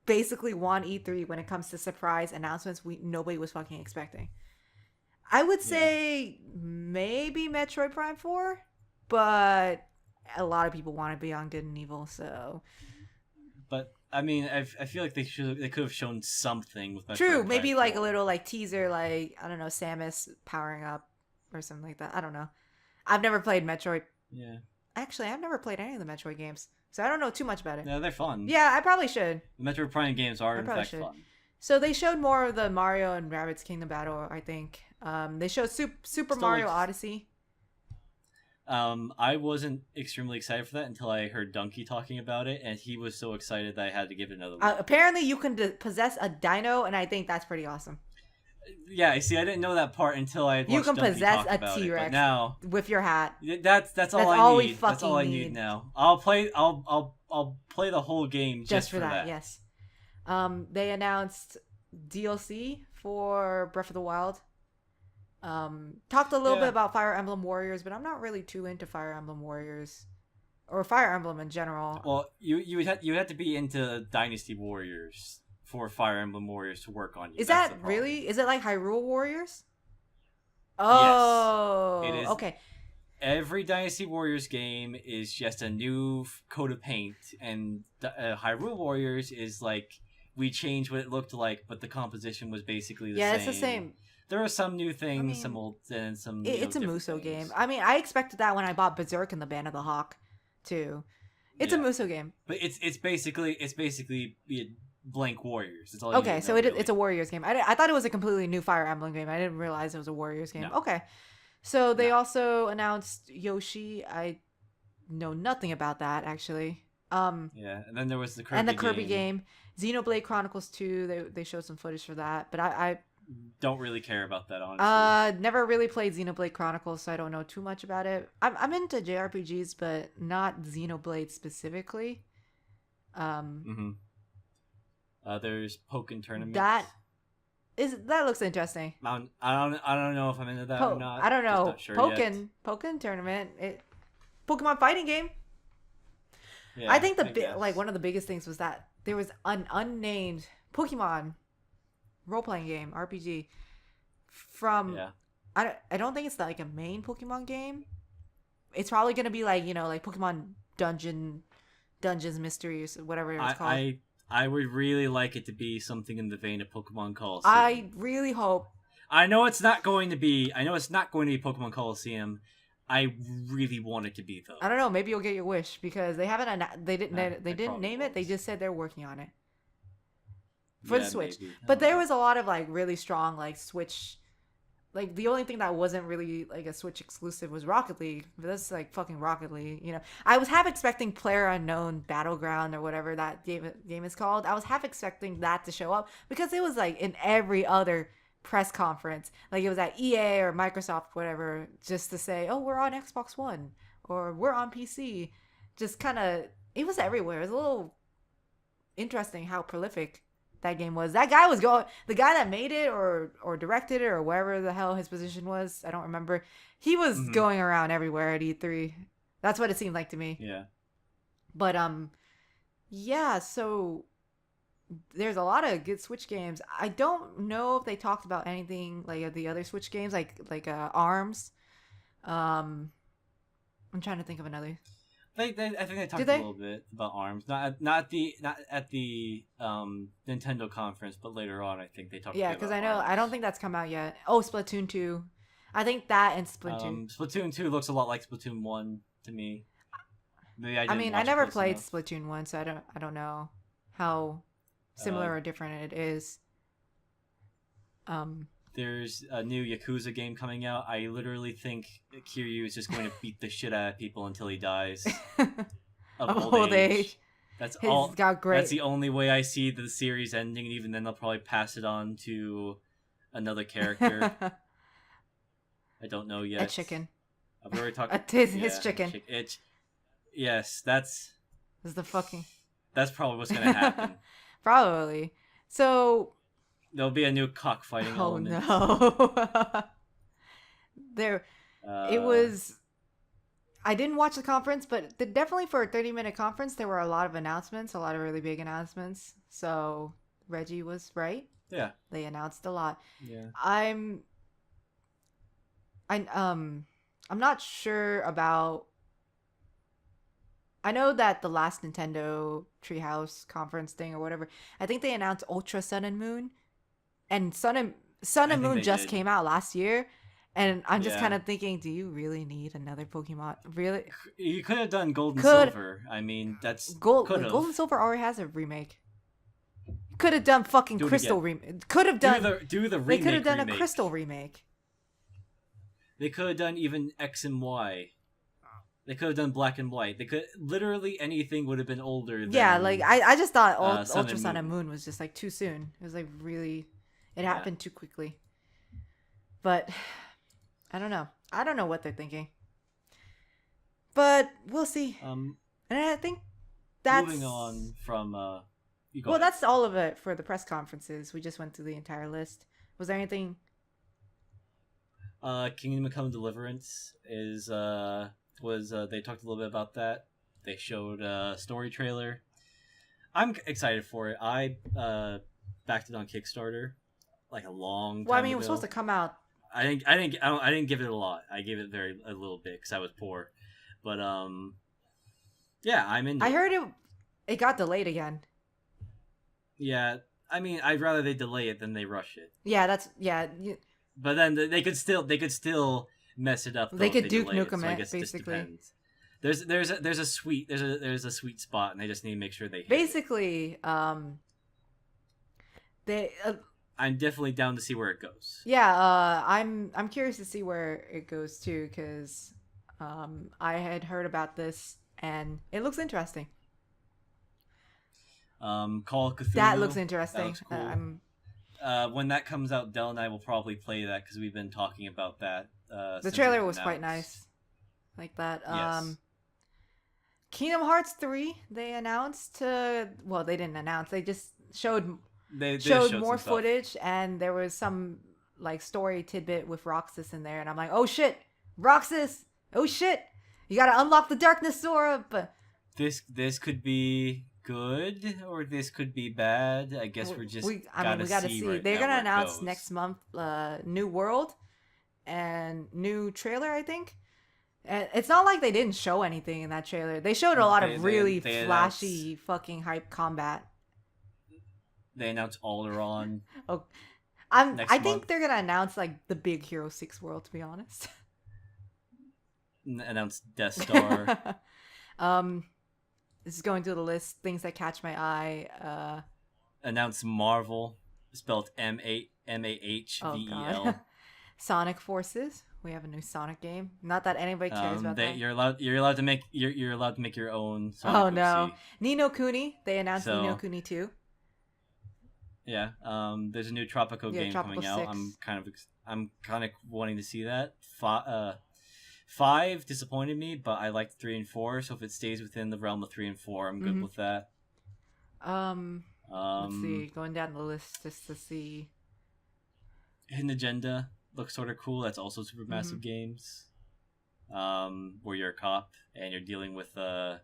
basically won E3 when it comes to surprise announcements nobody was fucking expecting. I would say maybe Metroid Prime 4, but a lot of people wanted Beyond Good and Evil, so But I mean, I feel like they could have shown something with Metroid true. Prime Maybe like a 4. little like teaser, like I don't know, Samus powering up or something like that. I don't know. I've never played Metroid. Yeah. Actually, I've never played any of the Metroid games, so I don't know too much about it. Yeah, they're fun. Yeah, I probably should. The Metroid Prime games are I in probably fact should. fun. So they showed more of the Mario and Rabbids Kingdom Battle. I think they showed Super Still Mario like Odyssey. I wasn't extremely excited for that until I heard Donkey talking about it, and he was so excited that I had to give it another look. Apparently, you can possess a dino, and I think that's pretty awesome. Yeah, see, I didn't know that part until I watched You can Donkey possess talk a about T-Rex it. But now with your hat. that's all I all we need. That's all I fucking need need. now. I'll play the whole game just for that. Yes. They announced DLC for Breath of the Wild. Talked a little bit about Fire Emblem Warriors, but I'm not really too into Fire Emblem Warriors or Fire Emblem in general. Well, you would have to be into Dynasty Warriors for Fire Emblem Warriors to work on you. Is That's that the problem. really? Is it like Hyrule Warriors? Oh, Yes, it is. Okay. Every Dynasty Warriors game is just a new coat of paint, and Hyrule Warriors is like we changed what it looked like, but the composition was basically the same. Yeah, it's the same. There are some new things, I mean, some old, and some. It's a different Muso things. game. I mean, I expected that when I bought Berserk and the Band of the Hawk, too. It's a Yeah, Muso game. but it's basically blank warriors. That's all you need Okay, to so know, it's really. a Warriors game. I thought it was a completely new Fire Emblem game. I didn't realize it was a Warriors game. No, Okay. So they no. also announced Yoshi. I know nothing about that actually. Yeah, and then there was the And the Kirby Kirby game. game, Xenoblade Chronicles 2. They showed some footage for that, but Don't really care about that, honestly. I never really played Xenoblade Chronicles, so I don't know too much about it. I'm into JRPGs, but not Xenoblade specifically. Um, Mm-hmm. There's Pokken that tournaments. that looks interesting. I don't know if I'm into that or I not. don't Just know. not sure yet. Pokken tournament. Pokemon fighting game. I Yeah, think I like guess. one of the biggest things was that there was an unnamed Pokemon role playing game RPG from Yeah. I don't think it's like a main Pokemon game. It's probably gonna be like like Pokemon Dungeons Mysteries whatever it's called. I would really like it to be something in the vein of Pokemon I Coliseum. really hope. I know it's not going to be. I know it's not going to be Pokemon Coliseum. I really want it to be though. I don't know. Maybe you'll get your wish because they haven't. They I didn't probably name it. They won't. just said they're working on it for the Yeah, Switch. maybe. I But don't there know. was a lot of like really strong like Switch. Like the only thing that wasn't really like a Switch exclusive was Rocket League. But that's like fucking Rocket League. I was half expecting Player Unknown Battleground or whatever that game is called. I was half expecting that to show up because it was like in every other press conference. Like it was at EA or Microsoft, whatever, just to say, "Oh, we're on Xbox One or we're on PC." Just kind of, it was everywhere. It was a little interesting how prolific that game was. That guy was going, the guy that made it or directed it or wherever the hell his position was, I don't remember. He was Mm-hmm. going around everywhere at E3. That's what it seemed like to me. Yeah. But yeah, so there's a lot of good Switch games. I don't know if they talked about anything like the other Switch games, like Arms. Um, I'm trying to think of another. I think they Did talked a they? little bit about Arms, not at the Nintendo conference, but later on. I think they talked a Yeah, bit because about I don't Arms. think that's come out yet. Oh, Splatoon 2. I think that and Splatoon. Splatoon 2 looks a lot like Splatoon 1 to me. Maybe I I didn't mean, I watch it never close played enough. Splatoon 1, so I don't know how Uh, similar or different it is. Um there's a new Yakuza game coming out. I literally think Kiryu is just going to beat the shit out of people until he dies of old old age. age. That's He's all. got That's great. the only way I see the series ending, and even then they'll probably pass it on to another character. I don't know A yet. chicken. I've already talked. His chicken Yes, is the fucking that's probably what's gonna happen. probably. So, There'll be a new cockfighting oh element. no. there it Uh, was I didn't watch the conference, but definitely for a 30-minute conference, there were a lot of announcements, a lot of really big announcements. So Reggie was right. yeah, They announced a lot. yeah. I'm not sure about. I know that the last Nintendo Treehouse conference thing or whatever, I think they announced Ultra Sun and Moon, and Sun I and think Moon they just did. came out last year, and I'm just kind Yeah. of thinking, do you really need another Pokemon? Really? You could have done Gold and Could Silver. I mean, that's Gold could have. Gold and Silver already has a remake. Could have done fucking Do it Crystal again. remake. Could have done. Do the They remake. could have done remake. a Crystal remake. They could have done even X and Y. They could have done Black and White. They could literally anything would have been older. Than, Yeah, like I just thought Sun Ultra and Sun and Moon. Moon was just like too soon. It was like really, it Yeah. happened too quickly. But I don't know. I don't know what they're thinking. But we'll see. And I think that's Moving on from you go well, ahead. that's all of it for the press conferences. We just went through the entire list. Was there anything? Kingdom Come Deliverance is they talked a little bit about that. They showed a story trailer. I'm excited for it. I backed it on Kickstarter like a long time Well, I mean, it ago. was supposed to come out. I didn't give it a lot. I gave it a little bit because I was poor. But yeah, I'm into I it. heard it got delayed again. Yeah, I mean, I'd rather they delay it than they rush it. Yeah, that's yeah. But then they could still mess it up. Though, They if could Duke delay Nukem so I it, guess it just basically. depends. there's a sweet spot, and they just need to make sure they hit it. Basically, they I'm definitely down to see where it goes. yeah, I'm curious to see where it goes too, because I had heard about this and it looks interesting. Call of Cthulhu. That looks That interesting. looks cool. When that comes out, Dell and I will probably play that because we've been talking about that. The trailer was quite nice, like that. Yes. Kingdom Hearts 3, they announced. Well, they didn't announce. They just showed They showed showed more some stuff. footage, and there was some like story tidbit with Roxas in there, and I'm like, oh shit, Roxas! Oh shit, you gotta unlock the darkness, Sora. But This could be good or this could be bad. I guess we gotta see. Right They're now gonna where it announce goes. next month, new world and new trailer, I think. And it's not like they didn't show anything in that trailer. They showed a lot of really they flashy, fucking hype combat. They announced Alderaan. Oh, Next I think month. they're gonna announce like the big Hero 6 world. To be honest. Announced Death Star. This is going through the list. Things that catch my eye. Announced Marvel, spelled Mahvel. Oh god. Sonic Forces. We have a new Sonic game. Not that anybody cares about that. You're allowed to make your own. Sonic Oh no, OC. Ni no Kuni. They announced So- Ni no Kuni 2. Yeah. There's a new Tropico game Tropico coming out. 6. I'm kind of wanting to see that. 5 disappointed me, but I liked 3 and 4. So if it stays within the realm of 3 and 4, I'm good with that. Let's see. Going down the list just to see. Hidden Agenda looks sort of cool. That's also Supermassive Games. Where you're a cop and you're dealing with a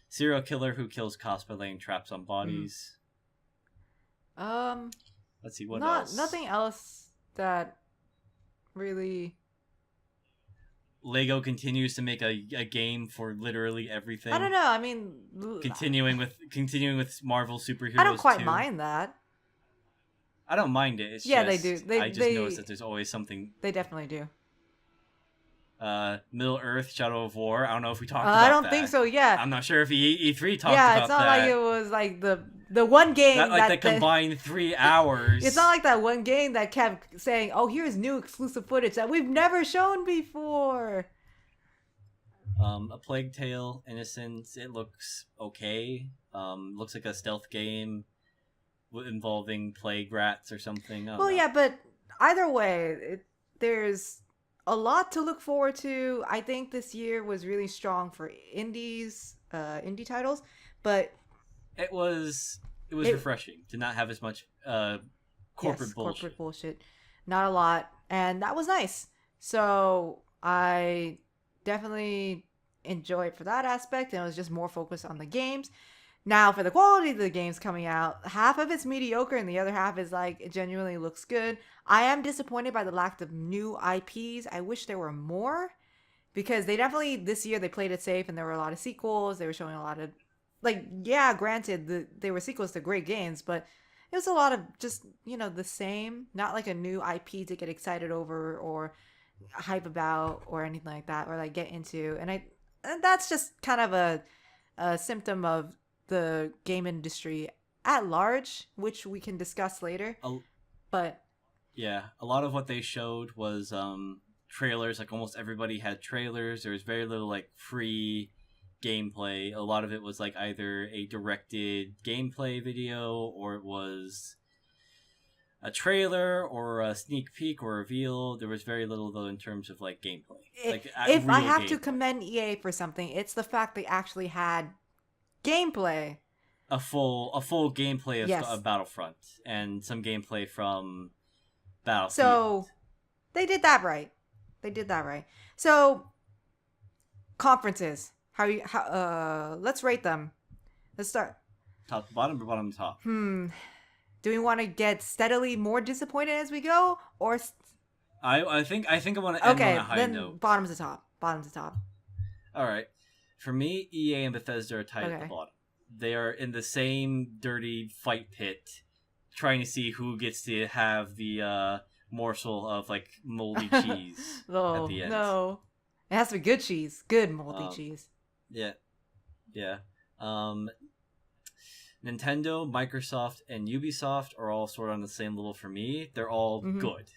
serial killer who kills cops by laying traps on bodies. Let's see what else. Nothing else that really. Lego continues to make a game for literally everything. I don't know. I mean, Continuing with Marvel superheroes. I don't quite too. mind that. I don't mind it. It's Yeah, just, they do. I just noticed that there's always something. They definitely do. Middle Earth, Shadow of War. I don't know if we talked about that. I don't think so. Yeah. I'm not sure if E3 talked about that. Yeah, it's not like it was like the one game Not like the combined 3 hours. It's not like that one game that kept saying, "Oh, here's new exclusive footage that we've never shown before." A Plague Tale: Innocence. It looks okay. Looks like a stealth game involving plague rats or something. I don't know. Yeah, but either way, there's a lot to look forward to. I think this year was really strong for indie titles, but it was refreshing to not have as much corporate bullshit. Corporate bullshit. Not a lot, and that was nice. So I definitely enjoy it for that aspect, and it was just more focused on the games. Now, for the quality of the games coming out, half of it's mediocre and the other half is like, it genuinely looks good. I am disappointed by the lack of new IPs. I wish there were more, because they definitely, this year, they played it safe and there were a lot of sequels. They were showing a lot of, like, yeah, granted, they were sequels to great games, but it was a lot of just, the same. Not like a new IP to get excited over or hype about or anything like that, or like get into. And that's just kind of a symptom of the game industry at large, which we can discuss later. But yeah, a lot of what they showed was trailers. Like almost everybody had trailers. There was very little like free gameplay. A lot of it was like either a directed gameplay video or it was a trailer or a sneak peek or reveal. There was very little though in terms of like gameplay. If I have to commend EA for something, it's the fact they actually had gameplay. A full gameplay of Battlefront and some gametplay from Battlefield. So they did that right. So conferences. Let's rate them. Let's start. Top to bottom or bottom to top? Do we want to get steadily more disappointed as we go, or? I think I want to end on a high note. Bottom to top. All right. For me, EA and Bethesda are tied at the bottom. They are in the same dirty fight pit, trying to see who gets to have the morsel of like moldy cheese at the end. No, It has to be good cheese, good moldy Um, cheese. yeah, yeah. Um, Nintendo, Microsoft, and Ubisoft are all sort of on the same level for me. They're all Mm-hmm. good.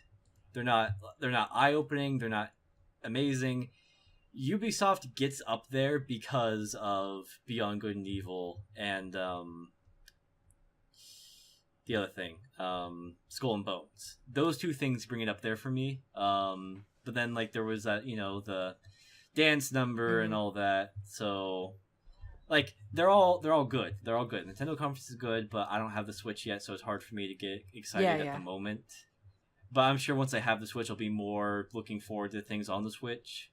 They're not eye opening. They're not amazing. Ubisoft gets up there because of Beyond Good and Evil and the other thing, Skull and Bones. Those two things bring it up there for me. But then like there was that the dance number and Mm-hmm. all that. So like they're all good. They're all good. Nintendo Conference is good, but I don't have the Switch yet, so it's hard for me to get Yeah, excited at the yeah. moment. But I'm sure once I have the Switch, I'll be more looking forward to things on the Switch.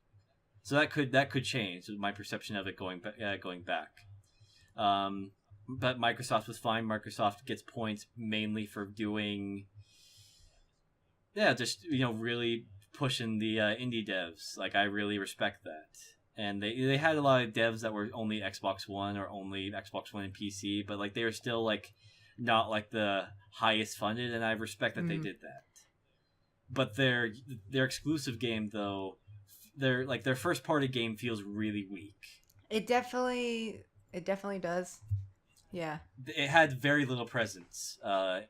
So that could change my perception of it going back. Um, but Microsoft was fine. Microsoft gets points mainly for doing, yeah, just really pushing the indie devs. Like I really respect that. And they had a lot of devs that were only Xbox One or only Xbox One and PC, but like they were still like not like the highest funded, and I respect that they Mm-hmm. did that. But their exclusive game though, their first party game feels really weak. It definitely, it definitely does. Yeah. It had very little presence while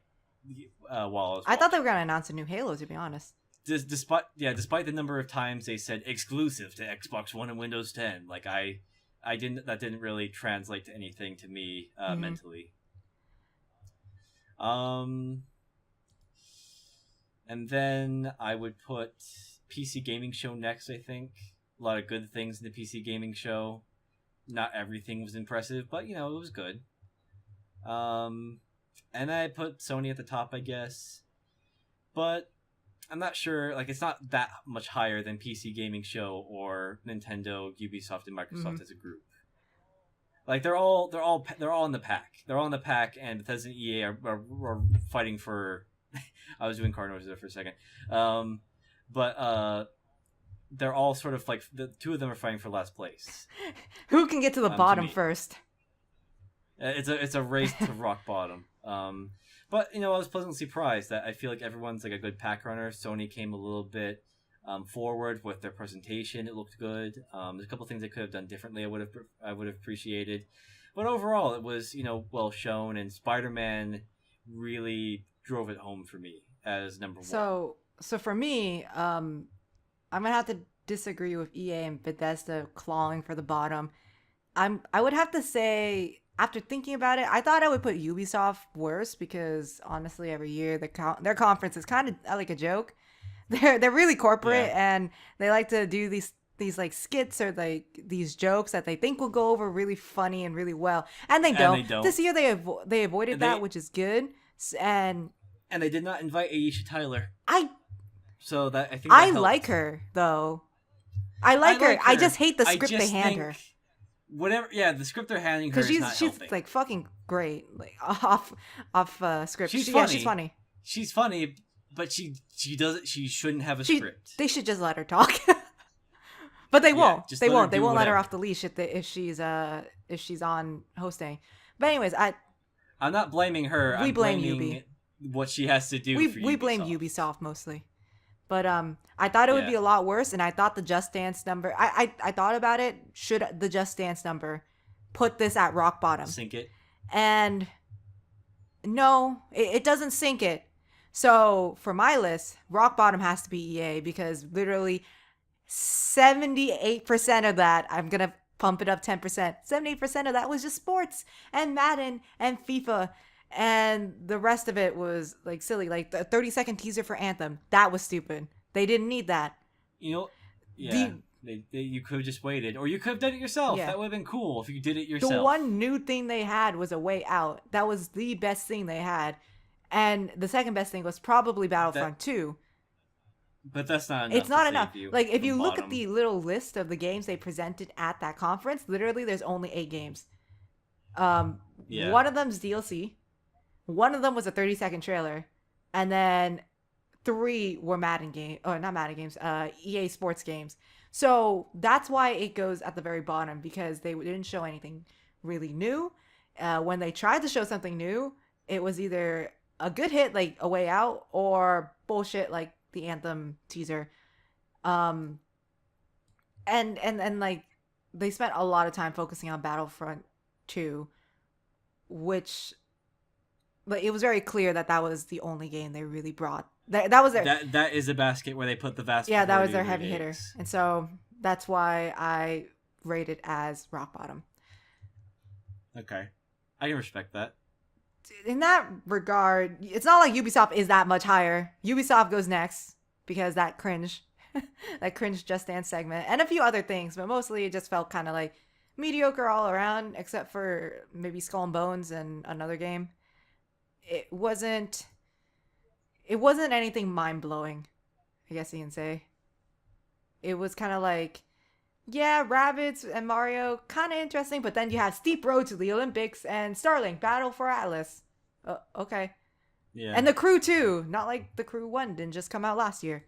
I was I thought they watching. were gonna announce a new Halo. To be honest. Despite the number of times they said exclusive to Xbox One and Windows 10, like I didn't that didn't really translate to anything to me Mm-hmm. mentally. Um, and then I would put PC Gaming Show next. I think a lot of good things in the PC Gaming Show. Not everything was impressive, but it was good. Um, and I put Sony at the top, I guess, but I'm not sure. Like, it's not that much higher than PC Gaming Show or Nintendo, Ubisoft, and Mm-hmm. Microsoft as a group. Like, they're all in the pack. They're all in the pack, and Bethesda and EA are fighting for. I was doing Cardinals there for a second, but they're all sort of like the two of them are fighting for last place. Who can get to the To bottom me, first? it's a race to rock bottom. But I was pleasantly surprised that I feel like everyone's like a good pack runner. Sony came a little bit forward with their presentation. It looked good. There's a couple things they could have done differently. I would have appreciated, but overall it was well shown. And Spider-Man really drove it home for me as number one. So for me, I'm gonna have to disagree with EA and Bethesda clawing for the bottom. I would have to say after thinking about it, I thought I would put Ubisoft worse because honestly, every year their conference is kind of like a joke. They're really corporate Yeah, and they like to do these like skits or like these jokes that they think will go over really funny and really well, and they and don't. they don't. This year they avoided And that, they which is good. And and they did not invite Aisha Tyler, I so that I think that I like helped. her though. I I like her. like I her. just hate the I script they just hand think her. whatever. Yeah, the script they're handing her Cause is not she's helping. like fucking great, like off script. She's Yeah, she's funny. funny. She's funny, but she does She shouldn't have a She script. they should just let her talk, but they Yeah, won't. just They let her won't. They do won't let her whatever. off the leash if she's on hosting. But anyways, I I'm not blaming her. we I'm blame Ubi. blaming what she has to do for We blame Ubisoft. Ubisoft mostly. But I thought it would Yeah, be a lot worse, and I thought the Just Dance number. I thought about it. Should the Just Dance number put this at rock bottom? sink it. And no, it doesn't sink it. So for my list, rock bottom has to be EA because literally 78% of that, I'm going to pump it up 10%. 78% of that was just sports and Madden and FIFA. And the rest of it was like silly, like the 30-second teaser for Anthem. That was stupid. They didn't need that. You know, yeah. The You could have just waited, or you could have done it yourself. yeah. That would have been cool if you did it The yourself. one new thing they had was a way out. That was the best thing they had. And the second best thing was probably That, Battlefront 2. but that's not It's enough to not enough. save you Like if from you look at bottom. the little list of the games they presented at that conference, literally there's only 8 games. Yeah, One of them's DLC. One of them was a 30-second trailer, and then 3 were Madden game or not Madden games, EA Sports games. So that's why it goes at the very bottom because they didn't show anything really new. When they tried to show something new, it was either a good hit like A Way Out or bullshit like the Anthem teaser. Um, and like they spent a lot of time focusing on Battlefront 2, which but it was very clear that that was the only game they really brought. That was their That is a basket where they put the vast yeah, that was majority their of their heavy hitter, eggs. and so that's why I rate it as rock bottom. Okay, I can respect that. In that regard, it's not like Ubisoft is that much higher. Ubisoft goes next because that cringe, that cringe Just Dance segment, and a few other things, but mostly it just felt kind of like mediocre all around, except for maybe Skull and Bones and another game. It wasn't. It wasn't anything mind blowing. I guess you can say it was kind of like yeah, Rabbids and Mario, kind of interesting, but then you have Steep Road to the Olympics and Starlink Battle for Atlas. Okay. Yeah, And the Crew 2, not like the Crew 1 didn't just come out last year.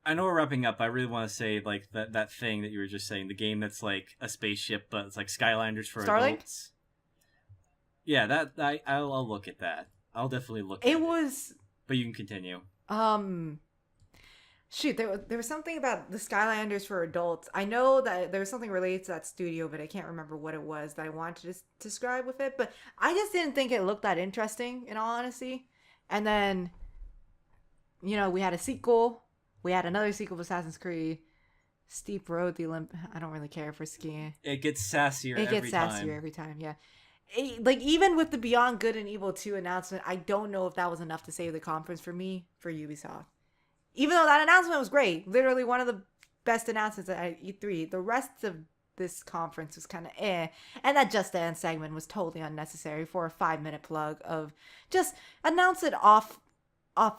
I know we're wrapping up. I really want to say like that thing that you were just saying, the game that's like a spaceship, but it's like Skylanders for Starlink? adults. Yeah, I'll look at that. I'll definitely look It at it. was But you can continue. um shoot, there was something about the Skylanders for adults. I know that there was something related to that studio, but I can't remember what it was that I wanted to describe with it, but I just didn't think it looked that interesting in all honesty. And then we had a sequel. We had another sequel of Assassin's Creed. Steep Road, the Olymp. I don't really care for skiing. It gets sassier It gets every sassier time. every time, yeah. Like, even with the Beyond Good and Evil 2 announcement, I don't know if that was enough to save the conference for me, for Ubisoft. Even though that announcement was great. Literally one of the best announcements at E3. The rest of this conference was kind of eh. And that Just Dance segment was totally unnecessary for a 5-minute plug of just announce it off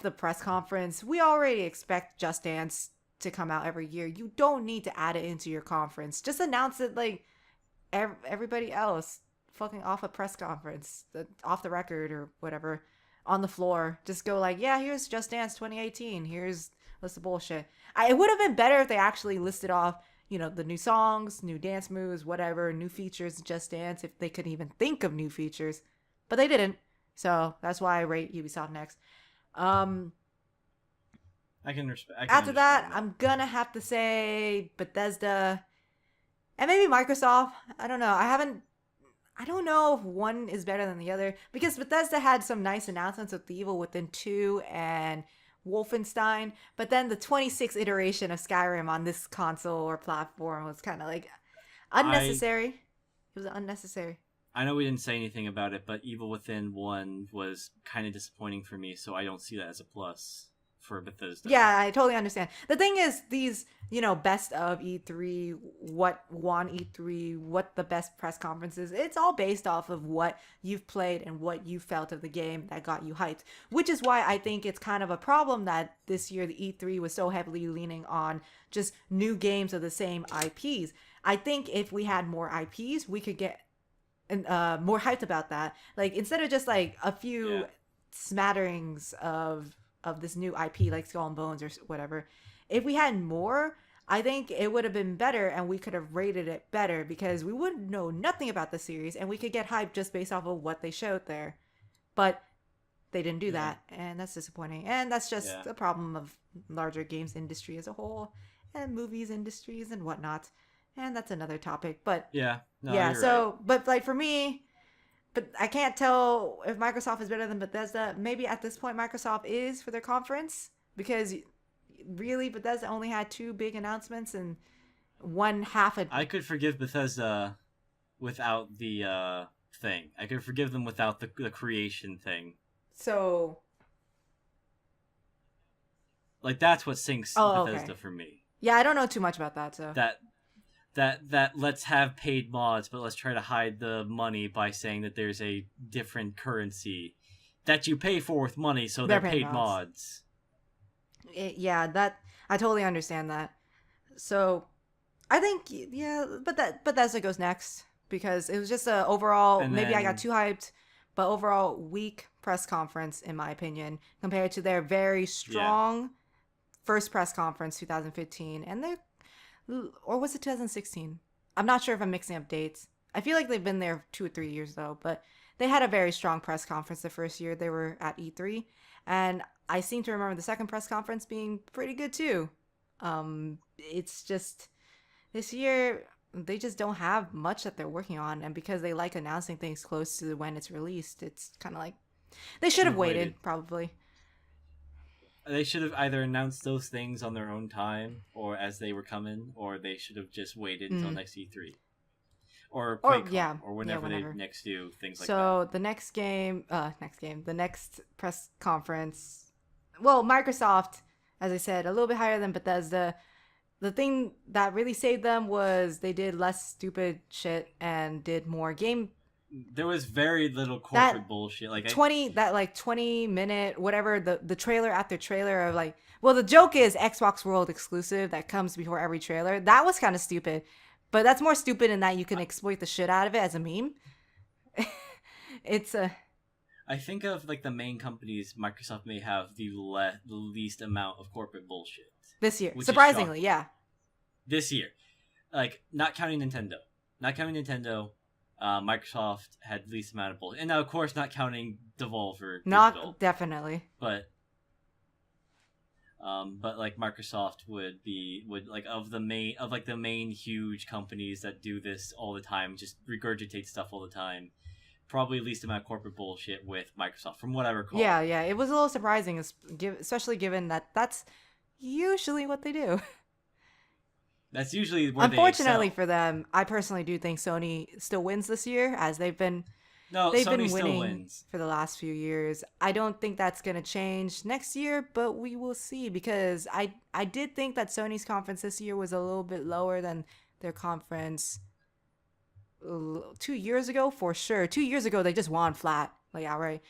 the press conference. We already expect Just Dance to come out every year. You don't need to add it into your conference. Just announce it like everybody else. Fucking off a press conference, off the record or whatever, on the floor. Just go like, yeah, here's Just Dance 2018. Here's list of bullshit. It would have been better if they actually listed off, the new songs, new dance moves, whatever, new features of Just Dance, if they could even think of new features. But they didn't. So that's why I rate Ubisoft next. Um, I can respect. I can After that, understand that. I'm gonna have to say Bethesda and maybe Microsoft. I don't know. I don't know if one is better than the other because Bethesda had some nice announcements with The Evil Within 2 and Wolfenstein, but then the 26th iteration of Skyrim on this console or platform was kind of like I unnecessary. It was unnecessary. I know we didn't say anything about it, but Evil Within 1 was kind of disappointing for me, so I don't see that as a plus for Bethesda. Yeah, I totally understand. The thing is, these, best of E3, what won E3, what the best press conferences, it's all based off of what you've played and what you felt of the game that got you hyped. Which is why I think it's kind of a problem that this year the E3 was so heavily leaning on just new games of the same IPs. I think if we had more IPs, we could get more hyped about that. Like, instead of just like a Yeah. few smatterings of this new IP like Skull and Bones or whatever. If we had more, I think it would have been better and we could have rated it better because we would know nothing about the series and we could get hyped just based off of what they showed there. But they didn't do Yeah. that and that's disappointing. And that's just Yeah. the problem of larger games industry as a whole and movies industries and whatnot. And that's another topic. But Yeah. No, yeah, you're right. so but like for me, but I can't tell if Microsoft is better than Bethesda. Maybe at this point Microsoft is for their conference because really Bethesda only had two big announcements and one half a I could forgive Bethesda without the thing. I could forgive them without the creation thing. so Like that's what sinks oh okay. Bethesda for me. Yeah, I don't know too much about that, so That that let's have paid mods, but let's try to hide the money by saying that there's a different currency that you pay for with money, so they're they're paying paid mods. mods. Yeah, that I totally understand that. So I think yeah, but Bethesda goes next because it was just a overall And maybe I got then too hyped, but overall weak press conference in my opinion compared to their very yeah, strong first press conference 2015 and they or was it 2016? I'm not sure if I'm mixing up dates. I feel like they've been there 2 or 3 years though, but they had a very strong press conference the first year they were at E3, and I seem to remember the second press conference being pretty good too. It's just This year, they just don't have much that they're working on, and because they like announcing things close to when it's released, it's kind of like they should Should have have waited. waited, probably. They should have either announced those things on their own time or as they were coming, or they should have just waited until Mm. next E3 or Or QuakeCon yeah, or yeah, whenever they whenever. next do things like that. So the the next press conference. Well, Microsoft, as I said, a little bit higher than Bethesda. The thing that really saved them was they did less stupid shit and did more game. There was very little That corporate bullshit. Like 20 minute whatever, the trailer after trailer of like, well, the joke is Xbox World exclusive that comes before every trailer. That was kind of stupid, but that's more stupid in that you can exploit the shit out of it as a meme. It's a I think of like the main companies, Microsoft may have the least amount of corporate bullshit, this year, which is surprisingly, shocking. yeah. This year, like not counting Nintendo, Microsoft had the least amount of bullshit, and now of course not counting Devolver Digital, Not definitely. but like Microsoft would like of the main huge companies that do this all the time, just regurgitate stuff all the time. Probably least amount of corporate bullshit with Microsoft, from what I recall. Yeah, yeah. It was a little surprising, especially given that that's usually what they do. That's usually where they Unfortunately excel. for them, I personally do think Sony still wins this year, as No, they've Sony been still winning wins. for the last few years. I don't think that's gonna change next year, but we will see, because I did think that Sony's conference this year was a little bit lower than their conference 2 years ago, for sure. 2 years ago they just won flat, like outright.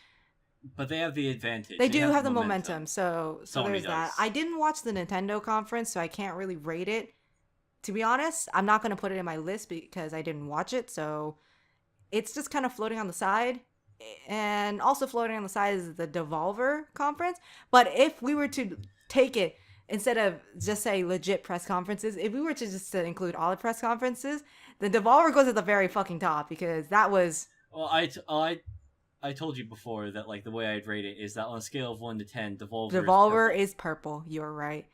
But they have the advantage. They They do have the have the momentum, momentum. so Sony there's that. does. I didn't watch the Nintendo conference, so I can't really rate it. To be honest, I'm not gonna put it in my list because I didn't watch it, so it's just kind of floating on the side. And also floating on the side is the Devolver conference. But if we were to take it, instead of just say legit press conferences, if we were to just to include all the press conferences, then Devolver goes at the very fucking top, because that was Well, I told you before that like the way I'd rate it is that on a scale of 1 to 10, Devolver is Devolver purple. is purple. You're right.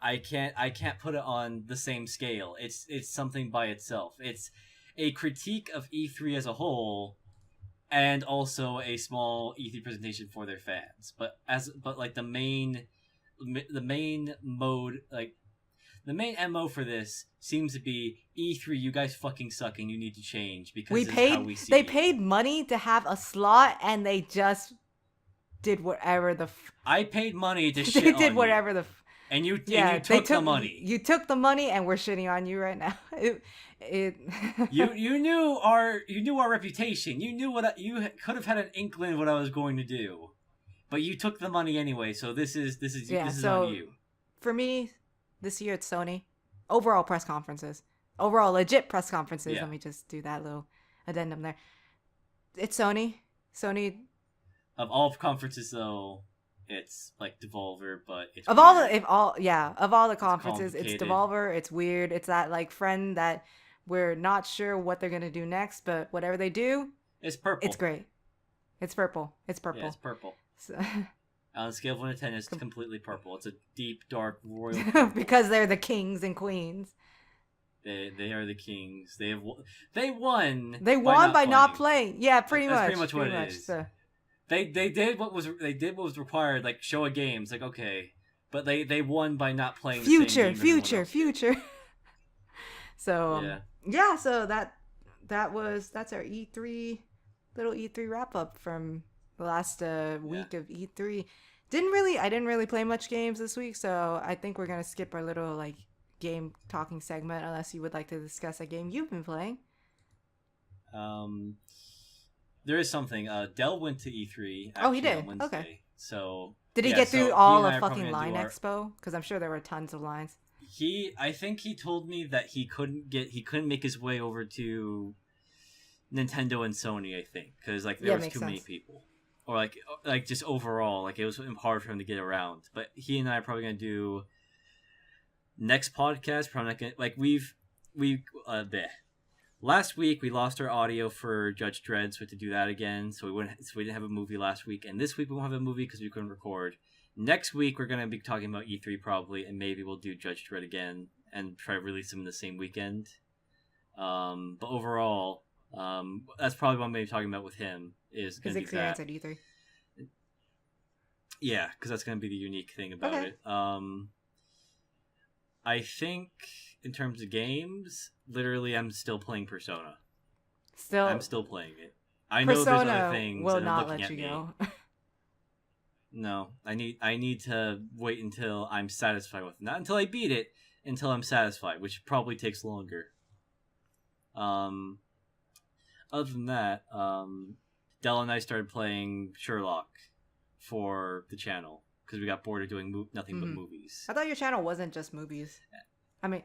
I can't put it on the same scale. It's something by itself. It's a critique of E3 as a whole, and also a small E3 presentation for their fans. But like the main mode, like the main MO for this seems to be E3. You guys fucking suck, and you need to change because We this is how paid we see they you. paid money to have a slot, and they just did whatever I paid money to they shit did on you, whatever and you yeah, they took the took money. you took the money, and we're shitting on you right now. It You knew our reputation. You knew you could have had an inkling of what I was going to do, but you took the money anyway. So this is yeah, this is on so you. for me, this year it's Sony. Overall press conferences. Overall legit press conferences. Yeah. Let me just do that little addendum there. It's Sony. Sony Of all conferences, though, it's like Devolver, but it's of all weird. the if all yeah, of all the It's conferences, it's complicated. Devolver, it's weird. It's that like friend that we're not sure what they're gonna do next, but whatever they do, It's purple. it's great. It's purple. It's Yeah, purple. it's purple. So, On a scale of 1 to 10, it's completely purple. It's a deep, dark, royal purple. because they're the kings and queens. They are the kings. They won. They won by not playing. playing. Yeah, pretty That's much. pretty much what it is. So, They did what was required, like show a game. It's like okay, but they won by not playing the same future, game everyone else did. future. So Yeah. yeah. So that's our E3 little E3 wrap up from the last week of E3. I didn't really play much games this week, so I think we're gonna skip our little like game talking segment unless you would like to discuss a game you've been playing. There is something. Dell went to E3 Oh, he actually did? on Wednesday. Okay. So Did he yeah, get so through he all and I of are probably fucking gonna do Line our- Expo? Because I'm sure there were tons of lines. I think he told me that he couldn't make his way over to Nintendo and Sony. I think because like there Yeah, was makes too many sense. people, or like just overall like it was hard for him to get around. But he and I are probably gonna do next podcast. Probably not gonna like we bleh. Last week we lost our audio for Judge Dredd, so we had to do that again. So we didn't have a movie last week, and this week we won't have a movie because we couldn't record. Next week we're gonna be talking about E3 probably, and maybe we'll do Judge Dredd again, and try to release them in the same weekend. But overall, that's probably what I'm going to be talking about with him is going His to be experience that. at E3. Yeah, because that's going to be the unique thing about Okay. it. I think in terms of games, literally, I'm still playing Persona. I'm Still, still playing it. I know there's other Persona things, will and they're not looking let at you me. go. No, I need to wait until I'm satisfied with it. Not until I beat it, until I'm satisfied, which probably takes longer. Um, Other than that, Dell and I started playing Sherlock for the channel because we got bored of doing nothing but Hmm. movies. I thought your channel wasn't just movies. I mean,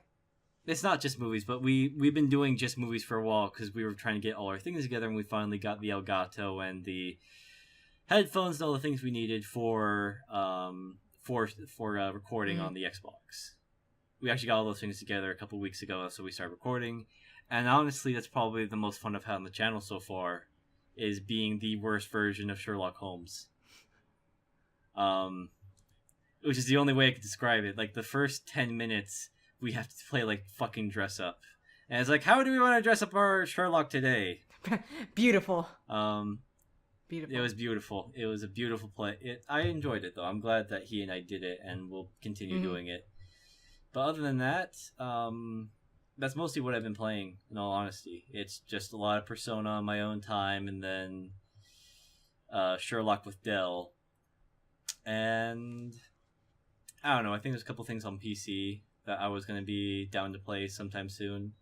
It's not just movies, but we've been doing just movies for a while because we were trying to get all our things together, and we finally got the Elgato and the headphones and all the things we needed for recording mm, on the Xbox. We actually got all those things together a couple weeks ago, so we started recording. And honestly, that's probably the most fun I've had on the channel so far, is being the worst version of Sherlock Holmes. Which is the only way I could describe it. Like the first 10 minutes, we have to play like fucking dress up, and it's like, how do we want to dress up our Sherlock today? beautiful. It Beautiful. was beautiful. It was a beautiful play. I enjoyed it though. I'm glad that he and I did it, and we'll continue Hmm. doing it. But other than that, that's mostly what I've been playing. In all honesty, it's just a lot of Persona on my own time, and then Sherlock with Dell, and I don't know. I think there's a couple things on PC that I was going to be down to play sometime soon.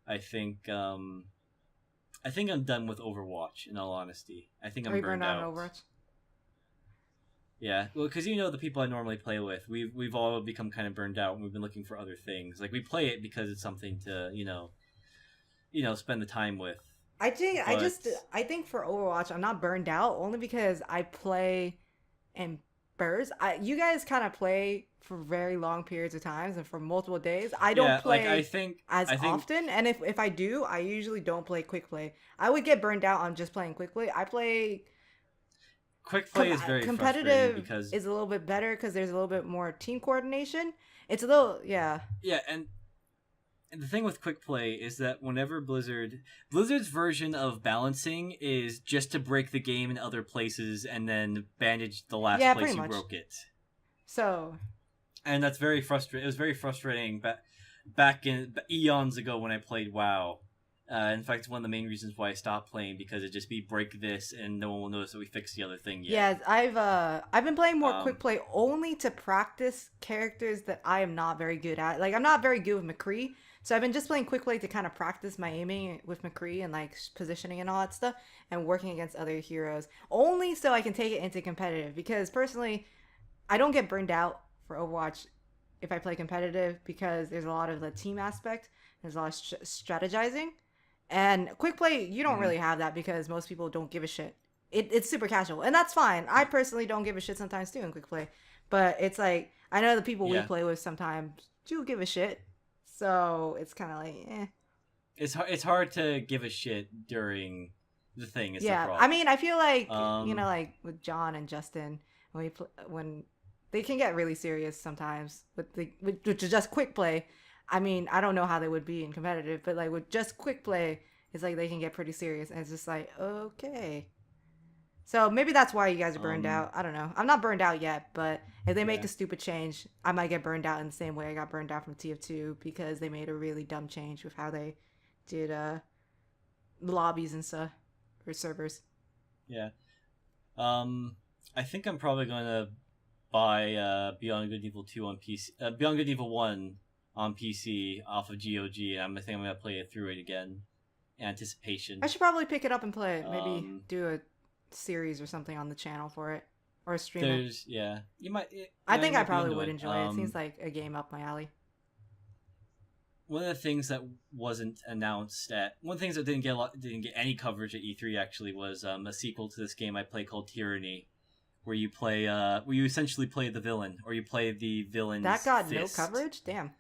I think I'm done with Overwatch. In all honesty, I think Are I'm you burned burned out on out. Overwatch? Yeah, well, because the people I normally play with, we've all become kind of burned out, and we've been looking for other things. Like we play it because it's something to spend the time with. But I think for Overwatch I'm not burned out only because I play in bursts. You guys kind of play for very long periods of times and for multiple days. I don't yeah, like play as I think often, and if I do, I usually don't play quick play. I would get burned out on just playing quick play. I play quick play is very frustrating competitive because is a little bit better because there's a little bit more team coordination. It's a little, yeah. yeah, and the thing with quick play is that whenever Blizzard's version of balancing is just to break the game in other places and then bandage the last Yeah, place pretty you much. broke it. So, And that's very frustrating. It was very frustrating back in eons ago when I played WoW. In fact, one of the main reasons why I stopped playing, because it just be break this and no one will notice that we fixed the other thing yet. yeah, I've been playing more quick Um, play only to practice characters that I am not very good at. Like I'm not very good with McCree, so I've been just playing quick play to kind of practice my aiming with McCree and like positioning and all that stuff, and working against other heroes. Only so I can take it into competitive because personally, I don't get burned out for Overwatch if I play competitive because there's a lot of the team aspect. There's a lot of strategizing. And quick play, you don't mhm. really have that because most people don't give a shit. It's super casual, and that's fine. I personally don't give a shit sometimes too in quick play, but it's like I know the people we Yeah, play with sometimes do give a shit, so it's kind of like, eh. it's hard to give a shit during the thing. Is the Yeah, I problem? mean, I feel like Um, like with John and Justin when they can get really serious sometimes with just quick play. I mean, I don't know how they would be in competitive, but like with just quick play, it's like they can get pretty serious, and it's just like okay. So maybe that's why you guys are burned um, out. I don't know. I'm not burned out yet, but if they make yeah, a stupid change, I might get burned out in the same way I got burned out from TF2 because they made a really dumb change with how they did lobbies and stuff or servers. yeah. Um, I think I'm probably gonna buy Beyond Good and Evil 2 on PC, Beyond Good and Evil 1 on PC off of GOG, and I think I'm gonna play it through it again. I Anticipation. should probably pick it up and play it. Maybe Um, do a series or something on the channel for it or stream it. there's yeah, I you think I might be probably into would it. enjoy it. It seems like a game up my alley. One of the things that wasn't announced at one of the things that didn't get any coverage at E3 actually was a sequel to this game I play called Tyranny, where you essentially play the villain, or you play the That villain's got no fist. coverage? Damn.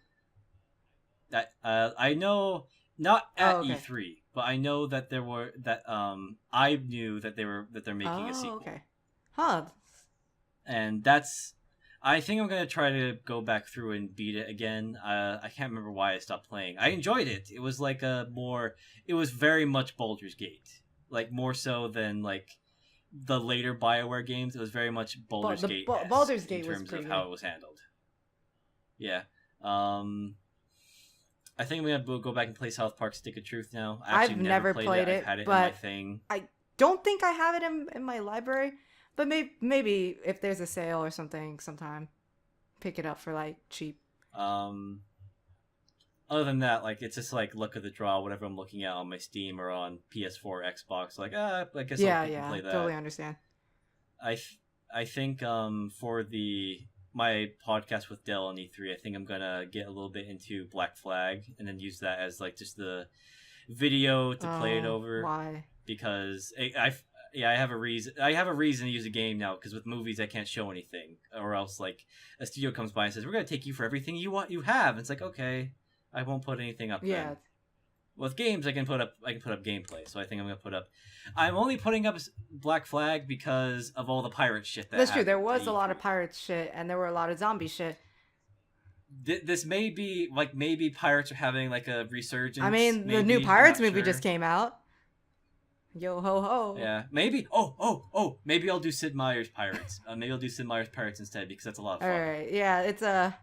That I know, not Oh, at okay. E3, but I know that I knew that they're making a Oh, sequel, okay. Huh. and that's I think I'm gonna try to go back through and beat it again. I can't remember why I stopped playing. I enjoyed it. It was like it was very much Baldur's Gate, like more so than like the later BioWare games. It was very much Baldur's Gate esque Baldur's in Gate was terms pretty of how good. it was handled. Yeah. Um, I think I'm gonna go back and play South Park: Stick of Truth now. I actually I've never never played it. played I've it, had it in my but thing. I don't think I have it in my library. But maybe if there's a sale or something sometime, pick it up for like cheap. Um, Other than that, like it's just like luck of the draw, whatever I'm looking at on my Steam or on PS4, Xbox. Like, I guess I'll Yeah, pick and yeah, play that. totally understand. I think for my podcast with Dell on E3, I think I'm gonna get a little bit into Black Flag and then use that as like just the video to play it Oh, over why? because yeah, I have a reason. I have a reason to use a game now because with movies I can't show anything, or else like a studio comes by and says we're gonna take you for everything you have. And it's like, okay, I won't put anything up Yeah, then. With games, I can put up gameplay. So I think I'm gonna put up. I'm only putting up Black Flag because of all the pirate shit that that's true. There happened at was a lot of E3. pirate shit, and there were a lot of zombie shit. This may be like maybe pirates are having like a I resurgence. mean, the new Maybe I'm Pirates not movie just sure. came out. Yo ho ho. Yeah, maybe. Oh. Maybe I'll do Sid Meier's Pirates. Maybe I'll do Sid Meier's Pirates instead because that's a lot of All fun. right, yeah, it's a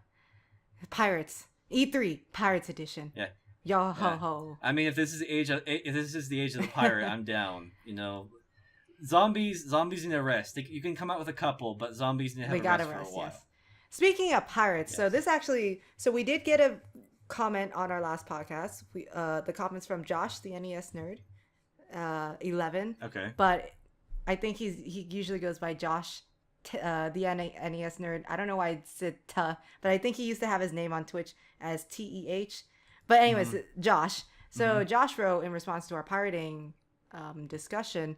Pirates E3 Pirates Edition. Yeah. Yo ho Yeah. ho. I mean, if this is the age of the pirate, I'm down. You know, zombies need a rest. You can come out with a couple, but zombies need to have They a gotta rest for a rest, while. yes. Speaking of pirates, so Yes. this actually, so we did get a comment on our last podcast. The comments from Josh, the NES nerd, 11, Okay. but I think he usually goes by Josh, the NES nerd. I don't know why I said "tuh," but I think he used to have his name on Twitch as TEH. But anyways, Josh. So Josh wrote in response to our pirating discussion.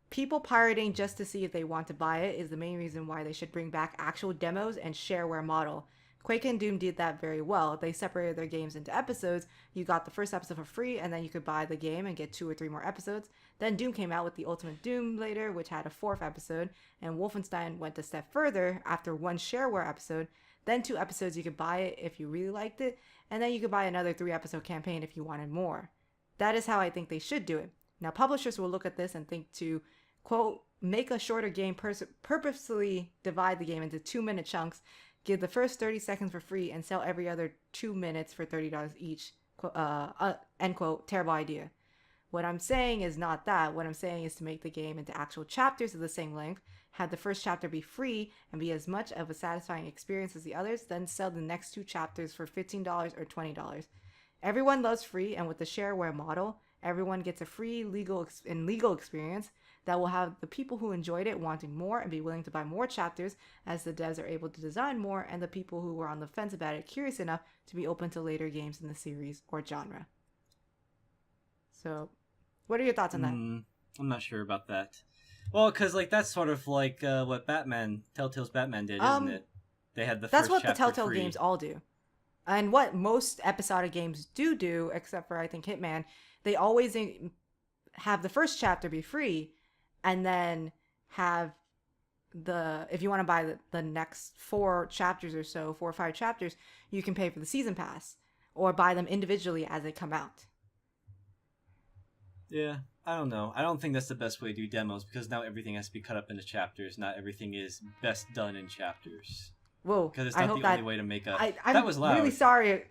People pirating just to see if they want to buy it is the main reason why they should bring back actual demos and shareware model. Quake and Doom did that very well. They separated their games into episodes. You got the first episode for free, and then you could buy the game and get 2 or 3 more episodes. Then Doom came out with the Ultimate Doom later, which had a 4th episode, and Wolfenstein went a step further after 1 shareware episode. Then 2 episodes you could buy it if you really liked it, and then you could buy another 3-episode campaign if you wanted more. That is how I think they should do it. Now, publishers will look at this and think to, quote, make a shorter game, purposely divide the game into 2-minute chunks, give the first 30 seconds for free, and sell every other 2 minutes for $30 each, end quote, terrible idea. What I'm saying is not that. What I'm saying is to make the game into actual chapters of the same length, have the first chapter be free and be as much of a satisfying experience as the others, then sell the next 2 chapters for $15 or $20. Everyone loves free, and with the shareware model, everyone gets a free legal experience that will have the people who enjoyed it wanting more and be willing to buy more chapters as the devs are able to design more, and the people who were on the fence about it curious enough to be open to later games in the series or genre. So, what are your thoughts on that? I'm not sure about that. Well, because like that's sort of like what Telltale's Batman did, isn't it? They had the That's first what the chapter Telltale free. games all do. And what most episodic games do, except for I think Hitman, they always have the first chapter be free, and then have if you want to buy the next 4 chapters or so, 4 or 5 chapters, you can pay for the season pass or buy them individually as they come out. Yeah, I don't know. I don't think that's the best way to do demos because now everything has to be cut up into chapters. Not everything is best done in chapters. Whoa! Because it's I not hope the only way to make a. I'm That was loud. really sorry. That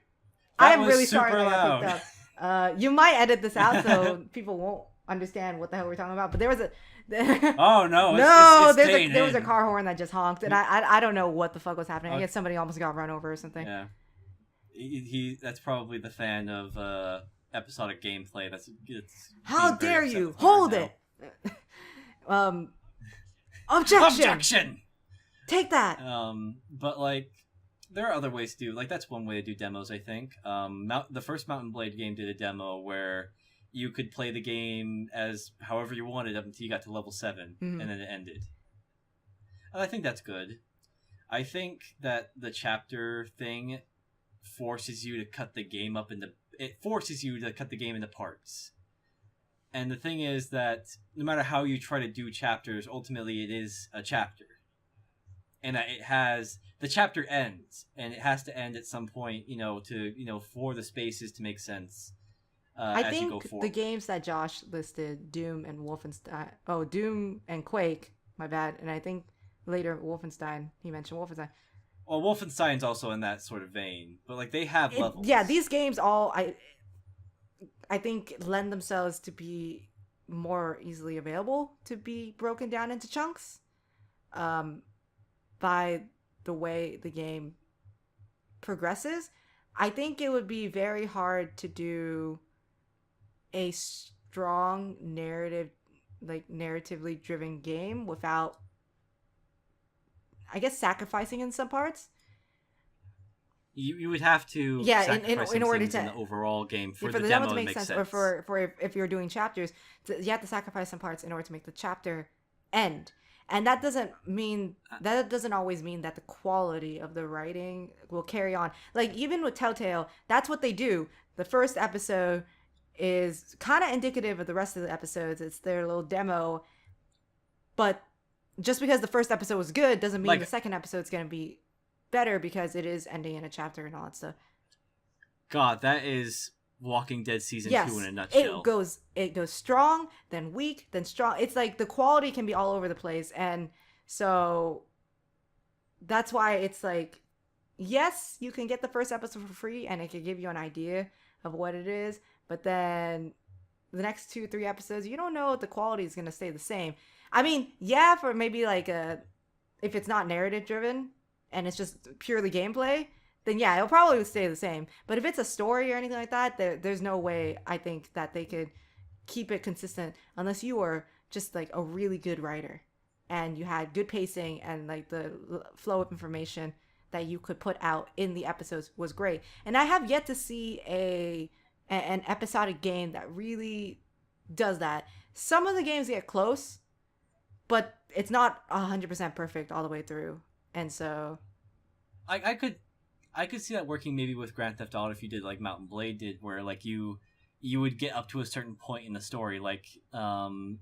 I'm was really super sorry that I got loud. picked up. You might edit this out so people won't understand what the hell we're talking about. But there was a Oh no! It's there was a in. car horn that just honked, and I don't know what the fuck was happening. I Okay. guess somebody almost got run over or something. Yeah, he that's probably the fan of episodic gameplay. It's How being very dare upset you with hold right it? Objection! Objection. Take that. But like, there are other ways to do. Like, that's one way to do demos. I think. The first Mountain Blade game did a demo where you could play the game as however you wanted up until you got to level 7, Mhm. and then it ended. And I think that's good. I think that the chapter thing forces you to cut the game up into. It forces you to cut the game into parts. And the thing is that no matter how you try to do chapters, ultimately it is a chapter. and that it has the chapter ends, and it has to end at some point, to for the spaces to make sense I as you go think the forward. games that Josh listed, Doom and Wolfenstein. Oh, Doom and Quake. My bad. And I think later Wolfenstein. He mentioned Wolfenstein. Well, Wolfenstein's also in that sort of vein, but like they have Yeah, levels. these games all I think lend themselves to be more easily available to be broken down into chunks um, by the way the game progresses. I think it would be very hard to do a strong narrative, like narratively driven game without, I guess, sacrificing in some parts. You would have to Yeah, sacrifice in some order things to in the overall game for for the the demo to demo to make make sense, or sense. for if you're doing chapters, you have to sacrifice some parts in order to make the chapter end. And that doesn't always mean that the quality of the writing will carry on. Like even with Telltale, that's what they do. The first episode is kind of indicative of the rest of the episodes. It's their little demo, but just because the first episode was good doesn't mean the Like, second episode's going to be better because it is ending in a chapter and all that stuff. God, that is Walking Dead season 2 in Yes, a nutshell. it goes strong, then weak, then strong. It's like the quality can be all over the place, and so that's why it's like, yes, you can get the first episode for free, and it can give you an idea of what it is, but then the next 2 3 episodes, you don't know if the quality is gonna stay the same. I mean, yeah, for maybe like a if it's not narrative driven and it's just purely gameplay, then yeah, it'll probably stay the same. But if it's a story or anything like that, there's no way I think that they could keep it consistent unless you were just like a really good writer and you had good pacing and like the flow of information that you could put out in the episodes was great. And I have yet to see an episodic game that really does that. Some of the games get close, but it's not 100% perfect all the way through. And so I could see that working maybe with Grand Theft Auto if you did like Mountain Blade did, where like you would get up to a certain point in the story, like and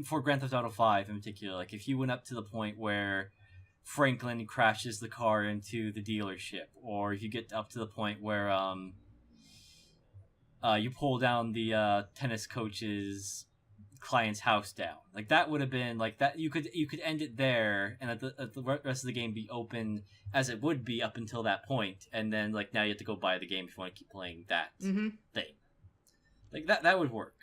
for Grand Theft Auto 5 in particular, like if you went up to the point where Franklin crashes the car into the dealership, or if you get up to the point where you pull down the tennis coach's client's house down. Like that would have been like that. You could end it there, and let the rest of the game be open as it would be up until that point, and then like now you have to go buy the game if you want to keep playing that mm-hmm. thing. Like that would work.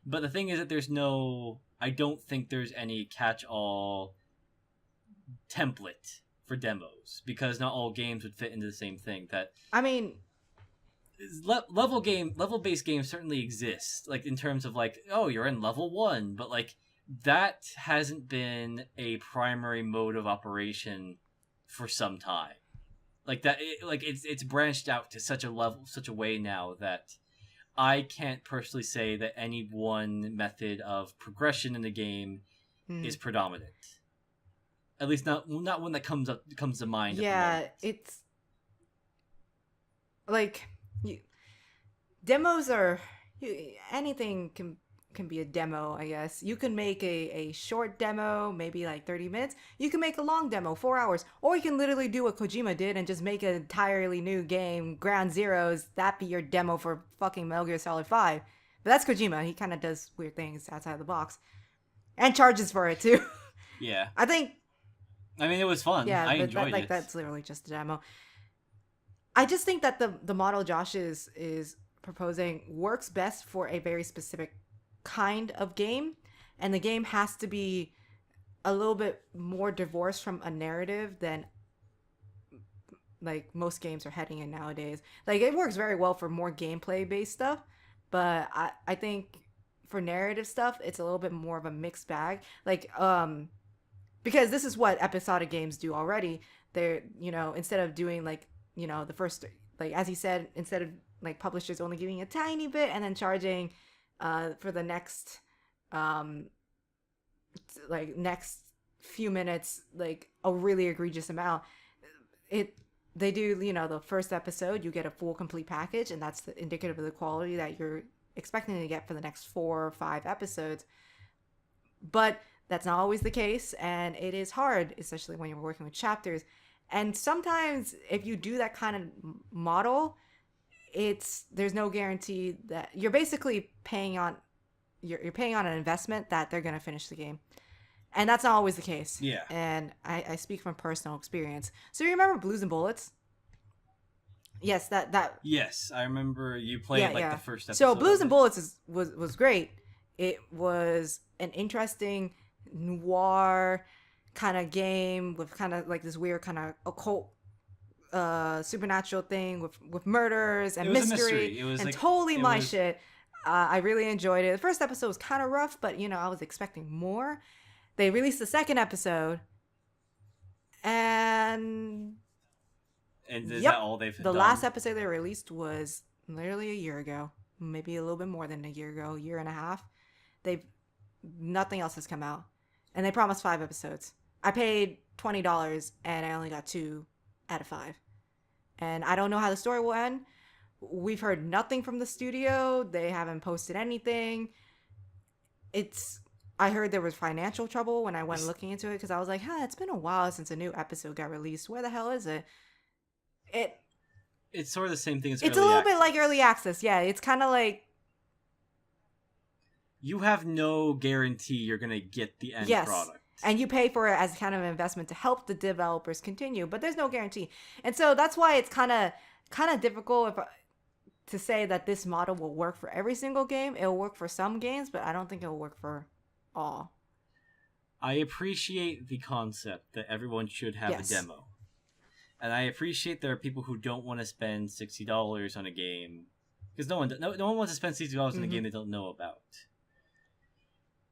But the thing is that there's no. I don't think there's any catch-all template for demos because not all games would fit into the same thing. That I mean, level based games certainly exist, like in terms of like, oh, you're in level 1, but like that hasn't been a primary mode of operation for some time. Like that it's branched out to such a way now that I can't personally say that any one method of progression in the game mm, is predominant, at least not one that comes to mind at the yeah, moment. it's like you, demos are anything can be a demo. I guess you can make a short demo, maybe like 30 minutes. You can make a long demo, 4 hours, or you can literally do what Kojima did and just make an entirely new game, Ground Zeroes. That be your demo for fucking Metal Gear Solid 5. But that's Kojima. He kind of does weird things outside the box and charges for it too. Yeah, I think I mean it was fun. yeah, I but enjoyed it. that's literally just a demo. I just think that the model Josh is proposing works best for a very specific kind of game, and the game has to be a little bit more divorced from a narrative than like most games are heading in nowadays. Like it works very well for more gameplay based stuff, but I think for narrative stuff it's a little bit more of a mixed bag. Like because this is what episodic games do already. They're, instead of doing like, the first, like as he said, instead of like publishers only giving a tiny bit and then charging for the next next few minutes like a really egregious amount, it they do, the first episode you get a full complete package, and that's indicative of the quality that you're expecting to get for the next 4 or 5 episodes. But That's not always the case, and it is hard, especially when you're working with chapters. And sometimes, if you do that kind of model, there's no guarantee that you're basically paying on you're paying on an investment that they're gonna finish the game, and that's not always the case. Yeah. And I speak from personal experience. So you remember Blues and Bullets? Yes, that Yes, I remember you played yeah, like the yeah. first So episode Blues of and it. Bullets was great. It was an interesting noir kind of game with kind of like this weird kind of occult supernatural thing with murders It and was a mystery mystery. It was and like totally it my was. shit. I really enjoyed it. The first episode was kind of rough, but I was expecting more. They released the second episode, and And is that yep, all they've the last done? episode they released was literally a year ago, maybe a little bit more than a year ago, year and a half. They've Nothing else has come out, and they promised 5 episodes. I paid $20 and I only got 2 out of 5, and I don't know how the story will end. We've heard nothing from the studio. They haven't posted anything. It's I heard there was financial trouble when I went It's, looking into it because I was like, huh, it's been a while since a new episode got released. Where the hell is it? It it's sort of the same thing as it's a early little bit access. like early access. Yeah, it's kind of like You have no guarantee you're gonna get the end yes. product. And you pay for it as kind of an investment to help the developers continue, but there's no guarantee. And so that's why it's kind of difficult to say that this model will work for every single game. It'll work for some games, but I don't think it'll work for all. I appreciate the concept that everyone should have a Yes. demo. And I appreciate there are people who don't want to spend $60 on a game because no one wants to spend $60 on a game they don't know about.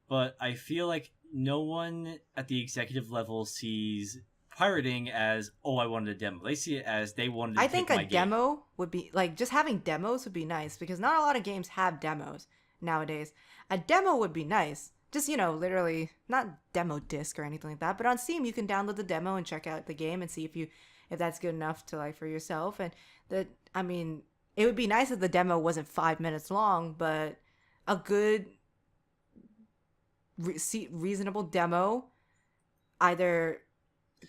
But I feel like no one at the executive level sees pirating as, oh, I wanted a demo. They see it as they wanted to I take think my a game. demo would be like just having demos would be nice because not a lot of games have demos nowadays. A demo would be nice. Just, literally not demo disc or anything like that, but on Steam you can download the demo and check out the game and see if that's good enough to like for yourself. And I mean, it would be nice if the demo wasn't 5 minutes long, but a good reasonable demo, either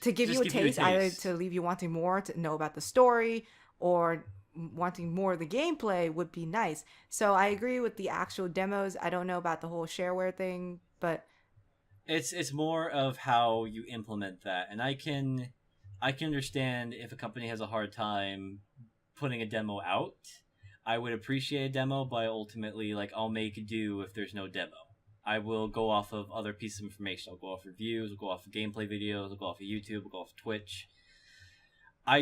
to give Just you a give you a taste, either taste. to leave you wanting more to know about the story or wanting more of the gameplay would be nice. So I agree with the actual demos. I don't know about the whole shareware thing, but It's more of how you implement that, and I can understand if a company has a hard time putting a demo out. I would appreciate a demo, but ultimately, like, I'll make do if there's no demo. I will go off of other pieces of information. I'll go off reviews, I'll go off of gameplay videos, I'll go off of YouTube, I'll go off of Twitch. I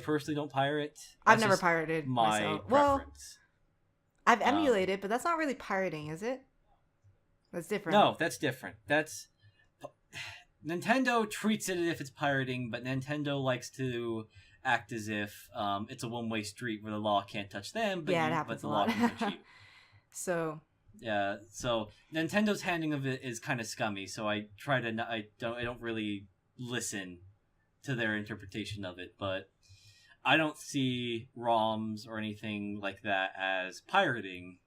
personally don't pirate. I've That's never just pirated my myself. Well, preference. I've Um, emulated, but that's not really pirating, is it? That's different. no, that's different. That's Nintendo treats it as if it's pirating, but Nintendo likes to act as if it's a one-way street where the law can't touch them, Yeah, it but happens a the law lot. can touch you. So, Yeah, so Nintendo's handling of it is kind of scummy. So I try to I don't really listen to their interpretation of it, but I don't see ROMs or anything like that as pirating.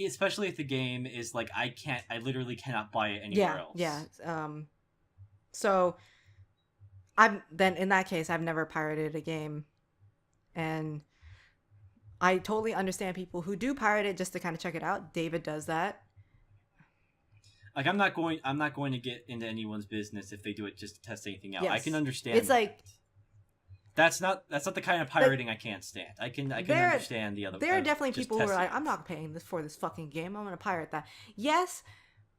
Especially if the game is like I literally cannot buy it anywhere yeah, else. yeah. So then in that case, I've never pirated a game, and I totally understand people who do pirate it just to kind of check it out. David does that. Like I'm not going to get into anyone's business if they do it just to test anything out. I Yes, can understand. it's like that's not the kind of pirating I can't stand. I can there understand the other. there are definitely just people who are testing like, I'm it. not paying this for this fucking game. I'm gonna pirate that. Yes,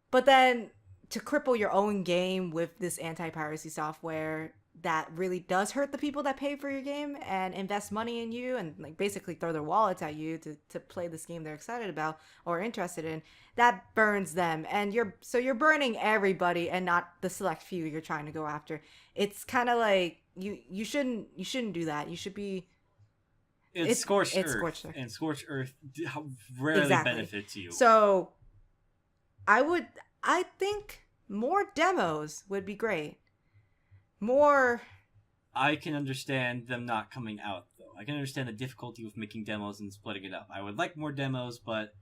but then to cripple your own game with this anti-piracy software that really does hurt the people that pay for your game and invest money in you and like basically throw their wallets at you to play this game they're excited about or interested in, that burns them, and you're burning everybody and not the select few you're trying to go after. It's kind of like you shouldn't do that. You should be It's scorched it's earth, scorched earth. and scorched earth rarely Exactly. benefits you. So I think more demos would be great. More I can understand them not coming out though. I can understand the difficulty with making demos and splitting it up. I would like more demos, but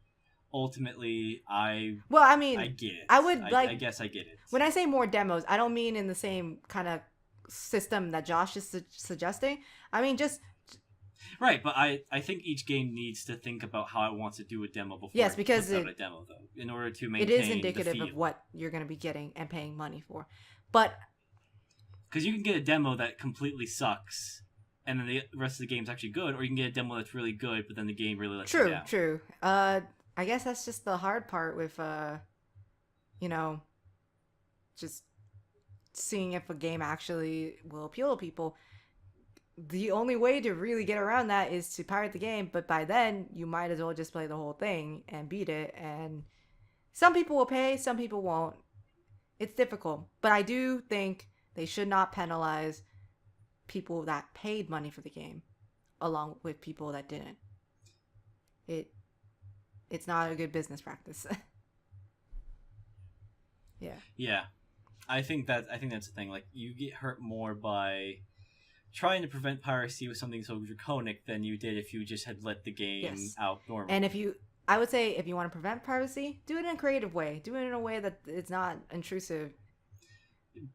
ultimately, Well, I I mean, get it. I would I like guess I get it. when I say more demos, I don't mean in the same kind of system that Josh is suggesting. I mean just Right, but I think each game needs to think about how it wants to do a demo before yes, it because puts out a demo, though, in order to it is maintain the indicative of feel. what you're going to be getting and paying money for. But Because you can get a demo that completely sucks, and then the rest of the game's actually good, or you can get a demo that's really good, but then the game really lets you true, down. true. I guess that's just the hard part with you know, just seeing if a game actually will appeal to people. The only way to really get around that is to pirate the game, but by then you might as well just play the whole thing and beat it. And some people will pay, some people won't. It's difficult, but I do think they should not penalize people that paid money for the game along with people that didn't. It it's not a good business practice. Yeah. Yeah, I think that's the thing. Like, you get hurt more by trying to prevent piracy with something so draconic than you did if you just had let the game Yes. out normally. And I would say if you want to prevent piracy, do it in a creative way. Do it in a way that it's not intrusive.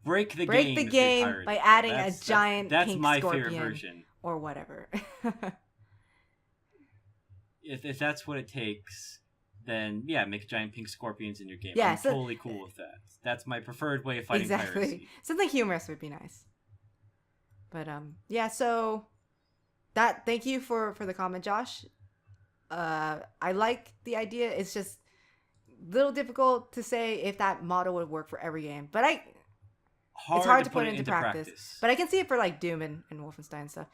break the Break game the if they game pirate by it. adding That's- a giant that's pink my scorpion favorite version. or whatever. If that's what it takes, then yeah, make giant pink scorpions in your game. Yeah, I'm so- totally cool with that. That's my preferred way of fighting Exactly. piracy. Something humorous would be nice. But yeah, so thank you for the comment, Josh. I like the idea. It's just a little difficult to say if that model would work for every game. But it's hard to put it into practice. But I can see it for like Doom and Wolfenstein and stuff.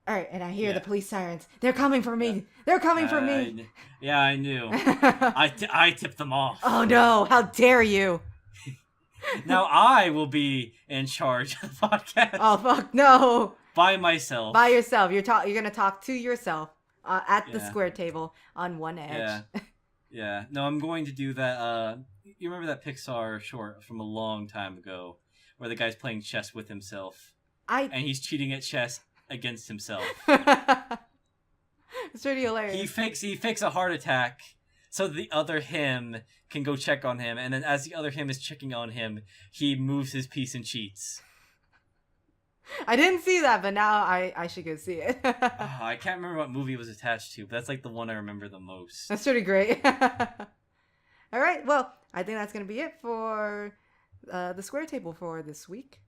All right, and I hear the police sirens. They're coming for me. Yeah. They're coming for me. Yeah, I knew. I tipped them off. Oh no! How dare you! Now I will be in charge of the podcast. Oh fuck no! By myself. By yourself. You're gonna talk to yourself at the Yeah. SquareTable on one edge. Yeah. Yeah. No, I'm going to do that. You remember that Pixar short from a long time ago where the guy's playing chess with himself and he's cheating at chess against himself. It's pretty hilarious. He fakes a heart attack so the other him can go check on him, and then as the other him is checking on him, he moves his piece and cheats. I didn't see that, but now I should go see it. I can't remember what movie it was attached to, but that's like the one I remember the most. That's pretty great. All right, well, I think that's gonna be it for the SquareTable for this week.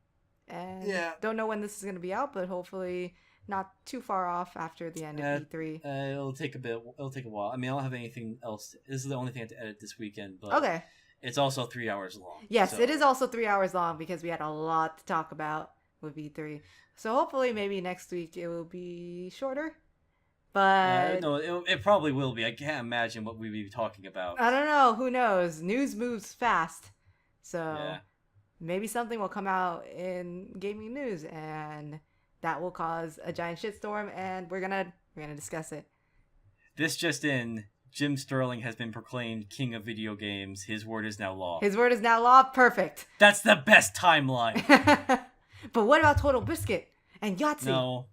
And don't know when this is gonna be out, but hopefully not too far off after the end of E3. It'll take a bit. It'll take a while. I mean, I don't have anything else. This is the only thing I have to edit this weekend. But Okay. It's also 3 hours long. Yes, so. it is also 3 hours long because we had a lot to talk about with E3. So hopefully, maybe next week it will be shorter. But no, it probably will be. I can't imagine what we'd be talking about. I don't know. Who knows? News moves fast, so maybe something will come out in gaming news, and that will cause a giant shitstorm, and we're gonna discuss it. This just in: Jim Sterling has been proclaimed king of video games. His word is now law. His word is now law. Perfect. That's the best timeline. But what about Total Biscuit and Yahtzee?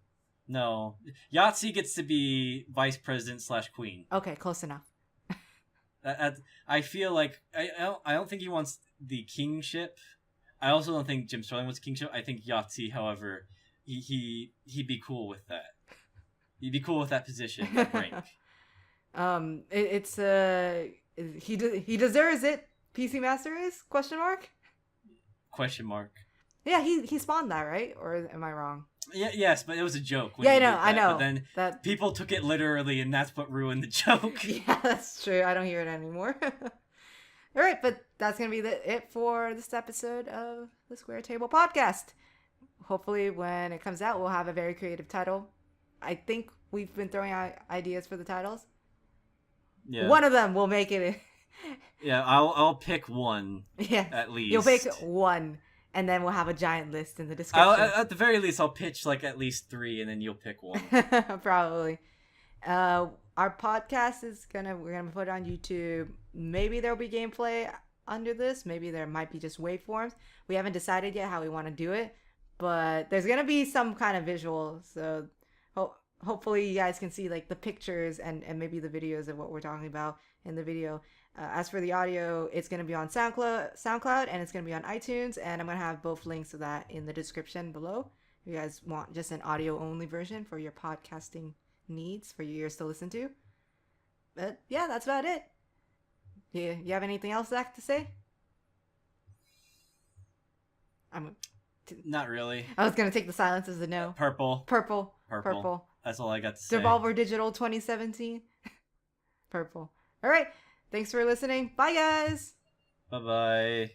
No. Yahtzee gets to be vice president / queen. Okay, close enough. I feel like I don't think he wants the kingship. I also don't think Jim Sterling wants kingship. I think Yahtzee, however, he'd be cool with that. He'd be cool with that position, that rank. He deserves it. PC Master is ? Question mark. Yeah, he spawned that, right? Or am I wrong? Yeah, yes, but it was a joke. Yeah, I know. But then that people took it literally, and that's what ruined the joke. Yeah, that's true. I don't hear it anymore. All right, but that's gonna be it for this episode of the SquareTable podcast. Hopefully, when it comes out, we'll have a very creative title. I think we've been throwing out ideas for the titles. Yeah. One of them will make it. Yeah, I'll pick one. Yeah, at least you'll pick one, and then we'll have a giant list in the description. At the very least, I'll pitch like at least 3, and then you'll pick one. Probably. Our podcast we're gonna put it on YouTube. Maybe there'll be gameplay under this. Maybe there might be just waveforms. We haven't decided yet how we want to do it, but there's gonna be some kind of visual. So hopefully you guys can see like the pictures and maybe the videos of what we're talking about in the video. As for the audio, it's going to be on SoundCloud, and it's going to be on iTunes, and I'm going to have both links to that in the description below. If you guys want just an audio only version for your podcasting needs for your ears to listen to. But yeah, that's about it. You have anything else, Zach, to say? I'm. Not really. I was gonna take the silence as a no. Purple. Purple. Purple. That's all I got to say. Devolver Digital 2017. Purple. All right. Thanks for listening. Bye, guys. Bye bye.